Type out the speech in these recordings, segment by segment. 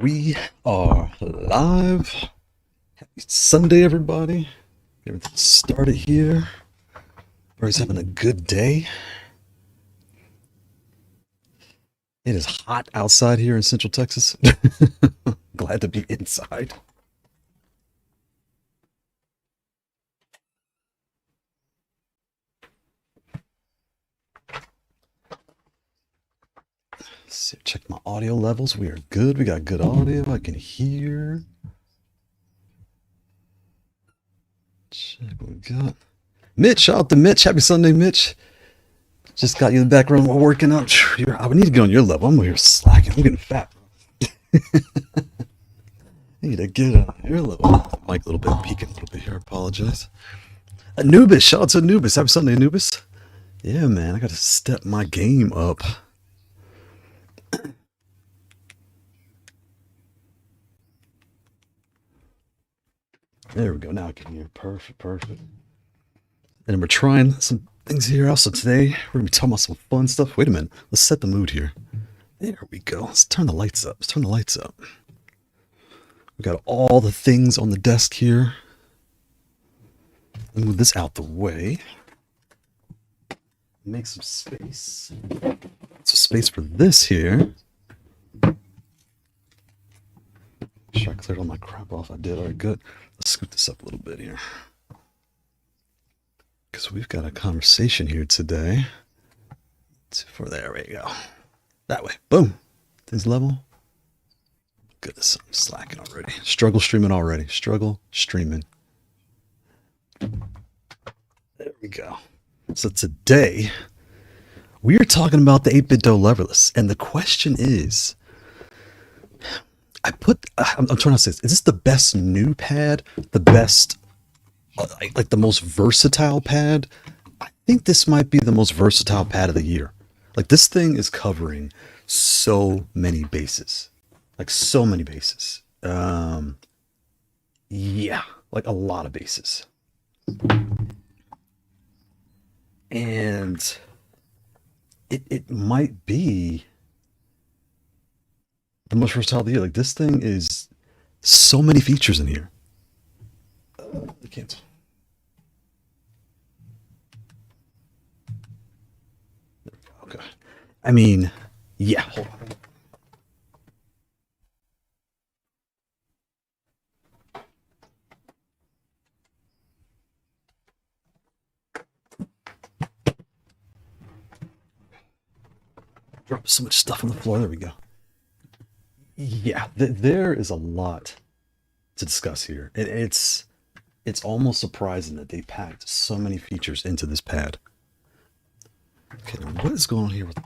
We are live. Happy Sunday, everybody. Everything started here. Everybody's having a good day. It is hot outside here in Central Texas. Glad to be inside. So check my audio levels. We are good. We got good audio. I can hear. Check what we got. Mitch, shout out to Mitch. Happy Sunday, Mitch. Just got you in the background while working out. I need to get on your level. I'm over here slacking. I'm getting fat. I need to get on your level. Mic a little bit, peeking a little bit here. I apologize. Anubis, shout out to Anubis. Happy Sunday, Anubis. Yeah, man. I got to step my game up. There we go. Now I can hear. Perfect, perfect. And we're trying some things here. Also today, we're going to be talking about some fun stuff. Wait a minute. Let's set the mood here. There we go. Let's turn the lights up. Let's turn the lights up. We got all the things on the desk here. Move this out the way. Make some space. Some space for this here. Make sure I cleared all my crap off. I did. All right, good. Let's scoot this up a little bit here. Because we've got a conversation here today. There we go. That way. Boom. Things level. Goodness, I'm slacking already. Struggle streaming already. Struggle streaming. There we go. So today, we are talking about the 8BitDo Leverless. And the question is, I'm trying to say this. Is this the best new pad? The best, like the most versatile pad? I think this might be the most versatile pad of the year. Like this thing is covering so many bases. Like so many bases. Yeah, like a lot of bases. And it might be the most versatile of the year. Like this thing is so many features in here. I can't. There we go. Okay. I mean, yeah. Hold on. Drop so much stuff on the floor. There we go. Yeah, there is a lot to discuss here. It's almost surprising that they packed so many features into this pad. Okay, now what is going on here with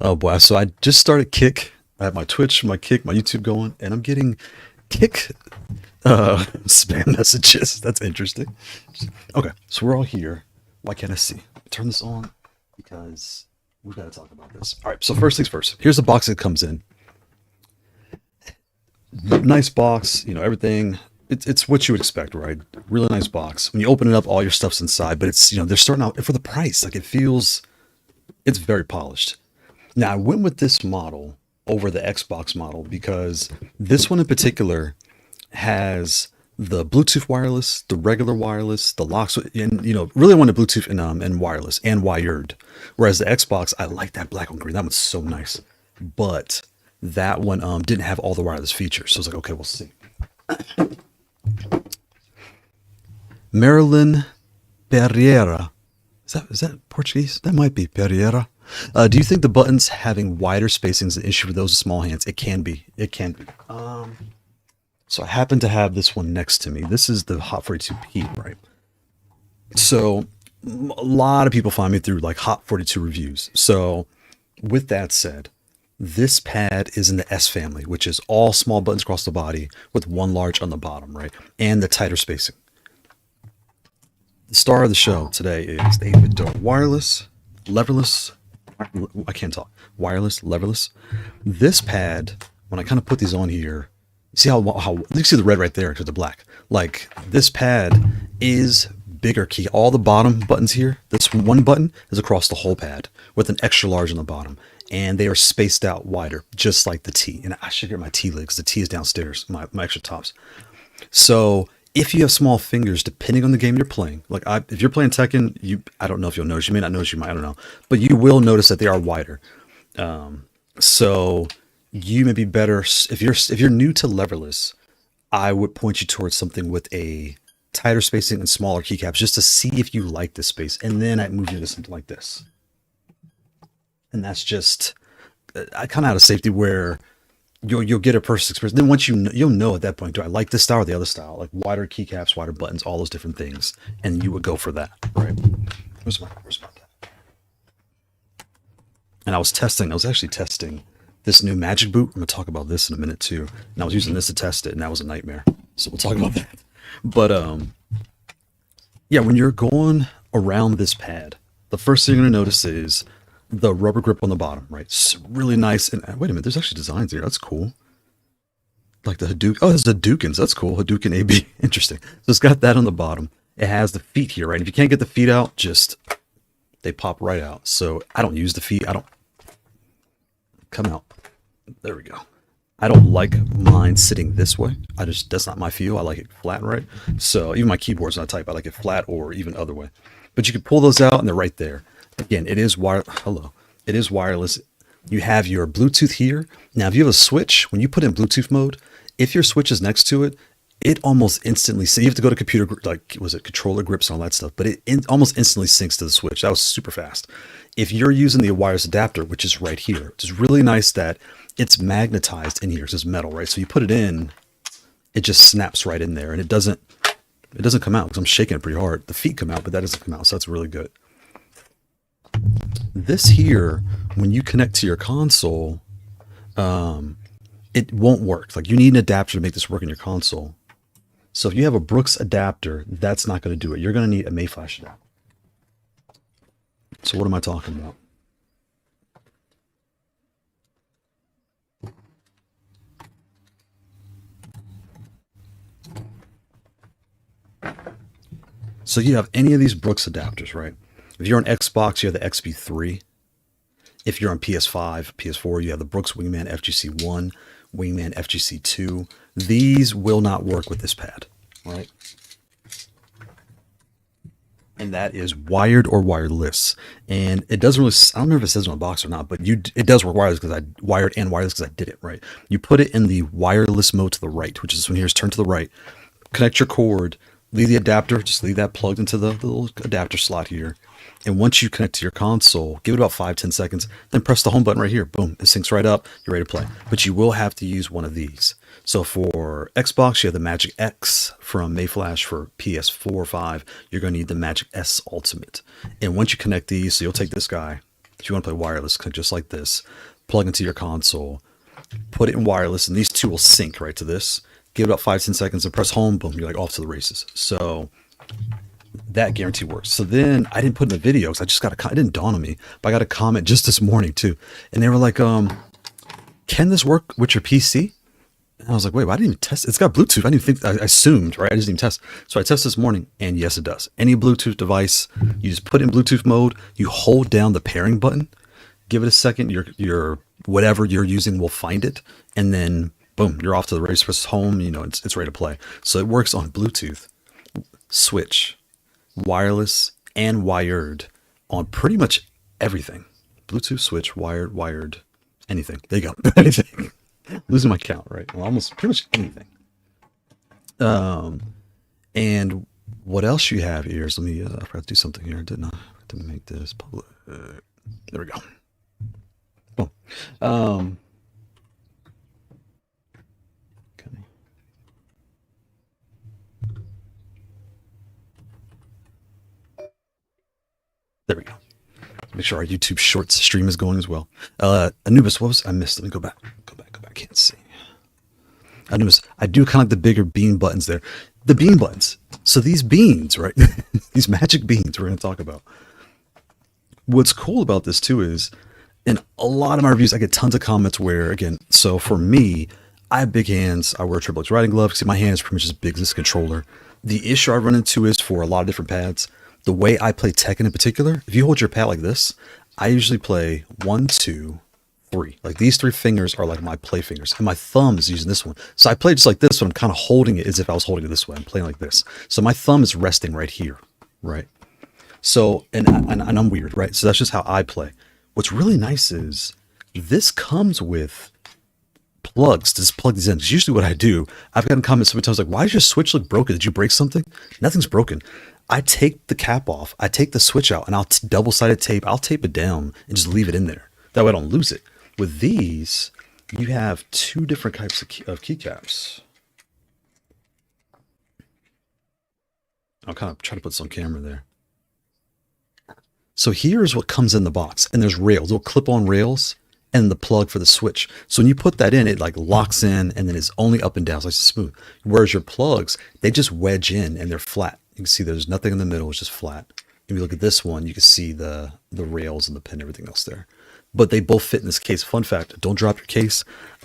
oh boy, so I just started Kick. I have my Twitch, my Kick, my YouTube going, and I'm getting Kick spam messages. That's interesting. Okay, so we're all here. Why can't I see? Turn this on because we got to talk about this. All right, so first things first. Here's the box that comes in. Nice box, you know, everything. It's what you expect, right? Really nice box. When you open it up, all your stuff's inside, but it's, you know, they're starting out for the price. Like it feels, it's very polished. Now, I went with this model over the Xbox model because this one in particular has the Bluetooth wireless, the regular wireless, the locks, and, you know, really wanted Bluetooth and wireless and wired. Whereas the Xbox, I like that black and green. That one's so nice. But that one didn't have all the wireless features. So I was like, okay, we'll see. Marilyn Pereira. Is that Portuguese? That might be Pereira. Do you think the buttons having wider spacing is an issue for those with small hands? It can be. It can be. So I happen to have this one next to me. This is the Hot 42P, right? So a lot of people find me through like Hot 42 reviews. So with that said, this pad is in the S family, which is all small buttons across the body with one large on the bottom, right? And the tighter spacing. The star of the show today is the 8BitDo wireless, leverless. I can't talk. Wireless, leverless. This pad, when I kind of put these on here, see how you see the red right there to the black. Like this pad is bigger key. All the bottom buttons here, this one button is across the whole pad with an extra large on the bottom. and they are spaced out wider, just like the T. And I should get my T lid because the T is downstairs, my extra tops. So if you have small fingers, depending on the game you're playing, like if you're playing Tekken, I don't know if you'll notice. You may not notice. You might. I don't know. But you will notice that they are wider. So you may be better if you're new to Leverless. I would point you towards something with a tighter spacing and smaller keycaps, just to see if you like this space. And then I'd move you to something like this. And that's just I kind of out of safety where you'll get a person's experience. Then once you'll know at that point, do I like this style or the other style? Like wider keycaps, wider buttons, all those different things, and you would go for that, right? Where's my tab? And I was actually testing this new Magic Boot. I'm gonna talk about this in a minute too. And I was using this to test it, and that was a nightmare. So we'll talk about that. But yeah, when you're going around this pad, the first thing you're gonna notice is the rubber grip on the bottom, right? It's really nice. And wait a minute, there's actually designs here. That's cool. Like the Hadouken. Oh, there's Hadoukens. That's cool. Hadouken AB. Interesting. So it's got that on the bottom. It has the feet here, right? If you can't get the feet out, they pop right out. So I don't use the feet. I don't come out. There we go. I don't like mine sitting this way. That's not my feel. I like it flat, right? So even my keyboard's not type. I like it flat or even other way. But you can pull those out and they're right there. Again, it is It is wireless. You have your Bluetooth here. Now, if you have a Switch, when you put in Bluetooth mode, if your Switch is next to it, it almost instantly. So you have to go to computer, like was it controller grips and all that stuff, but it almost instantly syncs to the Switch. That was super fast. If you're using the wireless adapter, which is right here, which is really nice that it's magnetized in here. It's metal, right? So you put it in, it just snaps right in there, and it doesn't come out because I'm shaking it pretty hard. The feet come out, but that doesn't come out. So that's really good. This here, when you connect to your console, it won't work. Like you need an adapter to make this work in your console. So if you have a Brooks adapter, that's not going to do it. You're going to need a Mayflash adapter. So what am I talking about? So you have any of these Brooks adapters, right? If you're on Xbox, you have the XB3. If you're on PS5, PS4, you have the Brooks Wingman FGC1, Wingman FGC2. These will not work with this pad, right? And that is wired or wireless. And it doesn't really, I don't remember if it says on the box or not, but it does work wireless because I wired and wireless because I did it, right? You put it in the wireless mode to the right, which is this one here is turned to the right. Connect your cord, leave the adapter, just leave that plugged into the little adapter slot here. And once you connect to your console, give it about 5-10 seconds, then press the home button right here. Boom, it syncs right up. You're ready to play. But you will have to use one of these. So for Xbox, you have the Magic X from Mayflash. For PS4 or 5, you're going to need the Magic S Ultimate. And once you connect these, so you'll take this guy. If you want to play wireless, just like this, plug into your console, put it in wireless, and these two will sync right to this. Give it about 5-10 seconds and press home. Boom, you're like off to the races. So that guarantee works. So then I didn't put in the video because I just it didn't dawn on me, but I got a comment just this morning too. And they were like, can this work with your PC? And I was like, wait, I didn't even test. It's got Bluetooth. I didn't think, I assumed, right? I didn't even test. So I tested this morning and yes, it does. Any Bluetooth device, you just put in Bluetooth mode, you hold down the pairing button, give it a second, your whatever you're using will find it. And then boom, you're off to the race. Press home, it's ready to play. So it works on Bluetooth, Switch, wireless, and wired on pretty much everything. Bluetooth, Switch, wired, anything. There you go. Anything. Losing my count, right? Well, almost pretty much anything. And what else you have here is, I forgot to do something here, didn't I? To make this public. There we go. Boom. There we go. Make sure our YouTube Shorts stream is going as well. Anubis, what was I missed? Let me go back. Can't see. Anubis, I do kind of like the bigger bean buttons there. The bean buttons. So these beans, right? These magic beans we're going to talk about. What's cool about this too is, in a lot of my reviews, I get tons of comments where, again, so for me, I have big hands. I wear triple X riding gloves. See, my hand is pretty much as big as this controller. The issue I run into is for a lot of different pads, the way I play Tekken in particular, if you hold your pad like this, I usually play 1, 2, three. Like these three fingers are like my play fingers, and my thumb is using this one. So I play just like this, but I'm kind of holding it as if I was holding it this way. I'm playing like this. So my thumb is resting right here, right? So, and I'm weird, right? So that's just how I play. What's really nice is this comes with plugs to just plug these in. It's usually what I do. I've gotten comments sometimes like, why does your Switch look broken? Did you break something? Nothing's broken. I take the cap off, I take the Switch out, and I'll double-sided tape. I'll tape it down and just leave it in there. That way I don't lose it. With these, you have two different types of keycaps. I'll kind of try to put this on camera there. So here's what comes in the box, and there's rails, little clip-on rails, and the plug for the Switch. So when you put that in, it like locks in, and then it's only up and down, so it's smooth. Whereas your plugs, they just wedge in, and they're flat. You can see there's nothing in the middle, it's just flat. If you look at this one, you can see the rails and the pin, everything else there. But they both fit in this case. Fun fact, don't drop your case.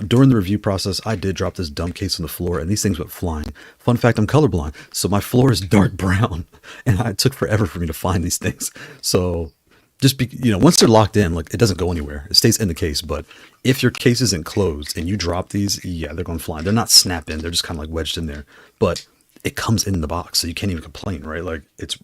During the review process, I did drop this dumb case on the floor, and these things went flying. Fun fact, I'm colorblind, so my floor is dark brown, and it took forever for me to find these things. So just once they're locked in, like, it doesn't go anywhere. It stays in the case. But if your case isn't closed and you drop these, yeah, they're going flying. They're not snap in. They're just kind of like wedged in there. But it comes in the box, so you can't even complain, right? Like, it's...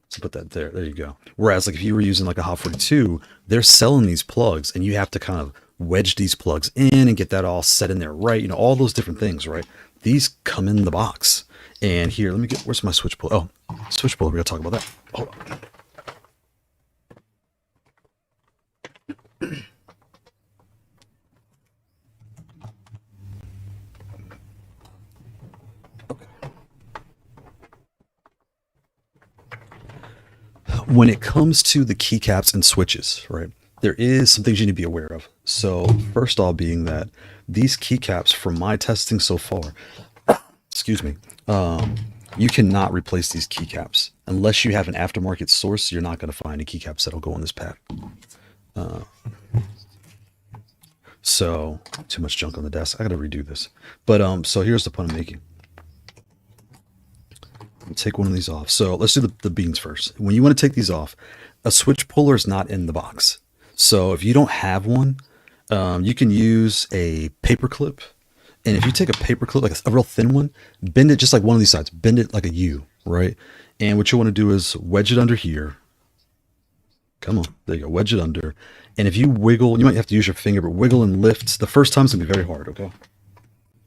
So put that there. There you go. Whereas, like, if you were using like a Hot 42, they're selling these plugs, and you have to kind of wedge these plugs in and get that all set in there, right? All those different things, right? These come in the box. And here, let me get, where's my switch puller? Oh, switch puller. We got to talk about that. Hold on. When it comes to the keycaps and switches, right, there is some things you need to be aware of. So first off being that these keycaps, from my testing so far, excuse me, you cannot replace these keycaps. Unless you have an aftermarket source, you're not going to find any keycaps that'll go on this pad. So too much junk on the desk. I got to redo this. But so here's the point I'm making. Take one of these off. So let's do the beans first. When you want to take these off, a switch puller is not in the box. So if you don't have one, you can use a paper clip. And if you take a paper clip, like a real thin one, bend it just like one of these sides. Bend it like a U, right? And what you want to do is wedge it under here. Come on. There you go. Wedge it under. And if you wiggle, you might have to use your finger, but wiggle and lift. The first time it's going to be very hard, okay?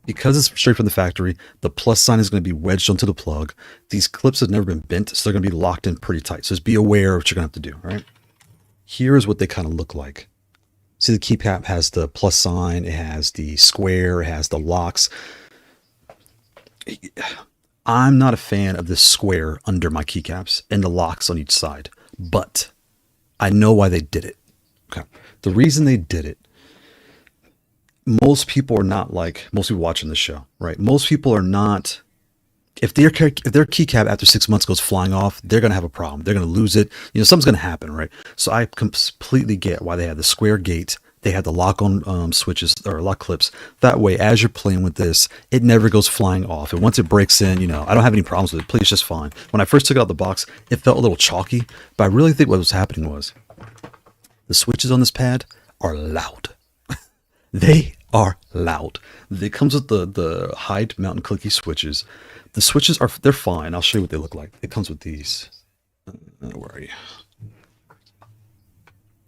Because it's straight from the factory, the plus sign is going to be wedged onto the plug. These clips have never been bent, so they're going to be locked in pretty tight. So just be aware of what you're going to have to do, all right? Here's what they kind of look like. See, the keycap has the plus sign, it has the square, it has the locks. I'm not a fan of this square under my keycaps and the locks on each side, but I know why they did it. Okay. The reason they did it, most people are not like most people watching this show, right? Most people are not, if their keycap after 6 months goes flying off, they're going to have a problem. They're going to lose it. Something's going to happen, right? So I completely get why they have the square gate. They had the lock on switches or lock clips. That way, as you're playing with this, it never goes flying off. And once it breaks in, I don't have any problems with it. Please, just fine. When I first took it out of the box, it felt a little chalky, but I really think what was happening was the switches on this pad are loud. They are loud. It comes with the Hyde Mountain clicky switches. The switches they're fine. I'll show you what they look like. It comes with these. Where are you?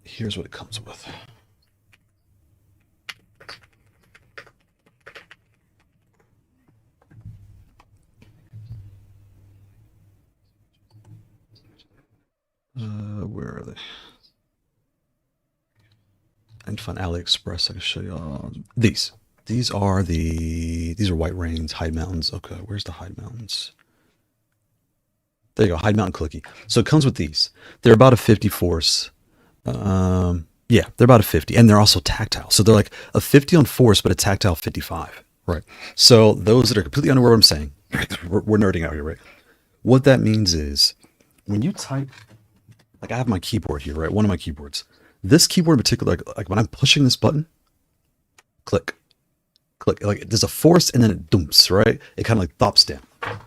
Here's what it comes with. Where are they? I can find AliExpress. I can show you these. These are White Rains, Hyde Mountains. Okay, where's the Hyde Mountains? There you go, Hyde Mountain Clicky. So it comes with these. They're about a 50 force. Yeah, they're about a 50, and they're also tactile. So they're like a 50 on force, but a tactile 55, right? So those that are completely unaware of what I'm saying, we're nerding out here, right? What that means is when you type, like I have my keyboard here, right? One of my keyboards. This keyboard in particular, like when I'm pushing this button, click, click, like there's a force and then it dumps, right? It kind of like thops down. I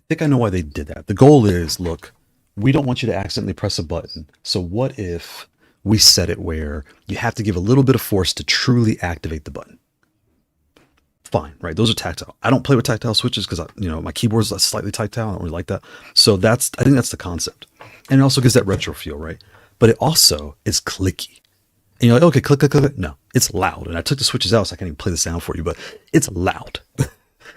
think I know why they did that. The goal is, look, we don't want you to accidentally press a button. So what if we set it where you have to give a little bit of force to truly activate the button. Fine, right? Those are tactile. I don't play with tactile switches because my keyboard's slightly tactile. I don't really like that. So I think that's the concept. And it also gives that retro feel, right? But it also is clicky. And you're like, okay, click, click, click. No, it's loud. And I took the switches out, so I can't even play the sound for you, but it's loud.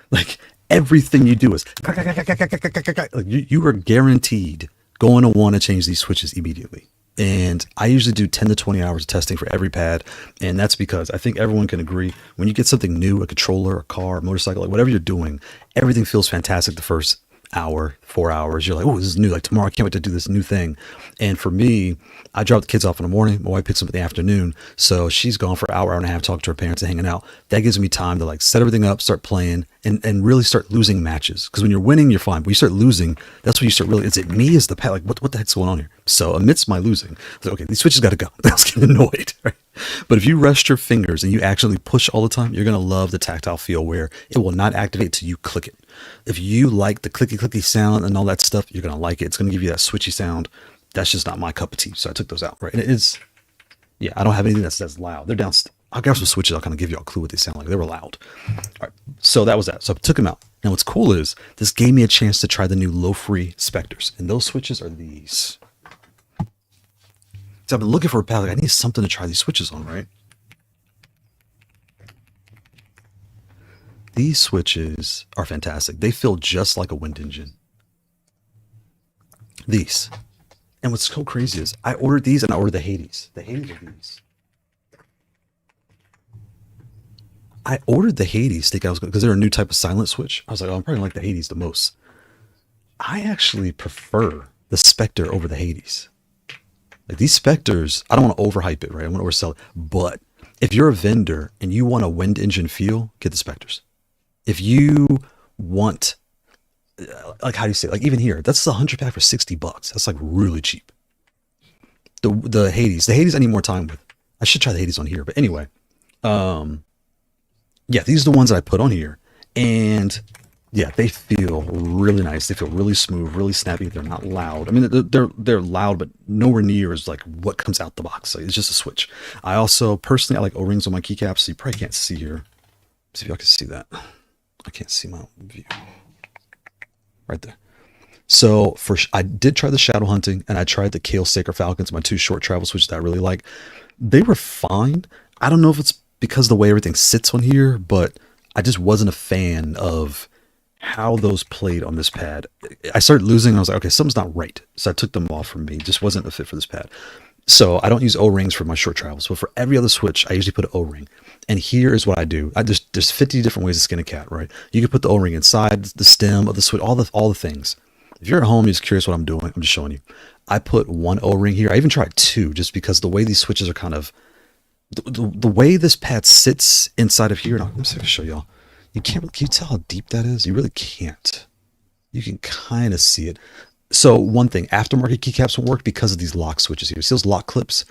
Like everything you do is like you are guaranteed going to want to change these switches immediately. And I usually do 10 to 20 hours of testing for every pad. And that's because I think everyone can agree when you get something new, a controller, a car, a motorcycle, like whatever you're doing, everything feels fantastic the first hour, 4 hours. You're like, oh, this is new. Like tomorrow, I can't wait to do this new thing. And for me, I drop the kids off in the morning. My wife picks them up in the afternoon. So she's gone for an hour and a half talking to her parents and hanging out. That gives me time to like set everything up, start playing, and really start losing matches. Because when you're winning, you're fine. But when you start losing, that's when you start really, is it me? Is the pad? Like, what the heck's going on here? So amidst my losing, I was like, okay, these switches got to go. I was getting annoyed. Right? But if you rest your fingers and you actually push all the time, you're going to love the tactile feel where it will not activate till you click it. If you like the clicky clicky sound and all that stuff, you're going to like it. It's going to give you that switchy sound. That's just not my cup of tea. So I took those out, right? And it is, yeah, I don't have anything that's loud. They're down. I'll grab some switches. I'll kind of give you a clue what they sound like. They were loud. All right. So that was that. So I took them out. Now what's cool is this gave me a chance to try the new LoFree Specters. And those switches are these. So I've been looking for a pad. Like, I need something to try these switches on, right? These switches are fantastic. They feel just like a wind engine. These. And what's so crazy is I ordered these and I ordered the Hades. The Hades are these. I ordered the Hades thinking I was going because they're a new type of silent switch. I was like, oh, I'm probably gonna like the Hades the most. I actually prefer the Specter over the Hades. Like these Specters, I don't want to overhype it, right? I want to oversell it. But if you're a vendor and you want a wind engine feel, get the Specters. If you want, like, how do you say it? Like even here, that's the 100 pack for $60. That's like really cheap. The Hades I need more time with. I should try the Hades on here, but anyway, yeah, these are the ones that I put on here, and yeah, they feel really nice. They feel really smooth, really snappy. They're not loud. I mean, they're loud, but nowhere near as like what comes out the box. Like, it's just a switch. I also personally I like O-rings on my keycaps. So you probably can't see here. Let's see if y'all can see that. I can't see my view. Right there. So I did try the shadow hunting, and I tried the Kailh Sacred Falcons, my two short travel switches that I really like. They were fine. I don't know if it's because of the way everything sits on here, but I just wasn't a fan of how those played on this pad. I started losing. And I was like, okay, something's not right. So I took them off from me. It just wasn't a fit for this pad. So I don't use O-rings for my short travels, but for every other switch, I usually put an O-ring. And here is what I do. There's 50 different ways to skin a cat, right? You can put the O-ring inside the stem of the switch, all the things. If you're at home, you're just curious what I'm doing, I'm just showing you. I put one O-ring here. I even tried two, just because the way these switches are kind of, the way this pad sits inside of here, and let me see if I can show y'all. Can you tell how deep that is? You really can't. You can kind of see it. So one thing, aftermarket keycaps will work because of these lock switches here. See those lock clips?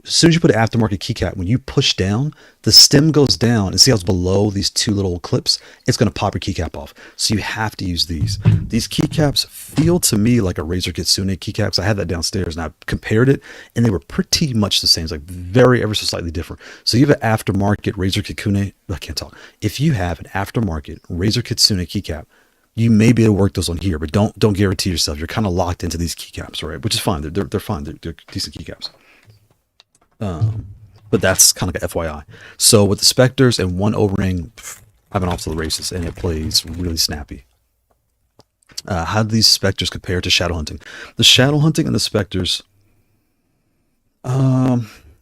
As soon as you put an aftermarket keycap, when you push down, the stem goes down, and see how it's below these two little clips? It's going to pop your keycap off. So you have to use these. These keycaps feel to me like a Razer Kitsune keycaps. I had that downstairs, and I compared it, and they were pretty much the same. It's like very ever so slightly different. So you have an aftermarket Razer Kitsune. I can't talk. If you have an aftermarket Razer Kitsune keycap, you may be able to work those on here, but don't guarantee yourself. You're kind of locked into these keycaps, right? Which is fine. They're fine. They're decent keycaps. But that's kind of like a FYI. So with the Specters and one O-ring, I've been off to the races, and it plays really snappy. How do these Specters compare to shadow hunting? The shadow hunting and the Specters,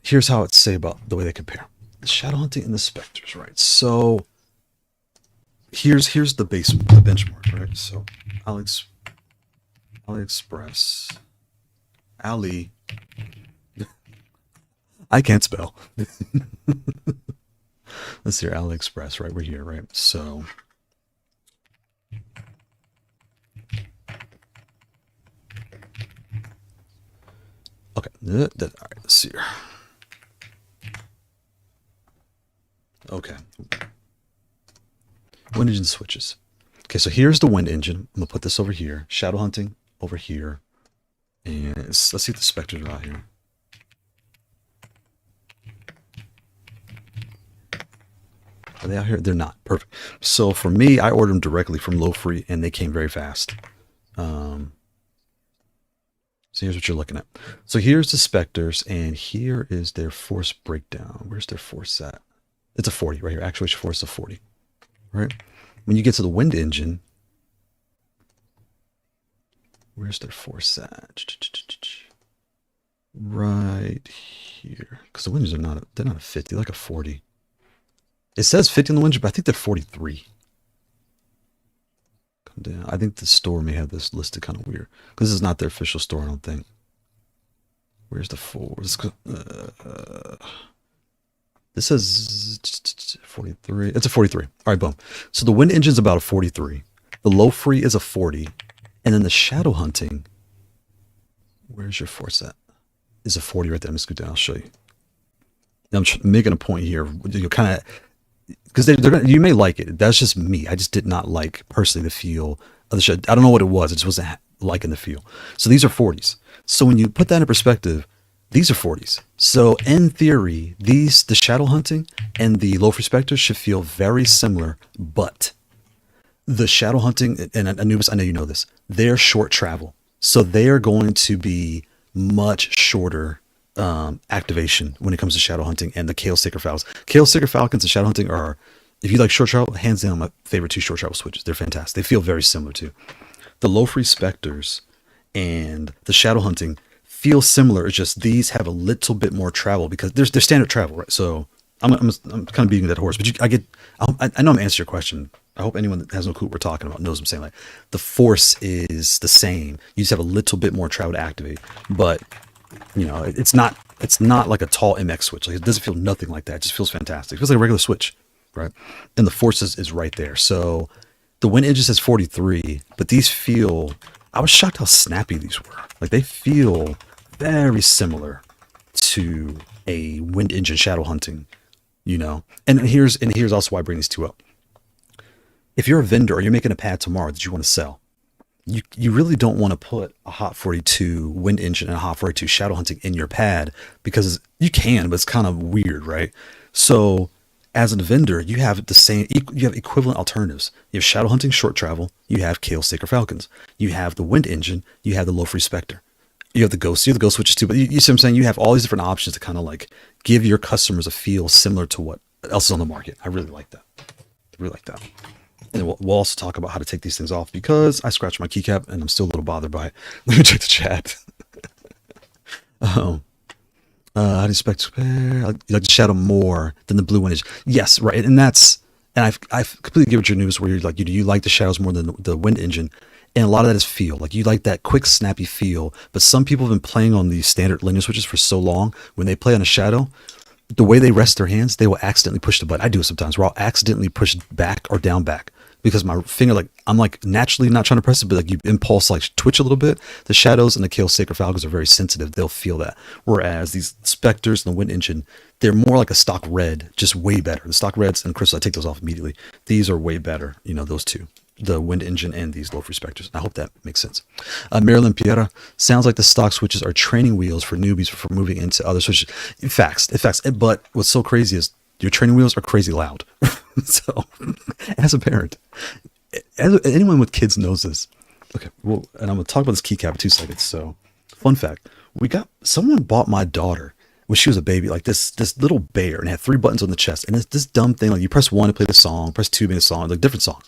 here's how I'd say about the way they compare. The shadow hunting and the Specters, right? So here's the benchmark, right? So AliExpress, I can't spell. Let's see here, AliExpress, right? We're here, right? So okay, all right, let's see here. Okay, wind engine switches. Okay, so here's the wind engine. I'm gonna put this over here. Shadow hunting over here, and let's see if the Specters are out here. Are they out here? They're not. Perfect. So for me, I ordered them directly from LoFree, and they came very fast. So here's what you're looking at. So here's the Specters, and here is their force breakdown. Where's their force at? It's a 40 right here. Actuation force of 40. Right? When you get to the wind engine, where's their force at? Right here. Because the wind engines are they're not a 50, like a 40. It says 50 on the wind engine, but I think they're 43. Come down. I think the store may have this listed kind of weird. Because this is not their official store, I don't think. Where's the force? This says 43. It's a 43. All right, boom. So the wind engine's about a 43. The LoFree is a 40. And then the shadow hunting, where's your force at? Is a 40 right there. I'm just going down. I'll show you. Now I'm making a point here. You kind of, because you may like it. That's just me. I just did not like personally the feel of the shadow. I don't know what it was. It just wasn't liking the feel. So these are 40s. So when you put that in perspective, these are 40s. So in theory, the shadow hunting and the LoFree Specter should feel very similar, but the shadow hunting, and Anubis, I know you know this, they're short travel. So they are going to be much shorter activation when it comes to shadow hunting and the Kailh Sticker Falcons. Kailh Sticker Falcons and shadow hunting are, if you like short travel, hands down my favorite 2 short travel switches. They're fantastic. They feel very similar too. The LoFree Specters and the shadow hunting feel similar. It's just these have a little bit more travel because they're standard travel, right? So I'm kind of beating that horse, but I know I'm answering your question. I hope anyone that has no clue what we're talking about knows what I'm saying. Like the force is the same. You just have a little bit more travel to activate, but you know, it's not like a tall MX switch. Like it doesn't feel nothing like that. It just feels fantastic. It feels like a regular switch, right? And the force is right there. So the wind engine says 43, but these feel, I was shocked how snappy these were. Like they feel very similar to a wind engine shadow hunting, you know. And here's also why I bring these two up. If you're a vendor or you're making a pad tomorrow that you want to sell, you really don't want to put a Hot 42 wind engine and a Hot 42 shadow hunting in your pad because you can, but it's kind of weird, right? So as a vendor, you have equivalent alternatives. You have shadow hunting short travel, you have Kailh Sticker Falcons, you have the wind engine, you have the LoFree Specter. You have the ghost switches too, but you see what I'm saying? You have all these different options to kind of like give your customers a feel similar to what else is on the market. I really like that. And we'll also talk about how to take these things off because I scratched my keycap and I'm still a little bothered by it. Let me check the chat. How do you expect you like the shadow more than the blue wind? Yes, right. And I completely get what your news where you're like, do you like the shadows more than the wind engine? And a lot of that is feel. Like you like that quick, snappy feel. But some people have been playing on the standard linear switches for so long. When they play on a shadow, the way they rest their hands, they will accidentally push the button. I do it sometimes where I'll accidentally push back or down back because my finger, like I'm like naturally not trying to press it, but like you impulse like twitch a little bit. The shadows and the Kailh Sticker Falcons are very sensitive. They'll feel that. Whereas these Specters and the wind engine, they're more like a stock red, just way better. The stock reds and crystal, I take those off immediately. These are way better. You know, those two. The wind engine and these LoFree Specters. I hope that makes sense. Marilyn Piera, sounds like the stock switches are training wheels for newbies for moving into other switches. Facts. But what's so crazy is your training wheels are crazy loud. So, as a parent, anyone with kids knows this. Okay, well, and I'm going to talk about this keycap in 2 seconds. So, fun fact, someone bought my daughter when she was a baby, like this little bear, and it had 3 buttons on the chest. And it's this dumb thing, like you press 1 to play the song, press 2 to make a song, like different songs.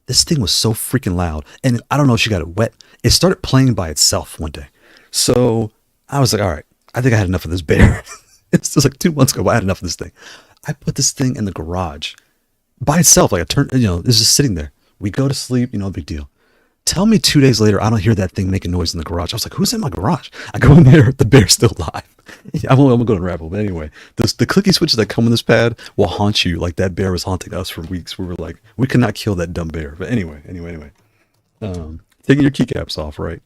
This thing was so freaking loud. And I don't know if she got it wet. It started playing by itself one day. So I was like, all right, I think I had enough of this bear. It's just like 2 months ago, but I had enough of this thing. I put this thing in the garage by itself. Like I turned, it's just sitting there. We go to sleep, big deal. Tell me 2 days later, I don't hear that thing making noise in the garage. I was like, who's in my garage? I go in there, the bear's still alive. I'm gonna go to rabbit hole, but anyway, the clicky switches that come in this pad will haunt you like that bear was haunting us for weeks. We were like, we could not kill that dumb bear. But anyway. Taking your keycaps off, right?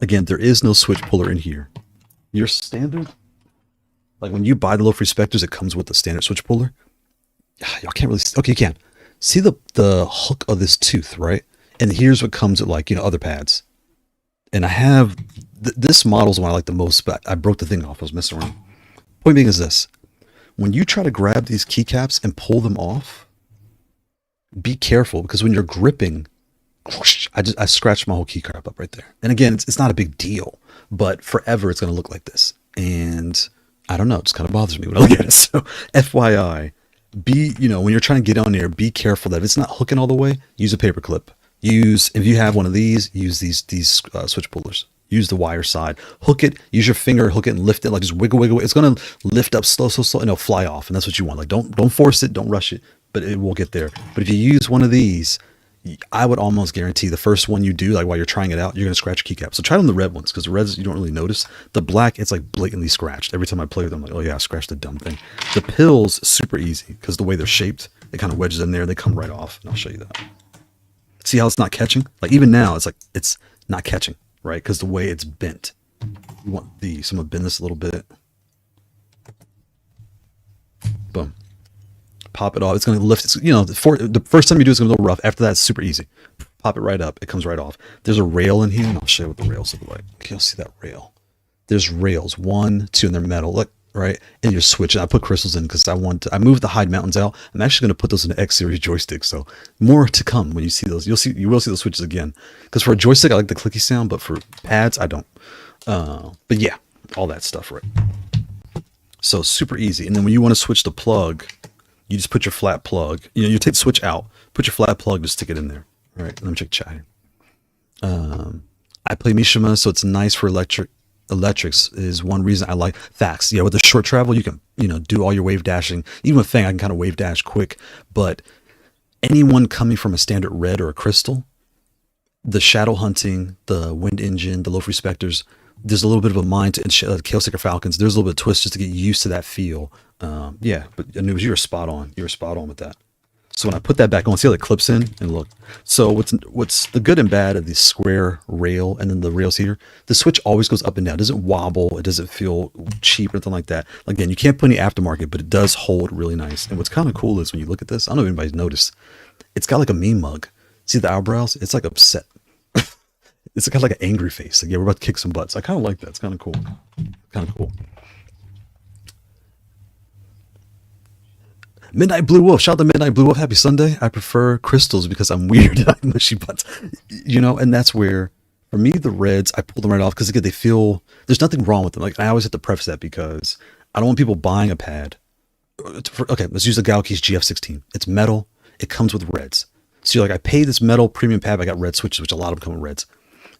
Again, there is no switch puller in here. Your standard, like when you buy the LoFree Specters, it comes with the standard switch puller. Y'all can't really see. Okay, you can. See the hook of this tooth, right? And here's what comes with like, other pads. And I have, this model's one I like the most, but I broke the thing off. I was messing around. Point being is this. when you try to grab these keycaps and pull them off, be careful, because when you're gripping, I scratched my whole keycap up right there. And again, it's not a big deal, but forever it's going to look like this. And I don't know, it just kind of bothers me when I look at it. So FYI, when you're trying to get on there, be careful that if it's not hooking all the way, use a paper clip. If you have one of these, use these switch pullers. Use the wire side. Hook it. Use your finger. Hook it and lift it. Like just wiggle, wiggle. It's gonna lift up slow, and it'll fly off. And that's what you want. Like don't force it. Don't rush it. But it will get there. But if you use one of these, I would almost guarantee the first one you do, like while you're trying it out, you're gonna scratch your keycap. So try it on the red ones, because the reds you don't really notice. The black, it's like blatantly scratched. Every time I play with them, I'm like, oh yeah, I scratched the dumb thing. The pills, super easy, because the way they're shaped, it kind of wedges in there. They come right off. And I'll show you that. See how it's not catching? Like even now, it's like it's not catching, right? Because the way it's bent. You want these. So I'm gonna bend this a little bit. Boom. Pop it off. It's gonna lift. The first time you do it's gonna be a little rough. After that, it's super easy. Pop it right up. It comes right off. There's a rail in here, and I'll show you what the rails look like. Okay, you'll see that rail. There's rails, 1, 2, and they're metal. Look, right? And you're switching. I put crystals in because I moved the hide mountains out. I'm actually going to put those in the X series joystick. So more to come when you see those. You will see those switches again. Because for a joystick, I like the clicky sound, but for pads, I don't. But yeah, all that stuff, right? So super easy. And then when you want to switch the plug, you just put your flat plug. You take the switch out, put your flat plug, just stick it in there. All right, let me check chat. I play Mishima, so it's nice for electrics is one reason I like facts. Yeah, with the short travel, you can, do all your wave dashing. Even with Fang, I can kind of wave dash quick. But anyone coming from a standard red or a crystal, the shadow hunting, the wind engine, the LoFree Specters, there's a little bit of a mind to Kailh Sticker Falcons. There's a little bit of twist just to get used to that feel. Yeah, but Anubis, you were spot on. You were spot on with that. So when I put that back on, see how it clips in and look. So what's the good and bad of the square rail and then the rails here? The switch always goes up and down. It doesn't wobble. It doesn't feel cheap or anything like that. Again, you can't put any aftermarket, but it does hold really nice. And what's kind of cool is when you look at this, I don't know if anybody's noticed, it's got like a meme mug. See the eyebrows? It's like upset. It's kind of like an angry face. Like, yeah, we're about to kick some butts. I kind of like that. It's kind of cool. Kind of cool. Midnight Blue Wolf. Shout out to Midnight Blue Wolf. Happy Sunday. I prefer crystals because I'm weird. I mushy butts. And that's where, for me, the reds, I pull them right off because again, they feel, there's nothing wrong with them. Like, I always have to preface that because I don't want people buying a pad. Okay, let's use the Galkeys GF16. It's metal. It comes with reds. So you're like, I paid this metal premium pad. I got red switches, which a lot of them come with reds.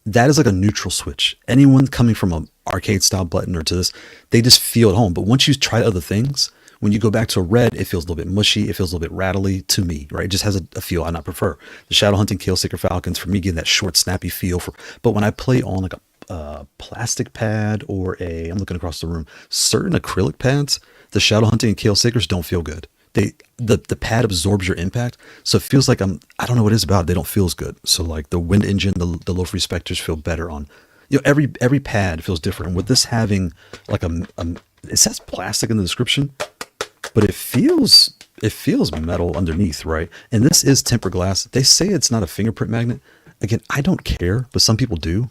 That is like a neutral switch. Anyone coming from an arcade style button or to this, they just feel at home. But once you try other things, when you go back to a red, it feels a little bit mushy. It feels a little bit rattly to me, right? It just has a feel I not prefer. The Shadow Hunting Kailh Sticker Falcons, for me, give that short, snappy feel. But when I play on like a plastic pad or I'm looking across the room, certain acrylic pads, the Shadow Hunting and Kailh Stickers don't feel good. The pad absorbs your impact, so it feels like I don't know what it is about it. They don't feel as good. So like the wind engine, the LoFree Specters feel better on, every pad feels different. And with this having like it says plastic in the description, but it feels metal underneath, right? And this is tempered glass. They say it's not a fingerprint magnet. Again, I don't care, but some people do.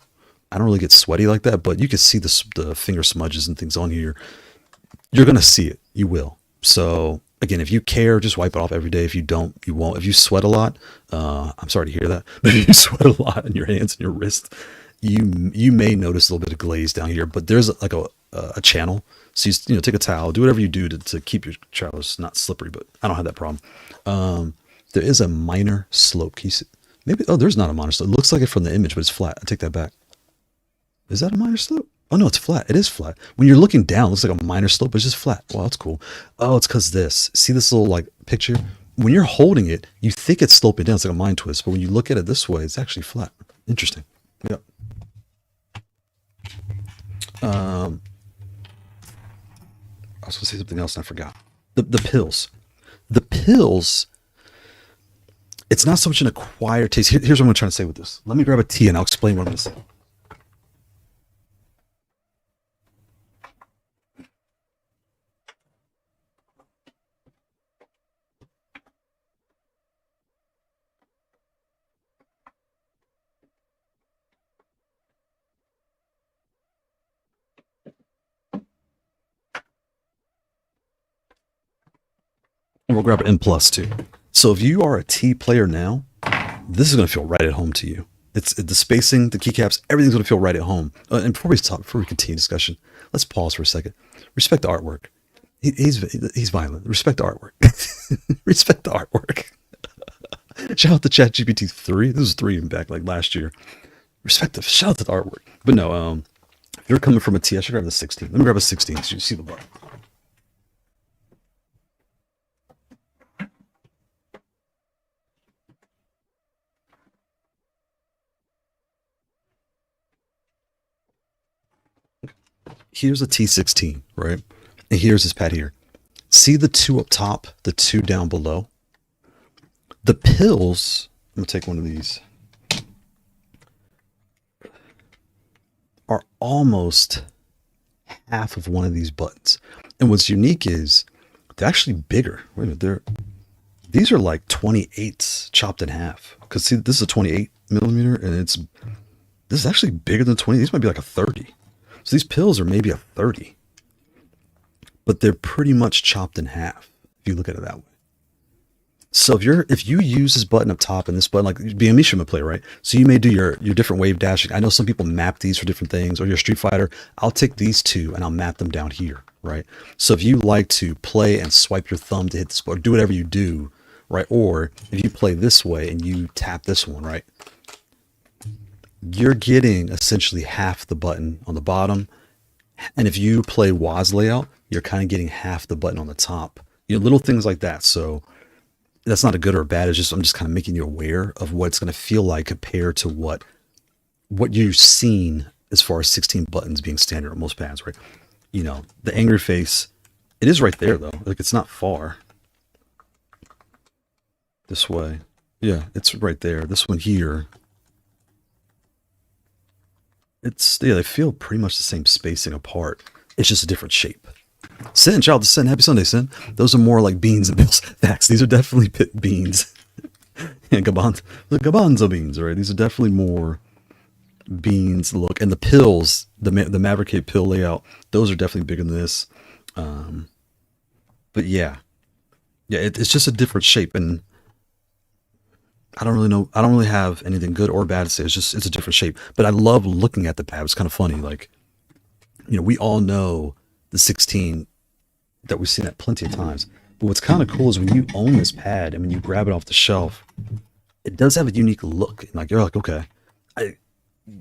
I don't really get sweaty like that, but you can see the finger smudges and things on here. You're gonna see it. You will. So again, if you care, just wipe it off every day. If you don't, you won't. If you sweat a lot, I'm sorry to hear that, but if you sweat a lot in your hands and your wrist, you may notice a little bit of glaze down here. But there's like a channel. So you take a towel, do whatever you do to keep your trousers not slippery. But I don't have that problem. There is a minor slope. Can you see? Maybe there's not a minor slope. It looks like it from the image, but it's flat. I take that back. Is that a minor slope? Oh no, it's flat. It is flat. When you're looking down, it looks like a minor slope, but it's just flat. Wow, that's cool. Oh, it's because this. See this little like picture? When you're holding it, you think it's sloping down. It's like a mind twist. But when you look at it this way, it's actually flat. Interesting. Yep. I was going to say something else and I forgot. The pills. The pills, it's not so much an acquired taste. Here's what I'm trying to say with this. Let me grab a tea and I'll explain what I'm going to say. And we'll grab an M Plus too. So if you are a T player now, this is going to feel right at home to you. It's the spacing, the keycaps, everything's going to feel right at home. And before we continue discussion, let's pause for a second. Respect the artwork. He's violent. Respect the artwork. Respect the artwork. Shout out to ChatGPT 3. This was 3 back like last year. Shout out to the artwork. But no, if you're coming from a T, I should grab the 16. Let me grab a 16 so you see the button. Here's a T16, right? And here's this pad here. See the 2 up top, the 2 down below? The pills, I'm going to take one of these, are almost half of one of these buttons. And what's unique is they're actually bigger. Wait a minute, these are like 28s chopped in half. Because see, this is a 28 millimeter, and this is actually bigger than 20. These might be like a 30. So these pills are maybe a 30, but they're pretty much chopped in half if you look at it that way. So if you use this button up top and this button, like being a Mishima player, right? So you may do your different wave dashing. I know some people map these for different things, or you're a Street Fighter. I'll take these 2 and I'll map them down here, right? So if you like to play and swipe your thumb to hit this, or do whatever you do, right? Or if you play this way and you tap this one, right? You're getting essentially half the button on the bottom. And if you play WAS layout, you're kind of getting half the button on the top. You know, little things like that. So that's not a good or a bad. It's just, I'm just kind of making you aware of what it's going to feel like compared to what you've seen as far as 16 buttons being standard on most pads, right? You know, the angry face, it is right there though. Like it's not far. This way. Yeah, it's right there. This one here. They feel pretty much the same spacing apart. It's just a different shape. Sin, shout out to Sin. Happy Sunday, Sin. Those are more like beans and bills. Facts. These are definitely pit beans. And garbanzo beans, right? These are definitely more beans look. And the pills, the Maverick pill layout, those are definitely bigger than this. But yeah. Yeah, it's just a different shape. And I don't really know. I don't really have anything good or bad to say. It's a different shape. But I love looking at the pad. It's kind of funny. Like, you know, we all know the 16 that we've seen that plenty of times. But what's kind of cool is when you own this pad and when you grab it off the shelf, it does have a unique look. And like, you're like, okay.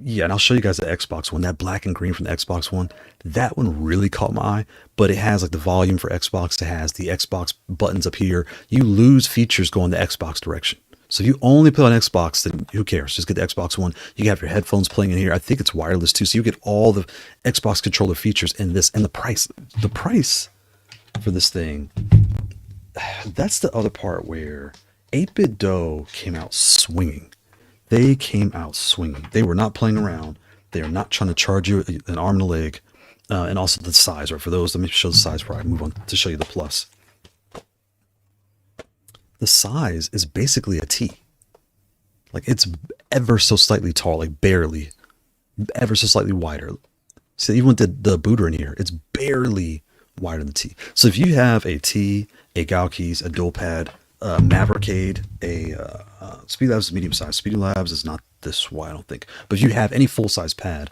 Yeah, and I'll show you guys the Xbox one. That black and green from the Xbox one. That one really caught my eye. But it has like the volume for Xbox. It has the Xbox buttons up here. You lose features going the Xbox direction. So if you only play on Xbox, then who cares? Just get the Xbox One. You can have your headphones playing in here. I think it's wireless too. So you get all the Xbox controller features in this. And the price for this thing, that's the other part where 8BitDo came out swinging. They came out swinging. They were not playing around. They are not trying to charge you an arm and a leg. And also the size, right? For those, let me show the size before I move on to show you the plus. The size is basically a T. Like it's ever so slightly tall, like barely, ever so slightly wider. So even with the booter in here, it's barely wider than the T. So if you have a T, a Gaukey's, a dual pad, Maverickade, a Speed Labs is medium size. Speedy Labs is not this wide, I don't think. But if you have any full size pad,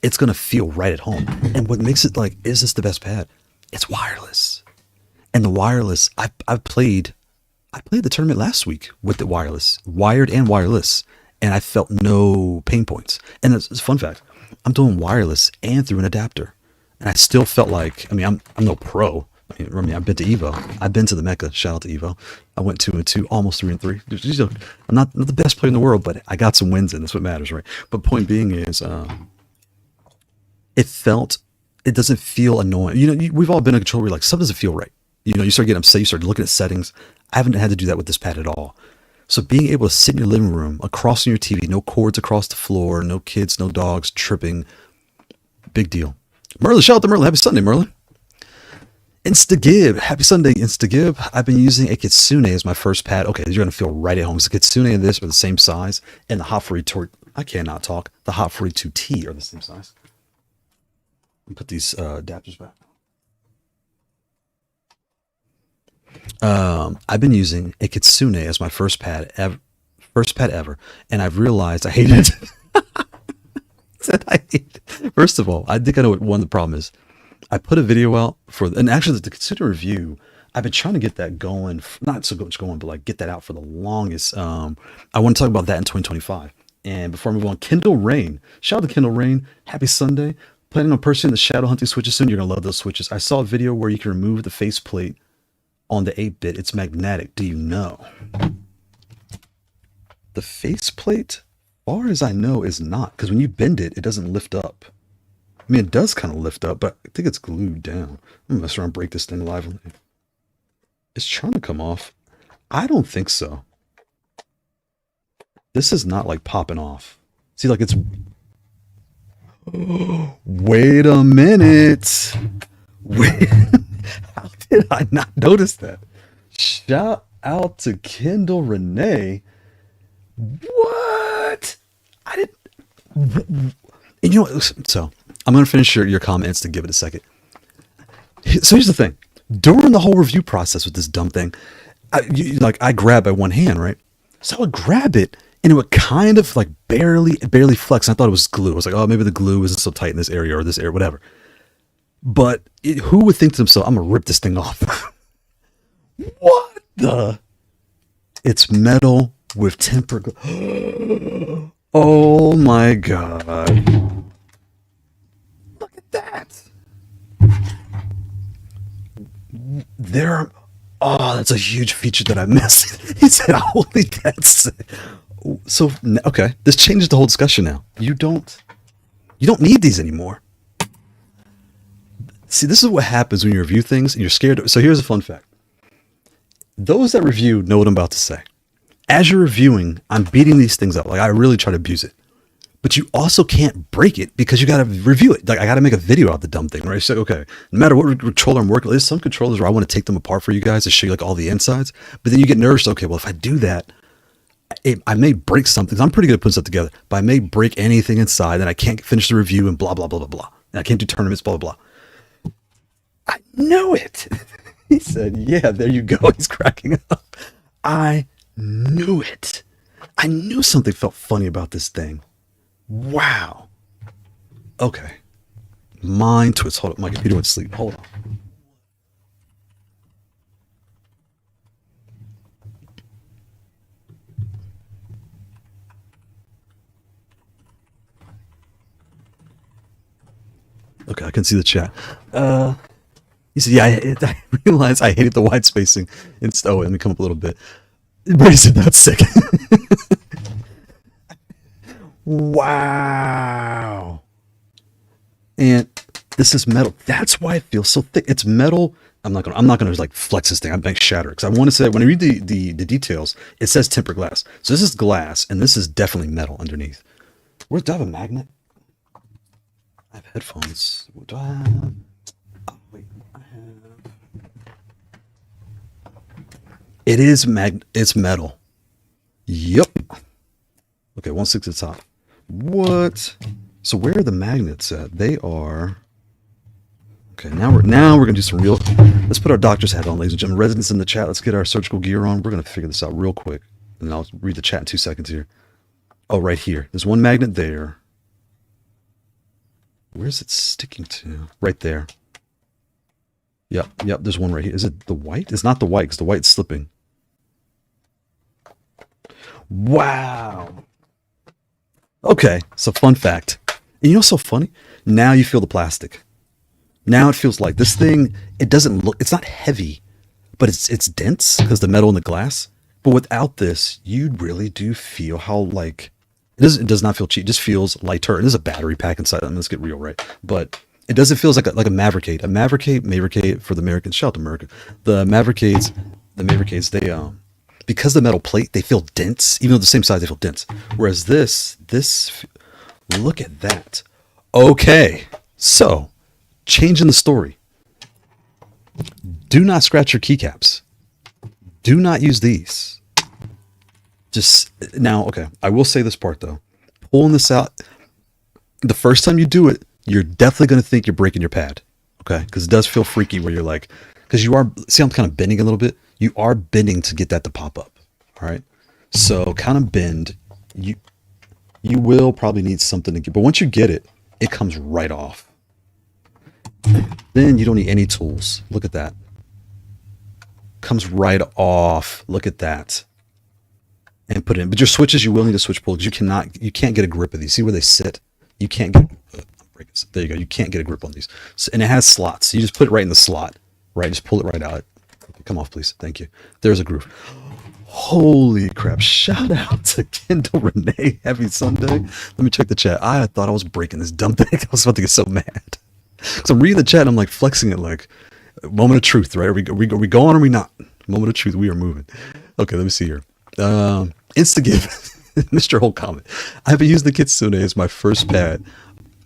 it's gonna feel right at home. And what makes it like, is this the best pad? It's wireless. And the wireless, I played the tournament last week with the wireless, wired and wireless, and I felt no pain points. And it's a fun fact. I'm doing wireless and through an adapter. And I still felt like, I mean, I'm no pro. I mean, I've been to Evo. I've been to the Mecca. Shout out to Evo. I went 2-2, almost 3-3. I'm not the best player in the world, but I got some wins in. That's what matters, right? But point being is, it doesn't feel annoying. You know, we've all been in a controller where like, something doesn't feel right. You know, you start getting upset, you start looking at settings. I haven't had to do that with this pad at all. So being able to sit in your living room, across from your TV, no cords across the floor, no kids, no dogs tripping, big deal. Merlin, shout out to Merlin. Happy Sunday, Merlin. Instagib, happy Sunday, Instagib. I've been using a Kitsune as my first pad. Okay, you're going to feel right at home. So Kitsune and this are the same size, and the Hot 42, I cannot talk. The Hot 42T are the same size. Let me put these adapters back. I've been using a Kitsune as my first pad ever, and I've realized I hate it. Said I hate it. First of all, I think I know what one of the problem is. I put a video out for, and actually the Kitsune review, I've been trying to get that going, not so much going, but like get that out for the longest. I want to talk about that in 2025. And before I move on, Kindle Rain. Shout out to Kindle Rain. Happy Sunday. Planning on purchasing the shadow hunting switches soon. You're going to love those switches. I saw a video where you can remove the faceplate on the 8-bit. It's magnetic. Do you know? The faceplate, far as I know, is not. Because when you bend it, it doesn't lift up. I mean, it does kind of lift up, but I think it's glued down. I'm going to mess around and break this thing live. It's trying to come off. I don't think so. This is not like popping off. See, like it's... Wait a minute. Wait. How did I not notice that? Shout out to Kendall Renee. What? I didn't... And you know what? So, I'm going to finish your comments to give it a second. So here's the thing. During the whole review process with this dumb thing, I grab by one hand, right? So I would grab it, and it would kind of like barely flex. And I thought it was glue. I was like, oh, maybe the glue isn't so tight in this area or this area, whatever. But who would think to themselves, I'm going to rip this thing off? What the? It's metal with tempered glue. Oh my God. Look at that. That's a huge feature that I missed. He said, holy, that's... So, okay, this changes the whole discussion now. You don't need these anymore. See, this is what happens when you review things and you're scared. So here's a fun fact. Those that review know what I'm about to say. As you're reviewing, I'm beating these things up. Like, I really try to abuse it. But you also can't break it because you got to review it. Like, I got to make a video out of the dumb thing, right? So, okay, no matter what controller I'm working with, there's some controllers where I want to take them apart for you guys to show you like all the insides. But then you get nervous. Okay, well, if I do that, I may break something. I'm pretty good at putting stuff together, but I may break anything inside and I can't finish the review and blah, blah, blah, blah, blah. And I can't do tournaments, blah, blah, blah. I know it. He said, yeah, there you go. He's cracking up. I knew it. I knew something felt funny about this thing. Wow. Okay. Mind twist. Hold up. My computer went to sleep. Hold on. Okay, I can see the chat. You said, yeah, I realized I hated the wide spacing. Oh, let me come up a little bit. Brady said, that's sick. Wow. And this is metal. That's why it feels so thick. It's metal. I'm not gonna like flex this thing. I'm gonna shatter it because I want to say when I read the details, it says tempered glass. So this is glass, and this is definitely metal underneath. Do I have a magnet? I have headphones. What do I have? Oh, wait, I have. It is It's metal. Yep. Okay, 1/6 at the top. What? So where are the magnets at? They are. Okay, now we're gonna do some real. Let's put our doctor's hat on, ladies and gentlemen. Residents in the chat, let's get our surgical gear on. We're gonna figure this out real quick, and I'll read the chat in 2 seconds here. Oh, right here. There's one magnet there. Where's it sticking to? Right there. Yep. There's one right here. Is it the white? It's not the white because the white's slipping. Wow. Okay, so fun fact. And you know what's so funny? Now you feel the plastic. Now it feels like this thing, it doesn't look, it's not heavy, but it's dense because the metal and the glass. But without this, you really do feel how like, it does not feel cheap. It just feels lighter. There's a battery pack inside. Let's get real, right? But it doesn't feel like a Mavericade. A Mavericade for the Americans. Shout out to America. The Mavericades, they because the metal plate, they feel dense. Even though the same size, they feel dense. Whereas this, look at that. Okay, so changing the story. Do not scratch your keycaps. Do not use these. Just now, okay. I will say this part though. Pulling this out, the first time you do it, you're definitely going to think you're breaking your pad. Okay, because it does feel freaky where you're like, because you are, see, I'm kind of bending a little bit. You are bending to get that to pop up. All right. So kind of bend. You will probably need something to get, but once you get it, it comes right off. Then you don't need any tools. Look at that. Comes right off. Look at that. And put it in. But your switches, you will need a switch pull because you can't get a grip of these. See where they sit? You can't get, there you go. You can't get a grip on these. So, and it has slots. So you just put it right in the slot, right? Just pull it right out. Come off, please. Thank you. There's a groove. Holy crap. Shout out to Kendall Renee. Happy Sunday. Let me check the chat. I thought I was breaking this dumb thing. I was about to get so mad. Because I'm reading the chat and I'm like flexing it like moment of truth, right? Are we going or are we not? Moment of truth. We are moving. Okay, let me see here. Instagive. Mr. Whole comment. I haven't used the Kitsune as my first pad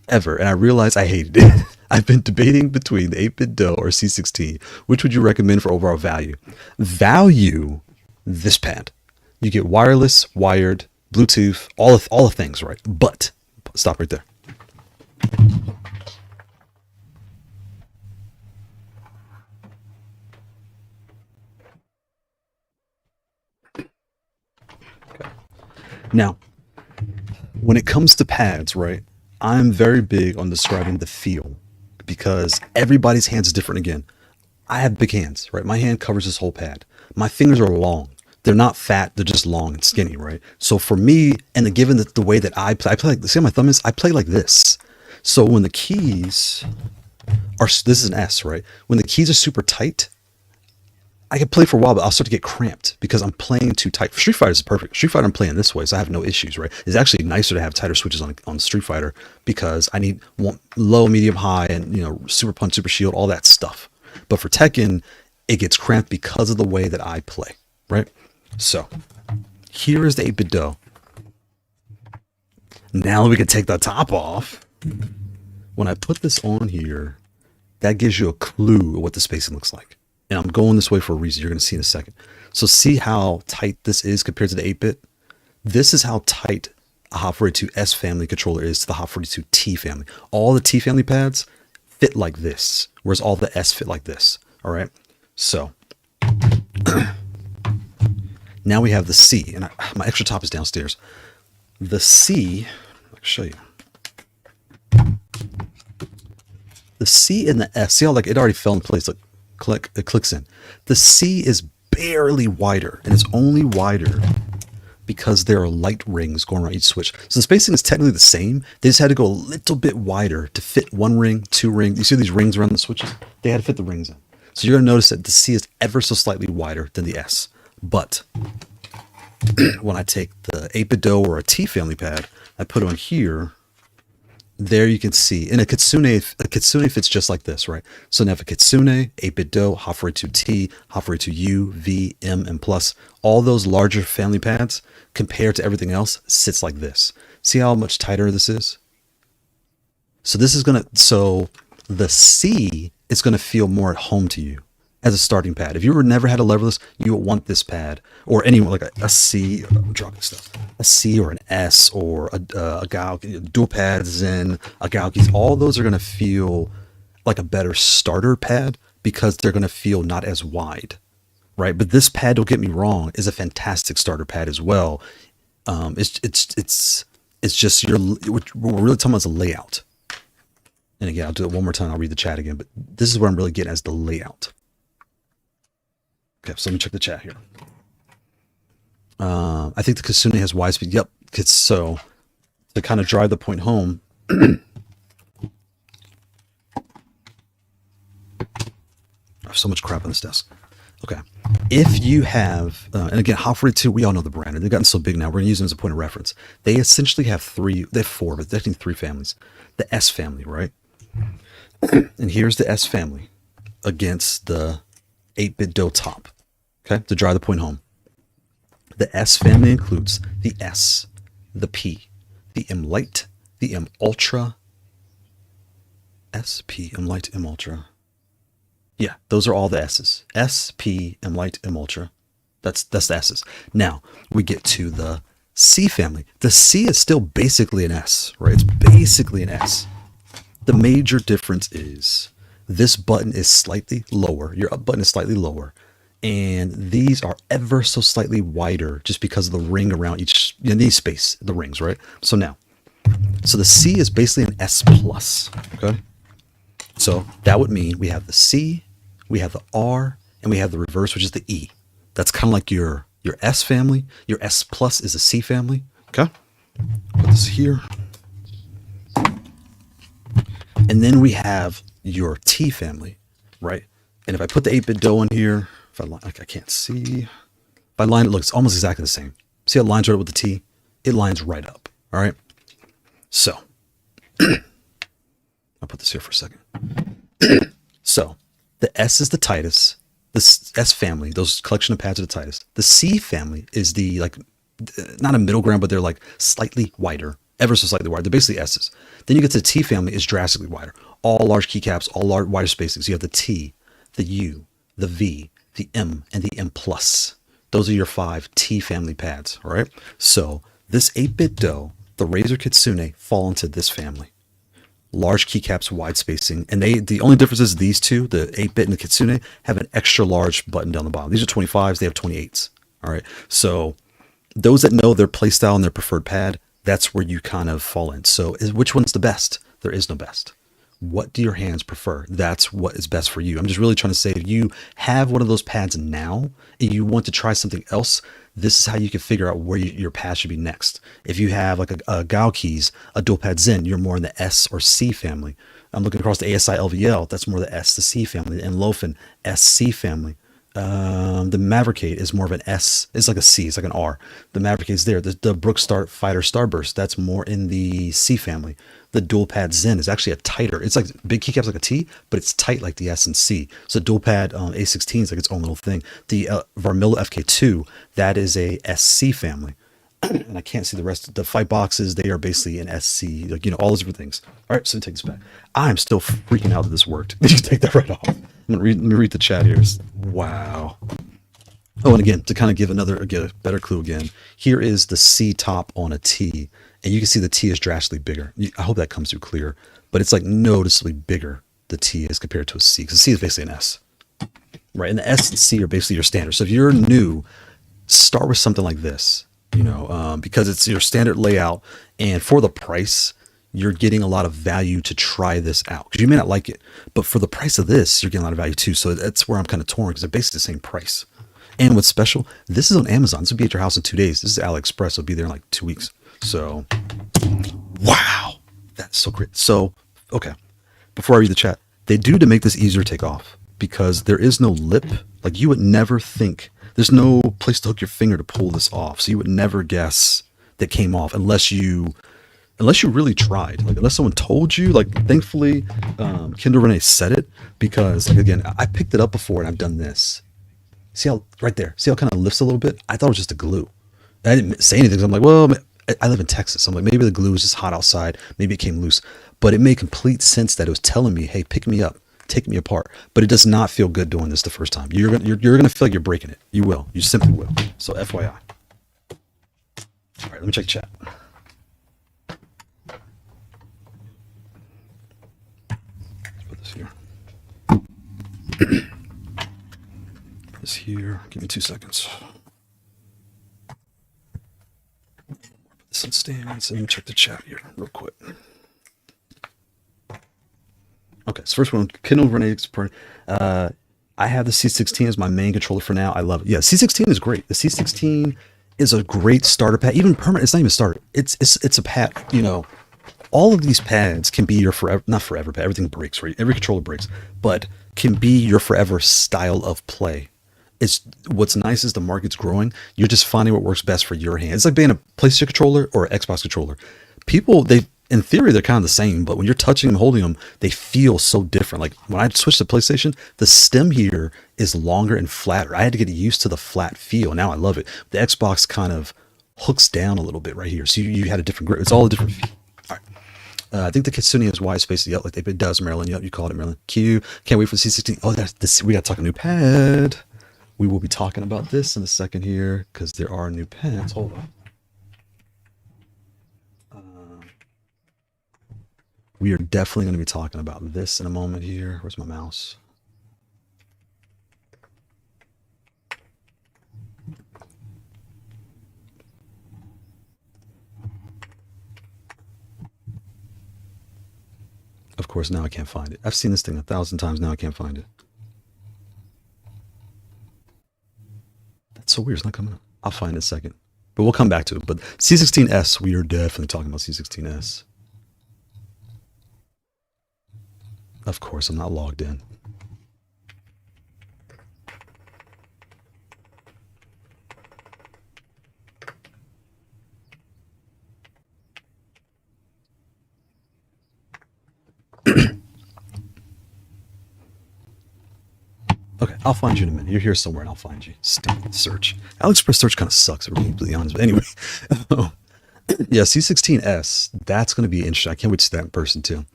ever, and I realized I hated it. I've been debating between the 8BitDo or C16. Which would you recommend for overall value? Value, this pad. You get wireless, wired, Bluetooth, all the things, right? But stop right there. Okay. Now, when it comes to pads, right? I'm very big on describing the feel because everybody's hands is different. Again, I have big hands, right? My hand covers this whole pad. My fingers are long. They're not fat. They're just long and skinny, right? So for me, and given the way that I play like, see how my thumb is? I play like this. So when the keys are, this is an S, right? When the keys are super tight, I can play for a while, but I'll start to get cramped because I'm playing too tight. Street Fighter is perfect. Street Fighter I'm playing this way, so I have no issues, right? It's actually nicer to have tighter switches on Street Fighter because I need low, medium, high, and super punch, super shield, all that stuff. But for Tekken, it gets cramped because of the way that I play, right? So here is the 8BitDo. Now we can take the top off. When I put this on here, that gives you a clue of what the spacing looks like. And I'm going this way for a reason. You're going to see in a second. So see how tight this is compared to the 8-bit? This is how tight a Hot42S family controller is to the Hot42T family. All the T family pads fit like this, whereas all the S fit like this. All right. So now we have the C, and my extra top is downstairs. The C, I'll show you. The C and the S, see how like it already fell in place. Like it clicks in. The C is barely wider, and it's only wider because there are light rings going around each switch. So the spacing is technically the same. They just had to go a little bit wider to fit one ring, two rings. You see these rings around the switches? They had to fit the rings in. So you're going to notice that the C is ever so slightly wider than the S. But when I take the 8BitDo or a T family pad, I put it on here. There you can see, and a Kitsune fits just like this, right? So now for Kitsune, 8BitDo, Hot42T, Hot42U, V, M, and Plus, all those larger family pads compared to everything else sits like this. See how much tighter this is? So this is so the C is gonna feel more at home to you as a starting pad. If you never had a Leverless, you would want this pad, or anyone like a C. I'm dropping stuff. A C or an S or a Kailh, dual pads, Zen, a Kailh. All those are gonna feel like a better starter pad because they're gonna feel not as wide, right? But this pad, don't get me wrong, is a fantastic starter pad as well. It's just what we're really talking about is a layout. And again, I'll do it one more time. I'll read the chat again, but this is what I'm really getting as the layout. Okay, so let me check the chat here. I think the Kitsune has wide speed. Yep, so to kind of drive the point home. I have so much crap on this desk. Okay, if you have, and again, Hot42, we all know the brand, and they've gotten so big now. We're going to use them as a point of reference. They essentially have four, but they're three families. The S family, right? And here's the S family against the 8BitDo top. Okay, to drive the point home. The S family includes the S, the P, the M Lite, the M Ultra, S, P, M Lite, M Ultra. Yeah, those are all the S's. S, P, M Lite, M Ultra. That's the S's. Now, we get to the C family. The C is still basically an S, right? It's basically an S. The major difference is this button is slightly lower. Your up button is slightly lower. And these are ever so slightly wider just because of the ring around each, these space, the rings, right? So now, so the C is basically an S plus, okay? So that would mean we have the C, we have the R, and we have the reverse, which is the E. That's kind of like your S family. Your S plus is a C family, okay? Put this here. And then we have your T family, right? And if I put the 8BitDo in here, if I line, like I can't see. If I line it, looks almost exactly the same. See how it lines right up with the T? It lines right up, all right? So, I'll put this here for a second. So, the S is the tightest. The S family, those collection of pads are the tightest. The C family is the, like, not a middle ground, but they're like slightly wider, ever so slightly wider. They're basically S's. Then you get to the T family is drastically wider. All large keycaps, all large wider spacings. You have the T, the U, the V, the M, and the M plus. Those are your 5 T family pads, all right? So this 8BitDo, the Razer Kitsune, fall into this family. Large keycaps, wide spacing, and the only difference is these two, the 8-bit and the Kitsune, have an extra large button down the bottom. These are 25s, they have 28s, all right? So those that know their playstyle and their preferred pad, that's where you kind of fall in. So which one's the best? There is no best. What do your hands prefer? That's what is best for you. I'm just really trying to say, if you have one of those pads now and you want to try something else, this is how you can figure out where your pad should be next. If you have like a Kailh keys, a dual pad Zen, you're more in the S or C family. I'm looking across the ASI LVL, that's more the S to C family, and Lofen, SC family. The Maverickade is more of an S. It's like a C. It's like an R. The Maverickade's there. The Brookstart Fighter Starburst, that's more in the C family. The dual pad Zen is actually a tighter. It's like big keycaps like a T, but it's tight like the S and C. So dual pad A16 is like its own little thing. The Varmilla FK2, that is a SC family. And I can't see the rest. The fight boxes, they are basically an SC, like, all those different things. All right, so take this back. I'm still freaking out that this worked. You can take that right off. Let me read the chat here. Wow. Oh, and again, to kind of give a better clue again, here is the C top on a T, and you can see the T is drastically bigger. I hope that comes through clear, but it's like noticeably bigger, the T is compared to a C, because C is basically an S, right? And the S and C are basically your standard. So if you're new, start with something like this, because it's your standard layout, and for the price, you're getting a lot of value to try this out, because you may not like it, but for the price of this, you're getting a lot of value too. So that's where I'm kind of torn, because they're basically the same price. And what's special, this is on Amazon. This will be at your house in 2 days. This is AliExpress. It'll be there in like 2 weeks. So, wow, that's so great. So, okay, before I read the chat, they do to make this easier to take off, because there is no lip. Like, you would never think, there's no place to hook your finger to pull this off. So you would never guess that came off unless you really tried, like unless someone told you. Like, thankfully, Kindle Renee said it, because, like, again, I picked it up before and I've done this. See how right there, see how it kind of lifts a little bit? I thought it was just a glue. I didn't say anything, because I'm like, well, I live in Texas. I'm like, maybe the glue was just hot outside. Maybe it came loose. But it made complete sense that it was telling me, hey, pick me up, take me apart. But it does not feel good doing this the first time. You're gonna feel like you're breaking it. You will. You simply will. So FYI. All right, let me check chat. Let's put this here. Put this here. Give me 2 seconds. Some stands, and check the chat here real quick. Okay, so first one, Kindle Renee. I have the C16 as my main controller for now. I love it. Yeah, C16 is great. The C16 is a great starter pad, even permanent. It's not even starter. It's a pad. All of these pads can be your forever, not forever pad. Everything breaks, right? Every controller breaks, but can be your forever style of play. It's what's nice is the market's growing. You're just finding what works best for your hand. It's like being a PlayStation controller or an Xbox controller. People, in theory, they're kind of the same, but when you're touching them, holding them, they feel so different. Like when I switched to PlayStation, the stem here is longer and flatter. I had to get used to the flat feel. Now I love it. The Xbox kind of hooks down a little bit right here. So you had a different grip. It's all a different feel. All right. I think the Kitsune is wide space. Yep, like it does, Maryland. Yep, you called it, Maryland. Q. Can't wait for the C16. Oh, that's this. We got to talk a new pad. We will be talking about this in a second here, because there are new pads. Hold on. We are definitely going to be talking about this in a moment here. Where's my mouse? Of course, now I can't find it. I've seen this thing 1,000 times. Now I can't find it. That's so weird. It's not coming up. I'll find it in a second. But we'll come back to it. But C16S, we are definitely talking about C16S. Of course, I'm not logged in. Okay, I'll find you in a minute. You're here somewhere and I'll find you. Stupid search. AliExpress search kind of sucks, if we're completely honest. But anyway. Yeah, C16S, that's going to be interesting. I can't wait to see that in person too.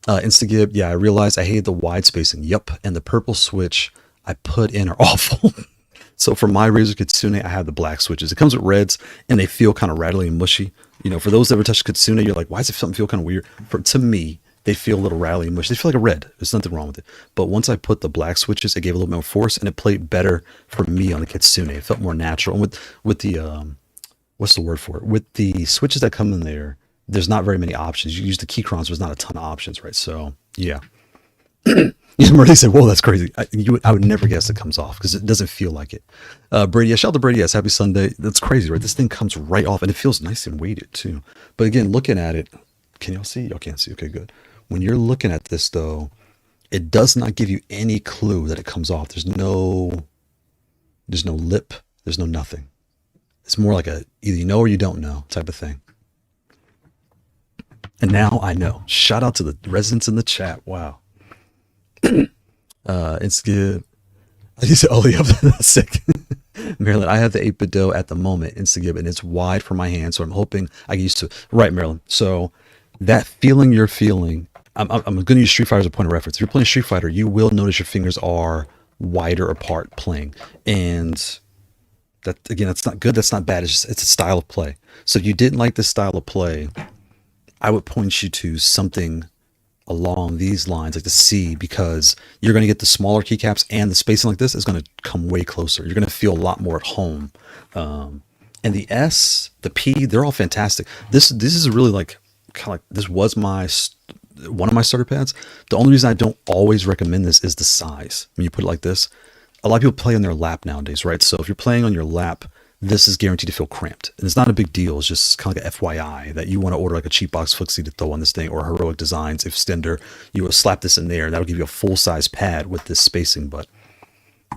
Instagib, yeah, I realized I hated the wide spacing. Yup, and the purple switch I put in are awful. So for my Razer Kitsune, I have the black switches. It comes with reds, and they feel kind of rattly and mushy. You know, for those that ever touched Kitsune, you're like, why does it something feel kind of weird? To me, they feel a little rattly and mushy. They feel like a red. There's nothing wrong with it. But once I put the black switches, it gave a little more force, and it played better for me on the Kitsune. It felt more natural. And with the what's the word for it? With the switches that come in there, there's not very many options. You use the keycrons, there's not a ton of options, right? So yeah. You already said, "Whoa, that's crazy." I would never guess it comes off because it doesn't feel like it. Brady, shout out to Brady. Yes, happy Sunday. That's crazy, right? This thing comes right off, and it feels nice and weighted too. But again, looking at it, can y'all see? Y'all can't see. Okay, good. When you're looking at this, though, it does not give you any clue that it comes off. There's no lip. There's no nothing. It's more like a either you know or you don't know type of thing. And now I know. Shout out to the residents in the chat. Wow. It's good. I said, oh, yeah, that's sick. Maryland, I have the 8BitDo at the moment, Instagib, and it's wide for my hand, so I'm hoping I get used to it. Right, Maryland. So that feeling you're feeling, I'm going to use Street Fighter as a point of reference. If you're playing Street Fighter, you will notice your fingers are wider apart playing. And that, again, that's not good. That's not bad. It's a style of play. So if you didn't like this style of play, I would point you to something along these lines, like the C, because you're going to get the smaller keycaps and the spacing like this is going to come way closer. You're going to feel a lot more at home. And the S, the P, they're all fantastic. This is really like kind of like this was one of my starter pads. The only reason I don't always recommend this is the size. When you put it like this, a lot of people play on their lap nowadays, right? So if you're playing on your lap, this is guaranteed to feel cramped. And it's not a big deal. It's just kind of like a FYI that you want to order like a cheap box footsie to throw on this thing, or Heroic Designs extender. You will slap this in there and that'll give you a full size pad with this spacing. But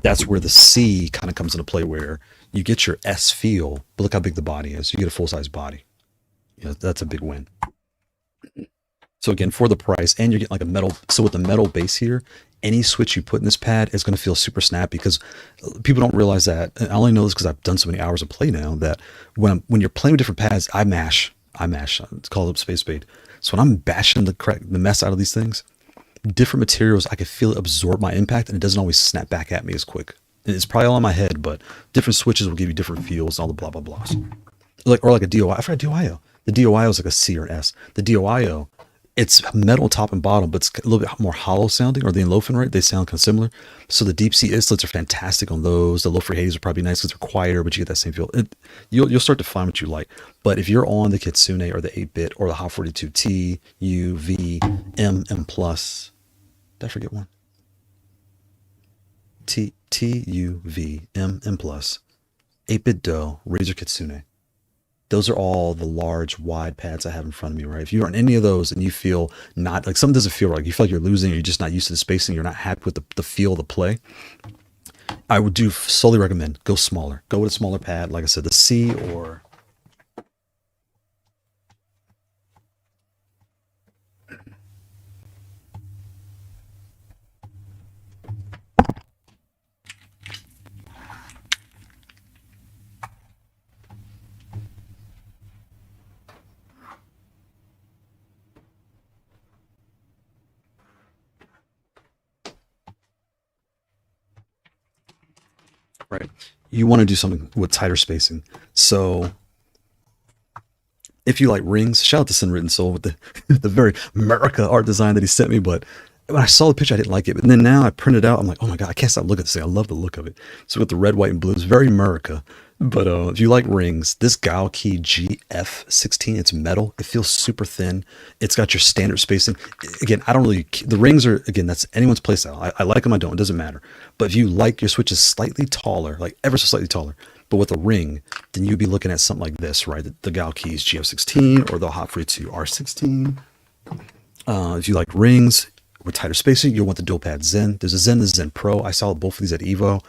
that's where the C kind of comes into play, where you get your S feel, but look how big the body is. You get a full size body. That's a big win. So again, for the price, and you're getting like a metal. So with the metal base here, any switch you put in this pad is going to feel super snappy, because people don't realize that. And I only know this because I've done so many hours of play now, that when you're playing with different pads, I mash. It's called up Space Spade. So when I'm bashing the mess out of these things, different materials, I can feel it absorb my impact, and it doesn't always snap back at me as quick. And it's probably all in my head, but different switches will give you different feels, all the blah blah blahs. Like a DOI. I forgot DOIO. The DOIO is like a C or an S. The DOIO, it's metal top and bottom, but it's a little bit more hollow sounding, or the Enlofen, right? They sound kind of similar. So the deep sea islets are fantastic on those. The LoFree Hades are probably nice because they're quieter, but you get that same feel. You'll start to find what you like. But if you're on the Kitsune or the 8-bit or the Hot 42T, U, V, M, M+, did I forget one? T, U, V, M, M+, 8BitDo, Razer Kitsune. Those are all the large, wide pads I have in front of me, right? If you're on any of those and you feel not, like something doesn't feel right, you feel like you're losing, or you're just not used to the spacing, you're not happy with the feel of the play, I would solely recommend go smaller. Go with a smaller pad, like I said, the C or... Right. You want to do something with tighter spacing. So If you like rings, shout out to Sin Written Soul with the the very America art design that he sent me. But when I saw the picture, I didn't like it. But then now I printed it out. I'm like, oh my god, I can't stop looking at this thing. I love the look of it. So with the red, white, and blue, it's very America. But if you like rings, this Kailh GF16, it's metal. It feels super thin. It's got your standard spacing. Again, I don't really, the rings are, again, that's anyone's playstyle. I like them, I don't, it doesn't matter. But if you like your Switch is slightly taller, like ever so slightly taller, but with a ring, then you'd be looking at something like this, right? The Kailh GF16 or the Hotfree 2 R16. If you like rings with tighter spacing, you'll want the dual pad Zen. There's a Zen, there's a Zen Pro. I saw both of these at Evo.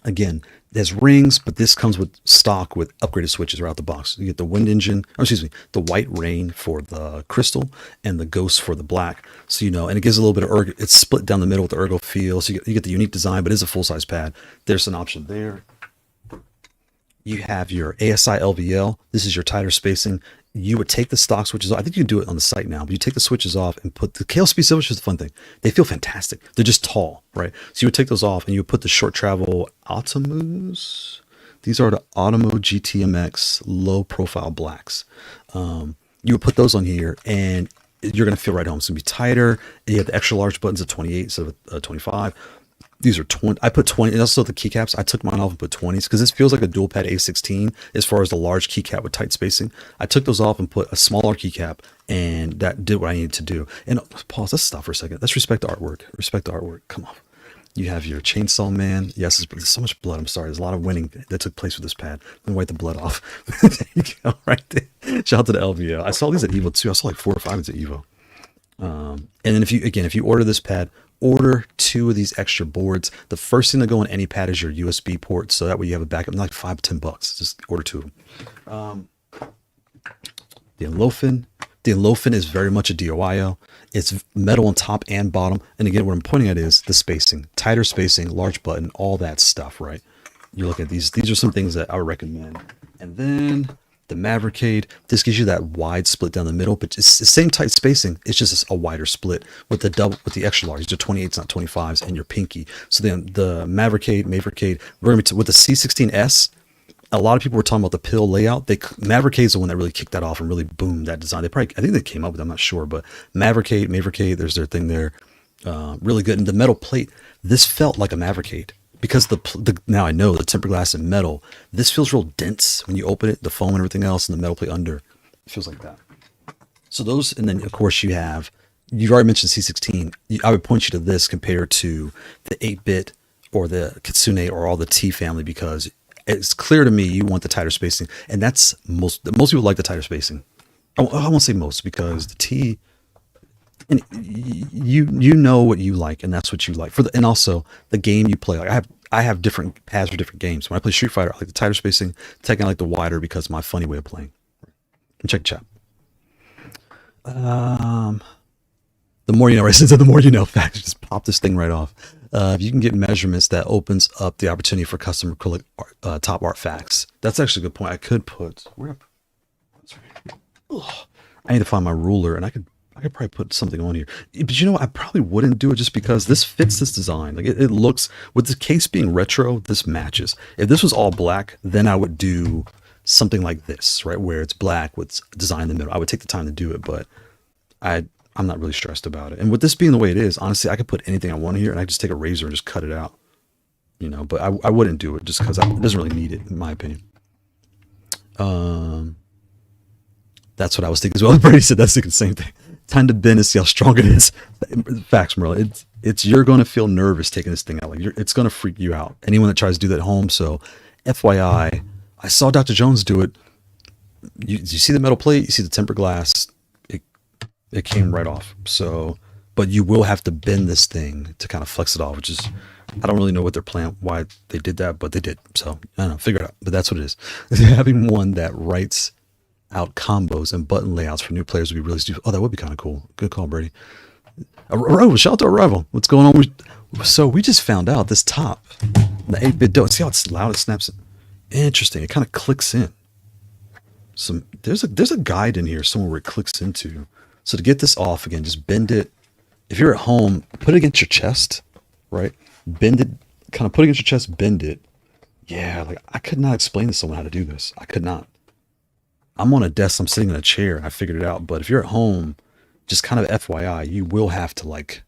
Again, there's rings, but this comes with stock with upgraded switches right out the box. You get the wind engine, or excuse me, the white rain for the crystal and the ghost for the black. So, you know, and it gives a little bit of ergo. It's split down the middle with the ergo feel. So you get the unique design, but it is a full-size pad. There's an option there. You have your ASI LVL. This is your tighter spacing. You would take the stock switches off. I think you can do it on the site now, but you take the switches off and put the Kailh Speed Silver, which is the fun thing. They feel fantastic. They're just tall, right? So you would take those off and you would put the short travel Atomos. These are the Automo GTMX low profile blacks. You would put those on here and you're going to feel right home. It's going to be tighter. You have the extra large buttons at 28 instead of 25. These are 20. I put 20, and also the keycaps. I took mine off and put 20s because this feels like a dual pad A16 as far as the large keycap with tight spacing. I took those off and put a smaller keycap, and that did what I needed to do. And pause. Let's stop for a second. Let's respect the artwork. Respect the artwork. Come on. You have your Chainsaw Man. Yes, there's so much blood. I'm sorry. There's a lot of winning that took place with this pad. Let me wipe the blood off. There you go. Right there. Shout out to the LVO. I saw these at Evo too. I saw like 4 or 5 at Evo. And then if you order this pad, order 2 of these extra boards. The first thing to go on any pad is your USB port, so that way you have a backup. Like $5-10. Just order 2 of them. The Enlofin is very much a DIY. It's metal on top and bottom. And again, what I'm pointing at is the spacing, tighter spacing, large button, all that stuff, right? You look at these. These are some things that I would recommend. And then the Mavericade, this gives you that wide split down the middle, but it's the same tight spacing. It's just a wider split with the extra large. These are 28s, not 25s, and your pinky. So then the Mavericade, we're going to with the C16S. A lot of people were talking about the pill layout. Mavericade is the one that really kicked that off and really boomed that design. I think they came up with it, I'm not sure, but Mavericade, there's their thing there. Really good. And the metal plate, this felt like a Mavericade. Because now I know the tempered glass and metal, this feels real dense when you open it, the foam and everything else, and the metal plate under, it feels like that. So those, and then of course you've already mentioned C16. I would point you to this compared to the 8-bit or the Kitsune or all the T family, because it's clear to me you want the tighter spacing, and that's most people like the tighter spacing. I won't say most, because the T, and you know what you like, and that's what you like and also the game you play. Like I have different pads for different games. When I play Street Fighter, I like the tighter spacing. Tekken, I like the wider because of my funny way of playing. And check chat. The more you know, right? Since the more you know, fact, just pop this thing right off. If you can get measurements, that opens up the opportunity for custom acrylic top art facts. That's actually a good point. I could put I need to find my ruler, and I could probably put something on here. But you know what? I probably wouldn't do it just because this fits this design. Like it looks, with the case being retro, this matches. If this was all black, then I would do something like this, right? Where it's black with design in the middle. I would take the time to do it, but I'm not really stressed about it. And with this being the way it is, honestly, I could put anything I want here, and I just take a razor and just cut it out. You know, but I wouldn't do it just because it doesn't really need it, in my opinion. That's what I was thinking as well. Brady said that's the same thing. Time to bend and see how strong it is. Facts, Marilla. It's you're going to feel nervous taking this thing out. Like it's going to freak you out. Anyone that tries to do that at home. So, FYI, I saw Dr. Jones do it. You see the metal plate. You see the tempered glass. It came right off. So, but you will have to bend this thing to kind of flex it off, which is, I don't really know what their plan, why they did that, but they did. So I don't know, figure it out. But that's what it is. Having one that writes out combos and button layouts for new players would be really stupid. Oh, that would be kind of cool. Good call, Brady. Arrival, shout out to Arrival. What's going on? So we just found out this top, the 8BitDo. See how it's loud? It snaps it. Interesting. It kind of clicks in. There's a guide in here somewhere where it clicks into. So to get this off again, just bend it. If you're at home, put it against your chest, right? Bend it, kind of put it against your chest, bend it. Yeah, like I could not explain to someone how to do this. I could not. I'm on a desk, I'm sitting in a chair, I figured it out. But if you're at home, just kind of FYI, you will have to like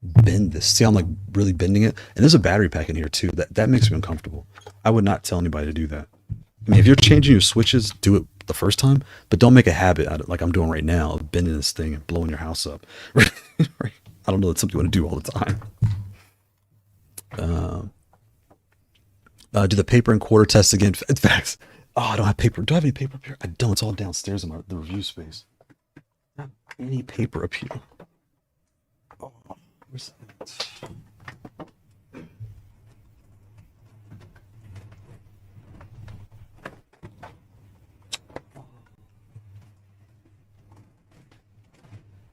bend this. See, I'm like really bending it. And there's a battery pack in here too. That makes me uncomfortable. I would not tell anybody to do that. I mean, if you're changing your switches, do it the first time, but don't make a habit out of it, like I'm doing right now, of bending this thing and blowing your house up. Right? I don't know, that's something you want to do all the time. Do the paper and quarter test again. In fact, oh, I don't have paper. Do I have any paper up here? I don't. It's all downstairs in the review space. Not any paper up here. Oh, where's that?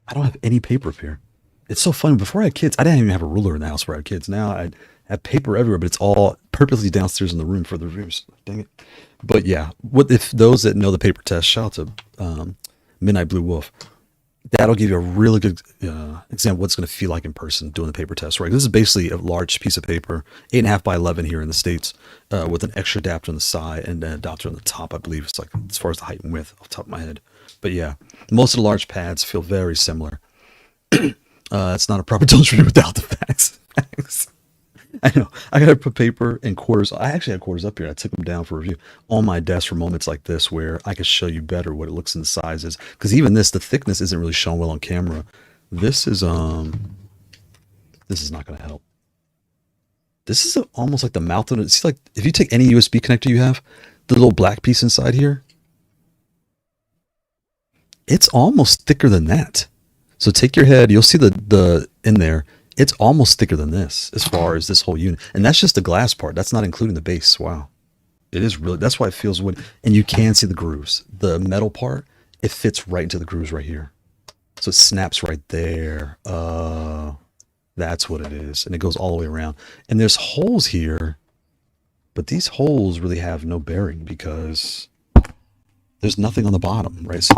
I don't have any paper up here. It's so funny. Before I had kids, I didn't even have a ruler in the house where I had kids. Now I have paper everywhere, but it's all purposely downstairs in the room for the reviews. Dang it. But yeah, what if those that know the paper test, shout out to Midnight Blue Wolf. That'll give you a really good example of what it's going to feel like in person doing the paper test, right? This is basically a large piece of paper, 8.5 by 11 here in the States, with an extra adapter on the side and an adapter on the top, I believe. It's like as far as the height and width off the top of my head. But yeah, most of the large pads feel very similar. It's not a proper demonstration without the facts. I know. I gotta put paper and quarters. I actually had quarters up here. I took them down for review on my desk for moments like this where I could show you better what it looks in the sizes. Because even this, the thickness isn't really shown well on camera. This is not gonna help. This is almost like the mouth of it. See, like if you take any USB connector you have, the little black piece inside here, it's almost thicker than that. So take your head, you'll see the in there. It's almost thicker than this as far as this whole unit. And that's just the glass part. That's not including the base. Wow. It is really, that's why it feels wood. And you can see the grooves. The metal part, it fits right into the grooves right here. So it snaps right there. That's what it is. And it goes all the way around. And there's holes here, but these holes really have no bearing because there's nothing on the bottom, right? So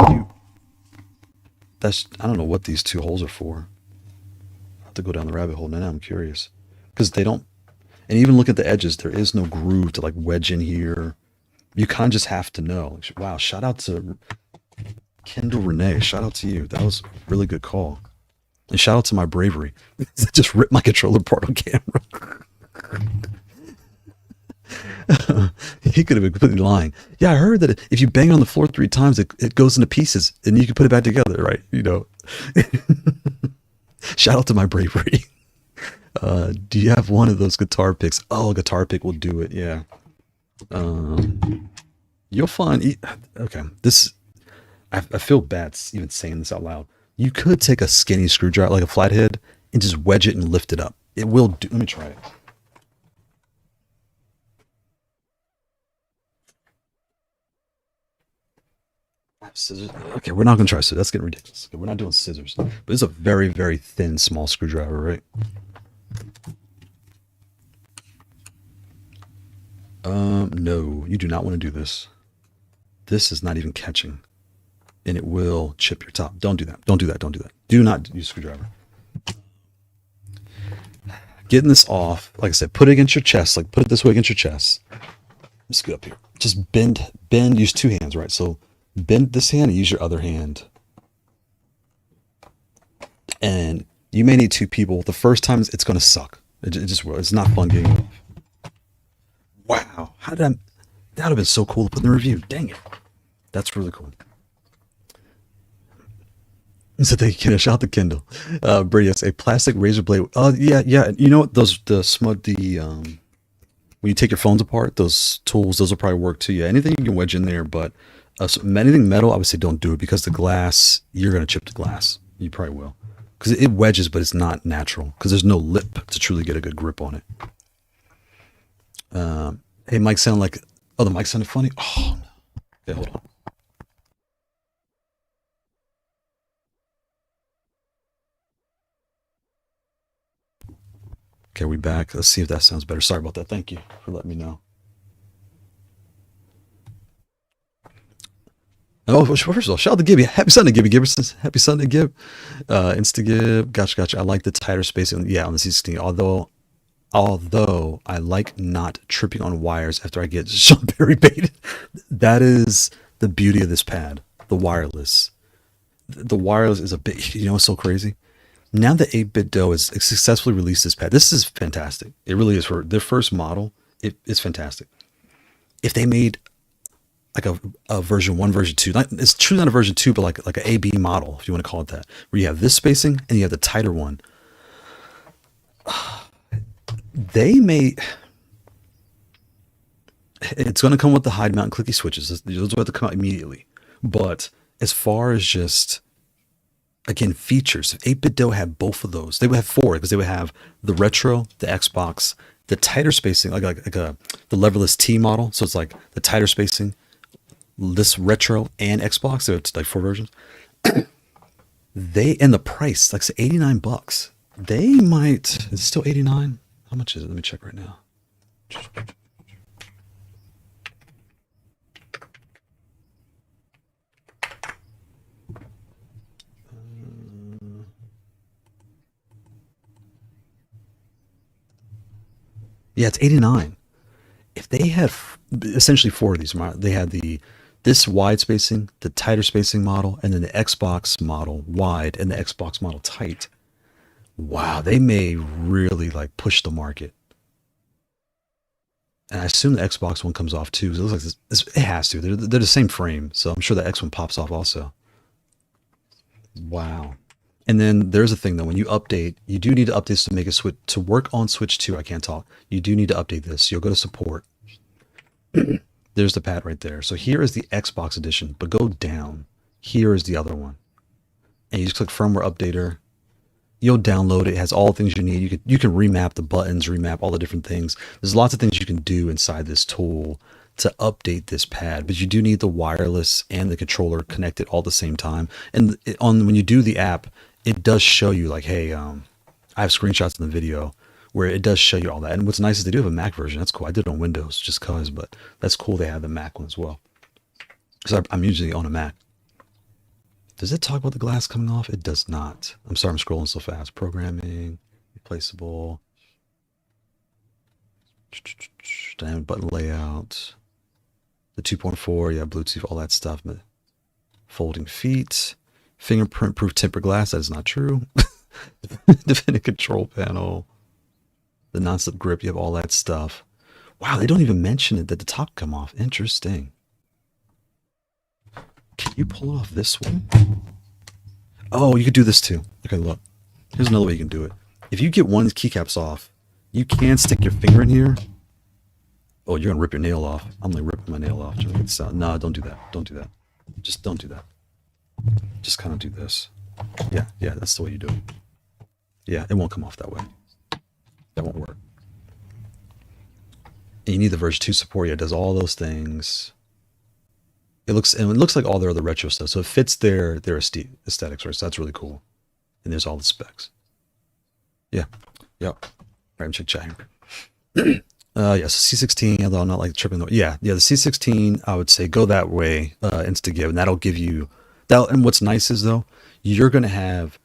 I don't know what these two holes are for. I'll have to go down the rabbit hole now. I'm curious because they don't, and even look at the edges, there is no groove to like wedge in here. You kind of just have to know. Wow, shout out to Kendall Renee. Shout out to you. That was a really good call. And shout out to my bravery. I just ripped my controller apart on camera. He could have been completely lying. Yeah, I heard that if you bang it on the floor 3 times, it goes into pieces and you can put it back together, right? You know. Shout out to my bravery. Do you have one of those guitar picks? Oh, a guitar pick will do it. Yeah. You'll find. Okay, this. I feel bad even saying this out loud. You could take a skinny screwdriver, like a flathead, and just wedge it and lift it up. It will do. Let me try it. Scissors. Okay, we're not going to try scissors. That's getting ridiculous. Okay, we're not doing scissors. But it's a very, very thin, small screwdriver, right? No, you do not want to do this. This is not even catching. And it will chip your top. Don't do that. Don't do that. Don't do that. Do not use a screwdriver. Getting this off, like I said, put it against your chest. Like put it this way against your chest. Let's get up here. Just bend, use 2 hands, right? So bend this hand and use your other hand. And you may need 2 people. The first time it's going to suck. It just will. It's not fun getting off. Wow. How did that would have been so cool to put in the review. Dang it. That's really cool. So thank you, shout out to Kindle. Brady, it's a plastic razor blade. Oh yeah. You know what? When you take your phones apart, those tools, those will probably work too. Yeah, anything you can wedge in there, but so anything metal, I would say don't do it because the glass, you're gonna chip the glass. You probably will, because it wedges, but it's not natural because there's no lip to truly get a good grip on it. Hey, Mike sounded like, oh, the mic sounded funny. Oh, no. Okay, hold on. Okay, we back. Let's see if that sounds better. Sorry about that. Thank you for letting me know. Oh, first of all, shout out to Gibby. Happy Sunday, Gibby Gibberson. Happy Sunday, Gib. Instagib. Gotcha. I like the tighter spacing. Yeah, on the C16. Although I like not tripping on wires after I get Sean Perry baited. That is the beauty of this pad, the wireless. The wireless is a bit, you know, it's so crazy. Now that 8BitDo has successfully released this pad, this is fantastic. It really is. For their first model, it's fantastic. If they made like a version 1, version 2, it's truly not a version 2, but like an AB model, if you want to call it that, where you have this spacing and you have the tighter one. They may, it's going to come with the hide mount and clicky switches. Those will have to come out immediately. But as far as just, again, features, if 8BitDo had both of those, they would have 4, because they would have the retro, the Xbox, the tighter spacing, the Leverless T model. So it's like the tighter spacing, this retro and Xbox. So it's like 4 versions. And the price, like, say $89. They might, it's still 89. How much is it? Let me check right now. Yeah, it's 89. If they had essentially 4 of these, they had this wide spacing, the tighter spacing model, and then the Xbox model wide and the Xbox model tight. Wow, they may really like push the market. And I assume the Xbox one comes off too. So it looks like it has to. They're the same frame, so I'm sure the X one pops off also. Wow. And then there's a thing though, when you update, you do need to update to make a switch to work on Switch 2. I can't talk. You do need to update this. You'll go to support. There's the pad right there. So here is the Xbox edition, but go down. Here is the other one. And you just click firmware updater. You'll download it. It has all the things you need. You can remap the buttons, remap all the different things. There's lots of things you can do inside this tool to update this pad, but you do need the wireless and the controller connected all at the same time. And when you do the app, it does show you like, hey, I have screenshots in the video where it does show you all that. And what's nice is they do have a Mac version. That's cool. I did it on Windows just cause, but that's cool. They have the Mac one as well. Because I'm usually on a Mac. Does it talk about the glass coming off? It does not. I'm sorry, I'm scrolling so fast. Programming, replaceable, dynamic button layout, the 2.4, yeah, Bluetooth, all that stuff. But folding feet, fingerprint proof tempered glass. That is not true. Defending control panel, the non-slip grip. You have all that stuff. Wow, they don't even mention it that the top come off. Interesting. Can you pull it off this way? Oh, you could do this too. Okay, look. Here's another way you can do it. If you get one of these keycaps off, you can stick your finger in here. Oh, you're gonna rip your nail off. I'm like ripping my nail off. No, don't do that. Don't do that. Just don't do that. Just kind of do this. Yeah, that's the way you do it. Yeah, it won't come off that way. That won't work. And you need the version 2 support. Yeah, it does all those things. It looks like all their other retro stuff, so it fits their aesthetics, right? So that's really cool. And there's all the specs. Yeah, yep. All right, I'm check chat here. Yeah, so C16, although I'm not like tripping. Yeah, the C16, I would say go that way, insta-give, and that'll give you that. And what's nice is though, you're gonna have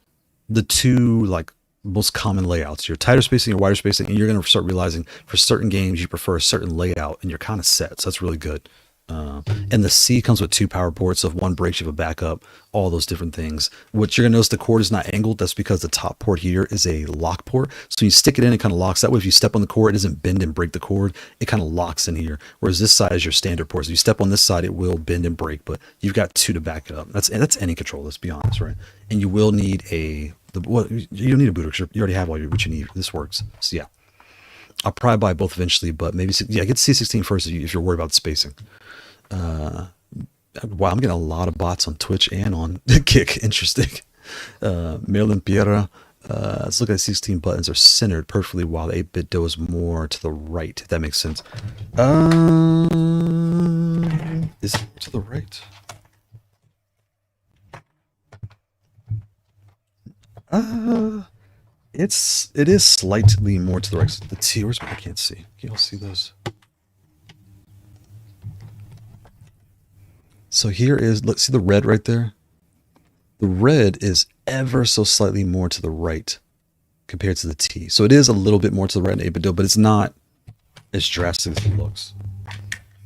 the two like most common layouts, your tighter spacing, your wider spacing, and you're gonna start realizing for certain games you prefer a certain layout, and you're kind of set. So that's really good. And the C comes with 2 power ports, so if one breaks you have a backup, all those different things. What you're gonna notice, the cord is not angled. That's because the top port here is a lock port, so you stick it in, it kind of locks. That way if you step on the cord, it doesn't bend and break the cord, it kind of locks in here, whereas this side is your standard port. So you step on this side, it will bend and break, but you've got 2 to back it up. That's any control, let's be honest, right? And you will need you don't need a booter because you already have what you need. This works. So yeah, I'll probably buy both eventually, but maybe get C16 first if you're worried about the spacing. Wow, I'm getting a lot of bots on Twitch and on Kick. Interesting. Marilyn Piera. Let's look at 16 buttons are centered perfectly while the 8BitDo is more to the right, if that makes sense. Is it to the right? It is slightly more to the right. The T, where's I can't see. Can you all see those? So here is, let's see the red right there. The red is ever so slightly more to the right compared to the T. So it is a little bit more to the right in 8BitDo, but it's not as drastic as it looks.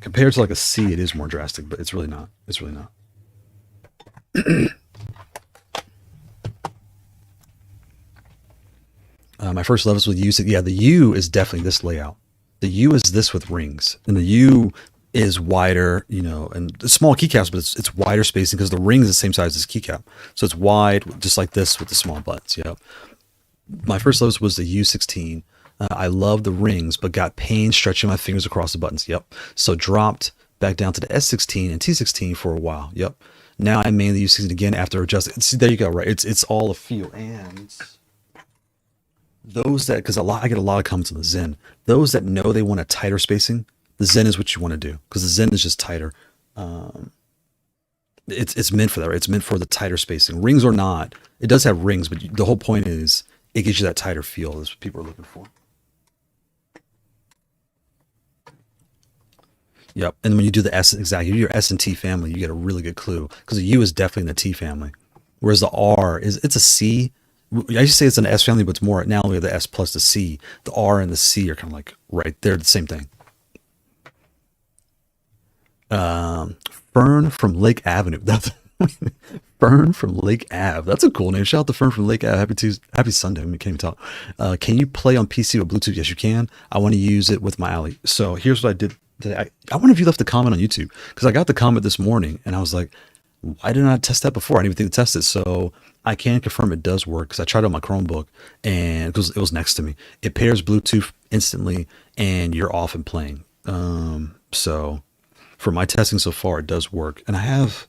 compared to like a C, it is more drastic, but it's really not. It's really not. My first levels with U. Yeah, the U is definitely this layout. The U is this with rings, and the U is wider, you know, and small keycaps, but it's wider spacing because the ring is the same size as keycap, so it's wide, just like this with the small buttons. Yeah. My first levels was the U16. I love the rings, but got pain stretching my fingers across the buttons. Yep. So dropped back down to the S16 and T16 for a while. Yep. Now I mainly use it again after adjusting. See, there you go. Right. It's all a feel. And those that, because I get a lot of comments on the Zen. Those that know they want a tighter spacing, the Zen is what you want to do, because the Zen is just tighter. It's meant for that. Right? It's meant for the tighter spacing. Rings or not, it does have rings, but the whole point is it gives you that tighter feel. That's what people are looking for. Yep. And when you do the S, exactly, your S and T family, you get a really good clue, because the U is definitely in the T family, whereas the R it's a C. I used to say it's an S family, but it's more now we have the S plus the C. The R and the C are kind of like right there, the same thing. Fern from Lake Avenue. That's Fern from Lake Ave. That's a cool name. Shout out to Fern from Lake Ave. Happy Sunday. We can't even talk. Can you play on PC with Bluetooth? Yes, you can. I want to use it with my Ali. So here's what I did today. I wonder if you left a comment on YouTube, because I got the comment this morning and I was like, why didn't I test that before? I didn't even think to test it. So I can confirm it does work, because I tried it on my Chromebook and because it was next to me. It pairs Bluetooth instantly and you're off and playing. So for my testing so far, it does work. And I have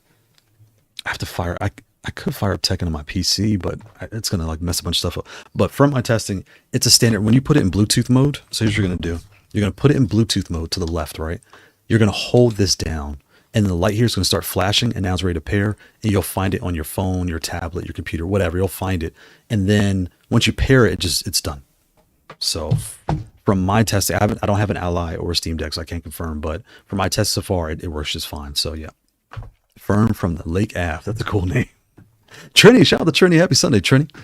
to fire, I could fire up Tekken on my PC, but it's going to like mess a bunch of stuff up. But from my testing, it's a standard. When you put it in Bluetooth mode, so here's what you're going to do. You're going to put it in Bluetooth mode to the left, right? You're going to hold this down, and the light here is going to start flashing, and now it's ready to pair, and you'll find it on your phone, your tablet, your computer, whatever. You'll find it. And then once you pair it, it's done. So from my testing, I don't have an Ally or a Steam Deck, so I can't confirm, but for my test so far, it works just fine. So yeah. Fern from the Lake Ave. That's a cool name. Trini, shout out to Trini. Happy Sunday, Trini.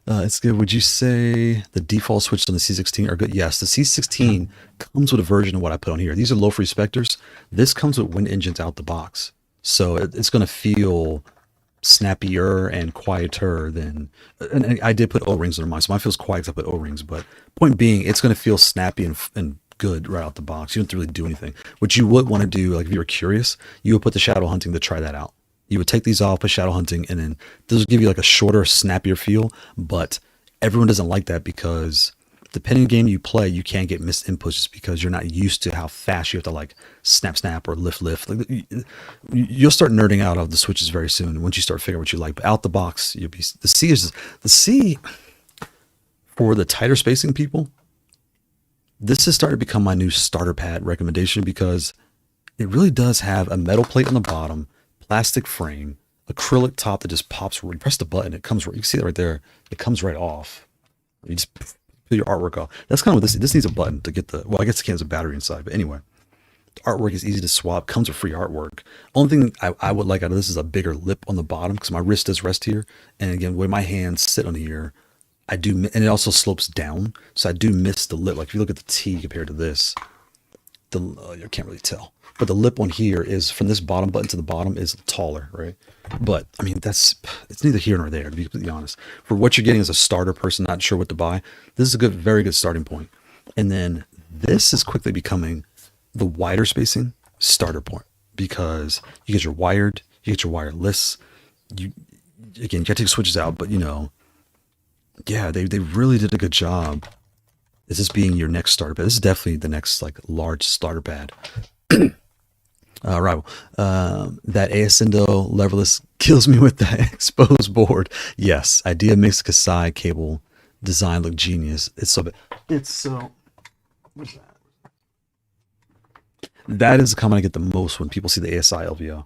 It's good. Would you say the default switches on the C16 are good? Yes, the C16 comes with a version of what I put on here. These are LoFree Specters. This comes with Wind Engines out the box. So it's going to feel snappier and quieter than, and I did put O-rings under mine, so mine feels quiet because I put O-rings, but point being, it's going to feel snappy and good right out the box. You don't have to really do anything. What you would want to do, like if you were curious, you would put the shadow hunting to try that out. You would take these off, put shadow hunting, and then those will give you like a shorter, snappier feel. But everyone doesn't like that, because depending on the game you play, you can get missed inputs just because you're not used to how fast you have to like snap or lift. Like, you'll start nerding out of the switches very soon once you start figuring what you like. But out the box, you'll be the C for the tighter spacing people. This has started to become my new starter pad recommendation, because it really does have a metal plate on the bottom, plastic frame, acrylic top that just pops. You press the button, it comes. You can see that right there. It comes right off. You just put your artwork off. That's kind of what this needs a button to get the. Well, I guess it has a battery inside, but anyway, the artwork is easy to swap. Comes with free artwork. Only thing I would like out of this is a bigger lip on the bottom, because my wrist does rest here, and again, when my hands sit on here, I do, and it also slopes down, so I do miss the lip. Like if you look at the T compared to this, you can't really tell, but the lip on here is, from this bottom button to the bottom, is taller, right? But I mean, it's neither here nor there, to be completely honest. For what you're getting as a starter person, not sure what to buy, this is a very good starting point. And then this is quickly becoming the wider spacing starter point, because you get your wired, you get your wireless. You gotta take switches out, but yeah, they really did a good job. Is this being your next starter pad? This is definitely the next like large starter pad. Rival. That Ascendo Leverless kills me with that exposed board. Yes, idea makes Kasai cable design look genius. It's so bad. What's that? That is the comment I get the most when people see the ASI LVO.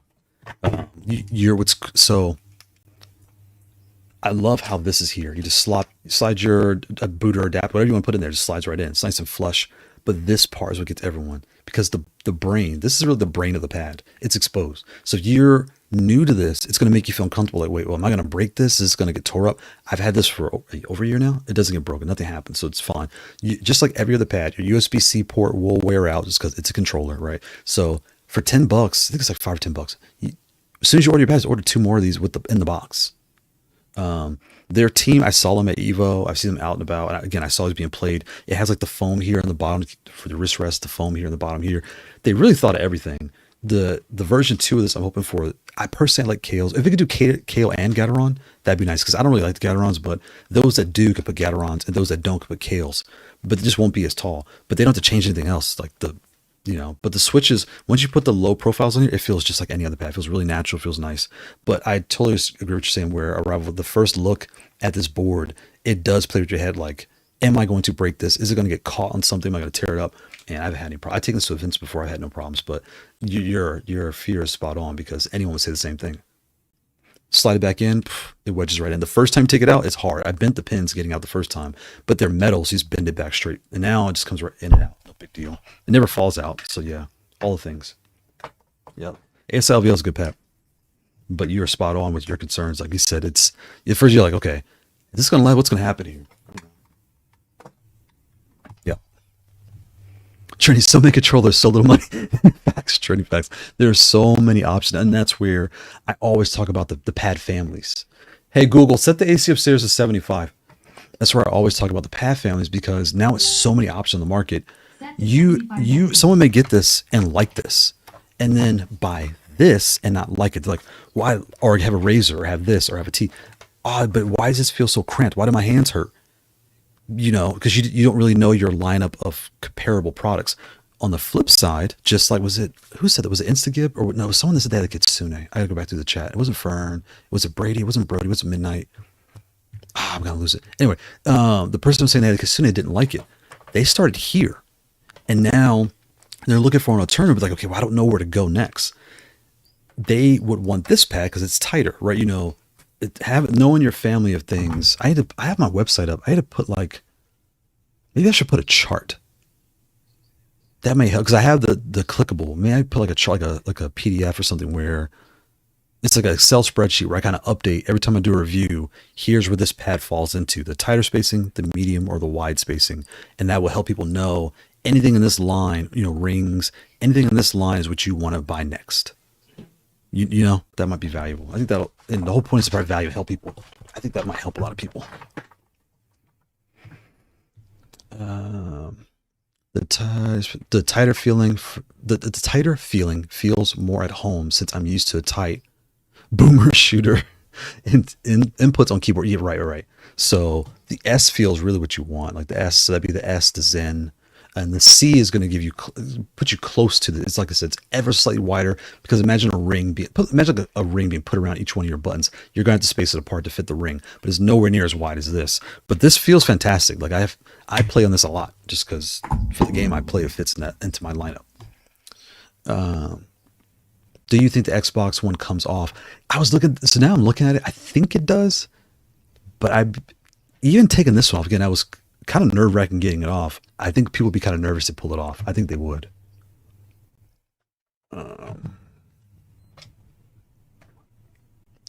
I love how this is here. You just slide your boot or adapter, whatever you want to put in there, just slides right in. It's nice and flush. But this part is what gets everyone, because the brain, this is really the brain of the pad. It's exposed. So you're new to this, it's going to make you feel uncomfortable. Like, wait, well, am I going to break this? Is this going to get tore up? I've had this for over a year now. It doesn't get broken. Nothing happens. So it's fine. Just like every other pad, your USB-C port will wear out just because it's a controller, right? So for $10, I think it's like 5 or $10. As soon as you order your pads, order 2 more of these in the box. Their team, I saw them at Evo. I've seen them out and about. And again, I saw it being played. It has like the foam here on the bottom for the wrist rest, the foam here on the bottom here. They really thought of everything. The version 2 of this I'm hoping for. I personally like Kailh's. If it could do Kailh and Gateron, that'd be nice because I don't really like the Gaterons, but those that do could put Gaterons and those that don't could put Kailh's. But it just won't be as tall. But they don't have to change anything else. Like but the switches, once you put the low profiles on here, it feels just like any other pad. It feels really natural, feels nice. But I totally agree with what you're saying where Arrival, the first look at this board, it does play with your head like, am I going to break this? Is it going to get caught on something? Am I going to tear it up? And I've had any problems. I've taken this to events before. I had no problems. But your fear is spot on because anyone would say the same thing. Slide it back in, it wedges right in. The first time you take it out, it's hard. I bent the pins getting out the first time, but they're metal, so you just bend it back straight. And now it just comes right in and out. No big deal. It never falls out. So yeah, all the things. Yep. ASLVL is a good pad, but you're spot on with your concerns. Like you said, at first you're like, okay, is this going to lag? What's going to happen here? Yep. Trinity, so many controllers, so little money. Facts, Trinity, facts. There's so many options, and that's where I always talk about the pad families. Hey, Google, set the AC upstairs to 75. That's where I always talk about the pad families because now it's so many options on the market. Someone may get this and like this, and then buy this and not like it. They're like, why? Or have a razor, or have this, or have a T. But why does this feel so cramped? Why do my hands hurt? Because you don't really know your lineup of comparable products. On the flip side, just like, who said that? Was it Instagib? Or no, it was someone that said they had a Kitsune. I gotta go back through the chat. It wasn't Fern. Was it Brady? It wasn't Brody. It was Midnight. I'm gonna lose it. Anyway, the person was saying they had a Kitsune didn't like it. They started here. And now they're looking for an alternative. Like, okay, well, I don't know where to go next. They would want this pad because it's tighter, right? Knowing your family of things. I have my website up. I had to put maybe I should put a chart. That may help because I have the clickable. Maybe I put like a chart, like a PDF or something where it's like an Excel spreadsheet where I kind of update every time I do a review. Here's where this pad falls into: the tighter spacing, the medium, or the wide spacing, and that will help people know anything in this line. Rings, anything in this line is what you want to buy next. That might be valuable. I think and the whole point is to provide value, help people. I think that might help a lot of people. The tighter feeling, the tighter feeling feels more at home since I'm used to a tight boomer shooter inputs on keyboard. Yeah, right. So the S feels really what you want, like the S. So that'd be the S, the Zen, and the C is going to put you close to it's like I said, it's ever slightly wider because imagine a ring being put around each one of your buttons. You're going to have to space it apart to fit the ring, but it's nowhere near as wide as this. But this feels fantastic. Like I play on this a lot just because for the game I play, it fits into my lineup. Do you think the Xbox One comes off? So now I'm looking at it. I think it does, but even taking this one off again, I was kind of nerve-wracking getting it off. I think people would be kind of nervous to pull it off. I think they would.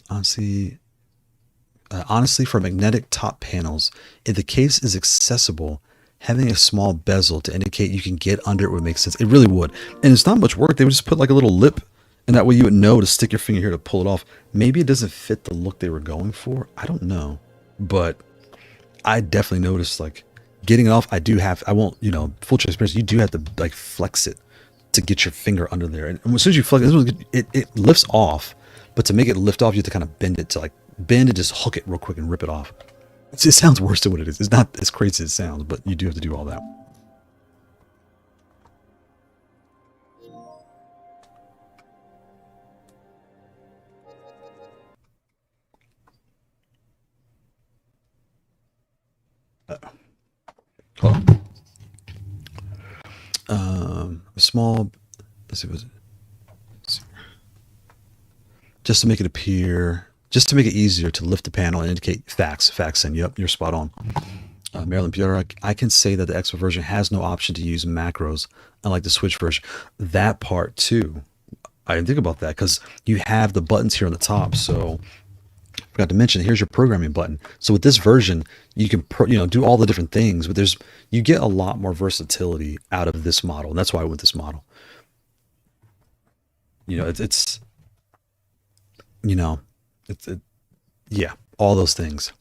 Honestly, for magnetic top panels, if the case is accessible, having a small bezel to indicate you can get under it would make sense. It really would. And it's not much work. They would just put like a little lip, and that way you would know to stick your finger here to pull it off. Maybe it doesn't fit the look they were going for. I don't know. But I definitely noticed like getting it off. I won't, full transparency, you do have to like flex it to get your finger under there. And as soon as you flex it lifts off, but to make it lift off, you have to kind of bend and just hook it real quick and rip it off. It sounds worse than what it is. It's not as crazy as it sounds, but you do have to do all that. Hold on. A small, let's see, just to make it easier to lift the panel and indicate facts, and yep, you're spot on. Marilyn Pierre, I can say that the Xbox version has no option to use macros, unlike the Switch version. That part too. I didn't think about that because you have the buttons here on the top. So I forgot to mention, here's your programming button. So with this version, you can do all the different things, but you get a lot more versatility out of this model, and that's why I went this model. It's yeah, all those things.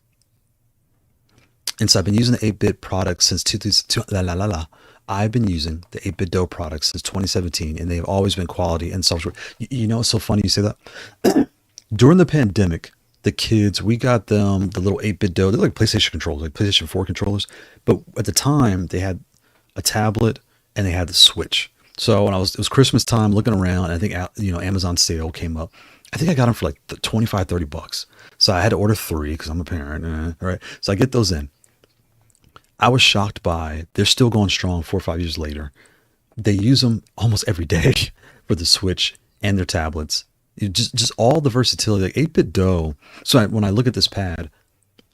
And so I've been using the 8-bit products since 2000. I've been using the 8BitDo products since 2017, and they've always been quality and software. It's so funny you say that. During the pandemic, the kids, we got them the little 8BitDo. They're like PlayStation controllers, like PlayStation 4 controllers. But at the time, they had a tablet and they had the Switch. So when it was Christmas time, looking around, I think Amazon sale came up. I think I got them for like $25-30. So I had to order 3 because I'm a parent. Right? So I get those in. I was shocked by they're still going strong 4 or 5 years later. They use them almost every day for the Switch and their tablets. Just all the versatility, like 8BitDo. So when I look at this pad,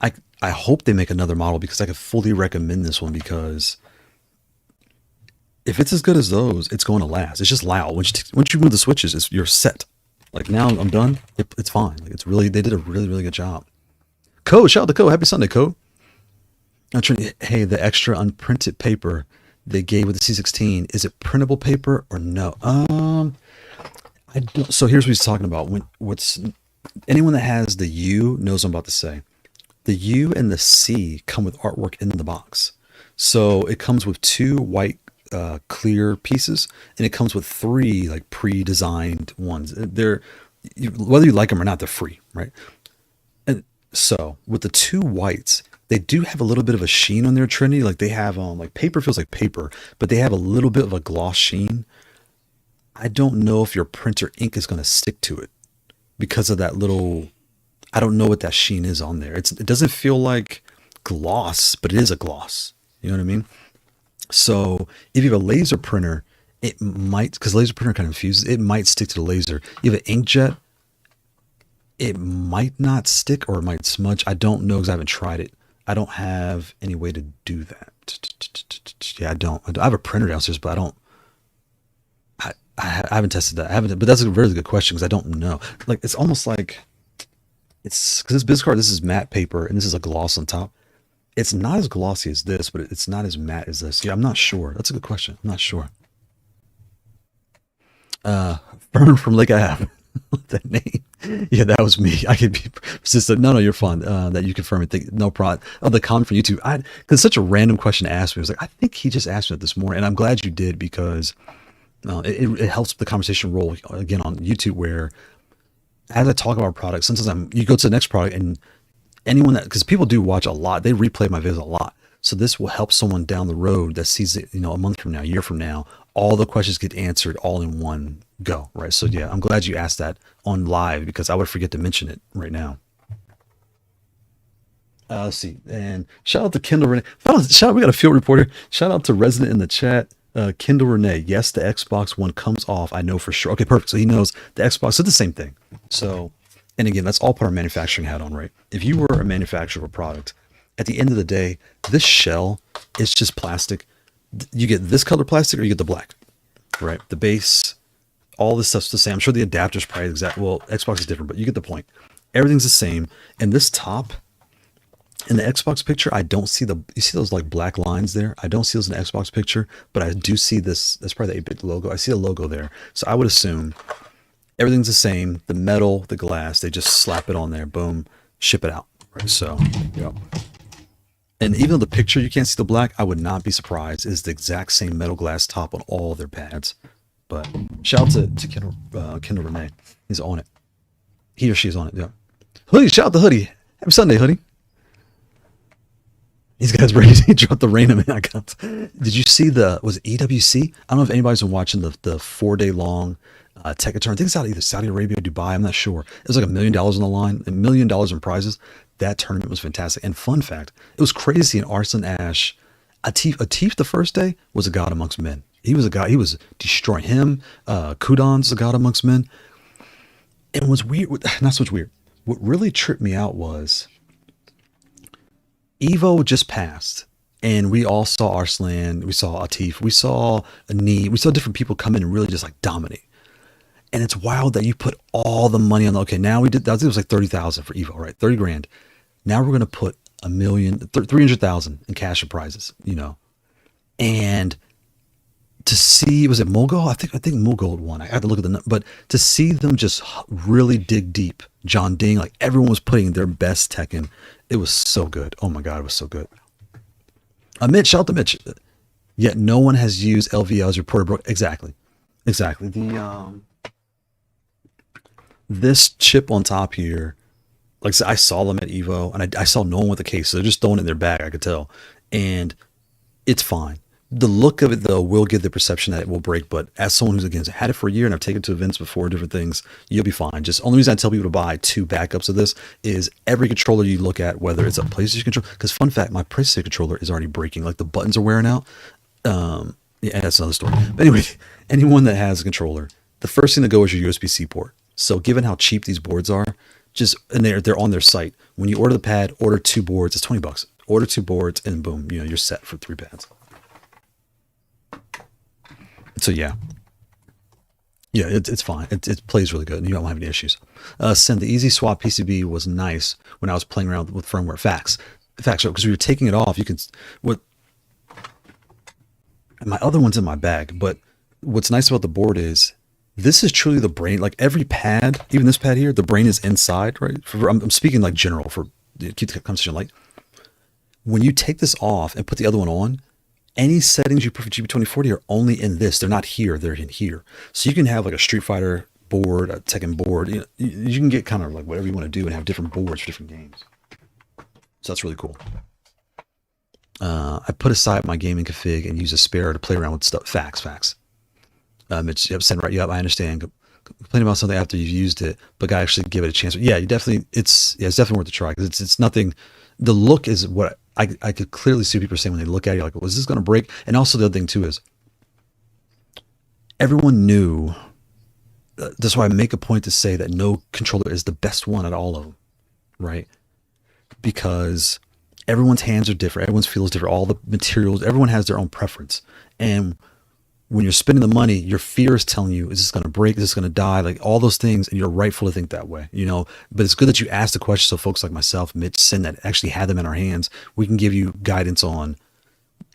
I hope they make another model because I could fully recommend this one, because if it's as good as those, it's going to last. It's just loud. Once you move the switches, you're set. Like now I'm done. It's fine. Like they did a really, really good job. Code, shout out to Code. Happy Sunday, Code. Hey, the extra unprinted paper they gave with the C16, is it printable paper or no? I don't. So here's what he's talking about. Anyone that has the U knows what I'm about to say. The U and the C come with artwork in the box. So it comes with 2 white clear pieces, and it comes with 3 like pre-designed ones. Whether you like them or not, they're free, right? And so with the 2 whites, they do have a little bit of a sheen on their Trinity. Like they have like paper feels like paper, but they have a little bit of a gloss sheen. I don't know if your printer ink is going to stick to it because of that little, I don't know what that sheen is on there. It doesn't feel like gloss, but it is a gloss. You know what I mean? So if you have a laser printer, it might, because laser printer kind of infuses, it might stick to the laser. You have an inkjet, it might not stick, or it might smudge. I don't know because I haven't tried it. I don't have any way to do that. Yeah, I don't. I have a printer downstairs, but I haven't tested that. But that's a really good question because I don't know. Like it's almost like because this business card, this is matte paper and this is a gloss on top. It's not as glossy as this, but it's not as matte as this. Yeah, I'm not sure. That's a good question. I'm not sure. Fern from Lake Ave. That name. Yeah, that was me. I could be persistent. No, you're fine. That you confirm it. No problem. Oh, the comment from YouTube. Because it's such a random question to ask me. I was like, I think he just asked me that this morning, and I'm glad you did because it helps the conversation roll again on YouTube. Where as I talk about products, sometimes you go to the next product, and anyone because people do watch a lot, they replay my videos a lot. So this will help someone down the road that sees it, a month from now, a year from now, all the questions get answered all in one go, right? So yeah, I'm glad you asked that on live because I would forget to mention it right now. Let's see, and shout out to Kendall Renee. We got a field reporter. Shout out to Resident in the chat. Kendall Renee, yes, the Xbox One comes off. I know for sure. Okay, perfect. So he knows the Xbox. So the same thing. So, and again, let's all put our manufacturing hat on, right? If you were a manufacturer of a product, at the end of the day, this shell is just plastic. You get this color plastic or you get the black, right? The base, all this stuff's the same. I'm sure the adapter's probably exact. Well, Xbox is different, but you get the point. Everything's the same. And this top in the Xbox picture, I don't see you see those like black lines there? I don't see those in the Xbox picture, but I do see this. That's probably the 8-bit logo. I see a logo there. So I would assume everything's the same. The metal, the glass, they just slap it on there. Boom, ship it out. Right? So, yeah. And even though the picture, you can't see the black, I would not be surprised. It's the exact same metal glass top on all their pads. But shout out to Kendall Renee. He's on it. He or she is on it, yeah. Hoodie, shout out to Hoodie. Happy Sunday, Hoodie. These guys ready to drop the rain on me. Did you see was it EWC? I don't know if anybody's been watching the 4-day long tech return. I think it's out of either Saudi Arabia or Dubai. I'm not sure. It was like $1 million on the line, $1 million in prizes. That tournament was fantastic. And fun fact, it was crazy in Arslan Ash. Atif the first day was a god amongst men. He was a god. He was destroying him. Kudon's a god amongst men. And what's weird, not so much weird. What really tripped me out was Evo just passed. And we all saw Arslan. We saw Atif. We saw Ani. We saw different people come in and really just like dominate. And it's wild that you put all the money on. Okay, now we did. That was like 30,000 for Evo, right? 30 grand. Now we're gonna put 300,000 in cash and prizes. And to see, was it Mogul? I think Mogul won. I had to look at but to see them just really dig deep. John Ding, like everyone was putting their best tech in. It was so good. Oh my god, it was so good. Mitch, shout out to Mitch. Yet no one has used LVL as reported. Exactly. The this chip on top here, like I said, I saw them at Evo, and I saw no one with a case, so they're just throwing it in their bag. I could tell, and it's fine. The look of it, though, will give the perception that it will break. But as someone who's again had it for a year and I've taken it to events before, different things, you'll be fine. Just only reason I tell people to buy 2 backups of this is every controller you look at, whether it's a PlayStation controller, because fun fact, my PlayStation controller is already breaking. Like the buttons are wearing out. Yeah, that's another story. But anyway, anyone that has a controller, the first thing to go is your USB-C port. So given how cheap these boards are, and they're on their site. When you order the pad, order 2 boards. It's $20. Order 2 boards, and boom, you're set for 3 pads. So yeah, it's fine. It plays really good, and you don't have any issues. Send the easy swap PCB was nice when I was playing around with firmware. Facts, because we were taking it off. You can my other one's in my bag, but what's nice about the board is this is truly the brain. Like every pad, even this pad here, the brain is inside, right? I'm speaking like general for keep the conversation light. When you take this off and put the other one on, any settings you put for GB2040 are only in this. They're not here. They're in here. So you can have like a Street Fighter board, a Tekken board. You can get kind of like whatever you want to do and have different boards for different games. So that's really cool. I put aside my gaming config and use a spare to play around with stuff. Facts. Mitch, send right. Yep, I understand. Complain about something after you've used it, but gotta actually give it a chance. Yeah, it's definitely worth a try because it's nothing. The look is what I could clearly see people saying when they look at it, like, was this going to break? And also the other thing too is everyone knew. That's why I make a point to say that no controller is the best one at all of them, right? Because everyone's hands are different, everyone's feel is different, all the materials, everyone has their own preference, and when you're spending the money, your fear is telling you, is this going to break? Is this going to die? Like all those things. And you're rightful to think that way, but it's good that you ask the question. So folks like myself, Mitch, Sin, that actually have them in our hands, we can give you guidance on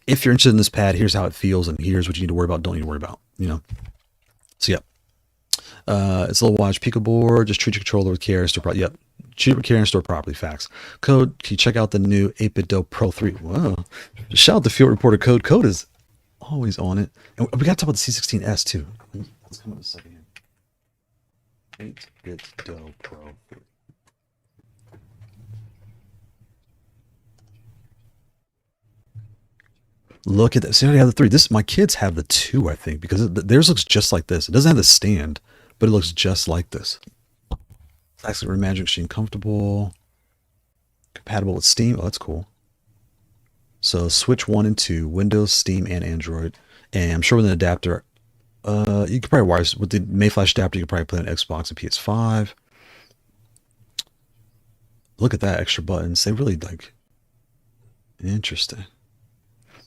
if you're interested in this pad, here's how it feels. And here's what you need to worry about. Don't need to worry about, So, yeah. It's a little watch Pico board. Just treat your controller with care and store properly. Yep. Treat it with care and store properly. Facts. Code. Can you check out the new 8BitDo Pro 3? Whoa. Shout out to Field Reporter Code. Code is always on it. And we got to talk about the C16S too. Let's come up a second here. 8BitDo Pro 3. Look at that. See, I already have the 3. My kids have the 2, I think, because theirs looks just like this. It doesn't have the stand, but it looks just like this. It's actually Magic Machine comfortable. Compatible with Steam. Oh, that's cool. So Switch 1 and 2, Windows, Steam, and Android. And I'm sure with an adapter, you could probably wire with the Mayflash adapter, you could probably play on Xbox and PS5. Look at that, extra buttons. They really interesting.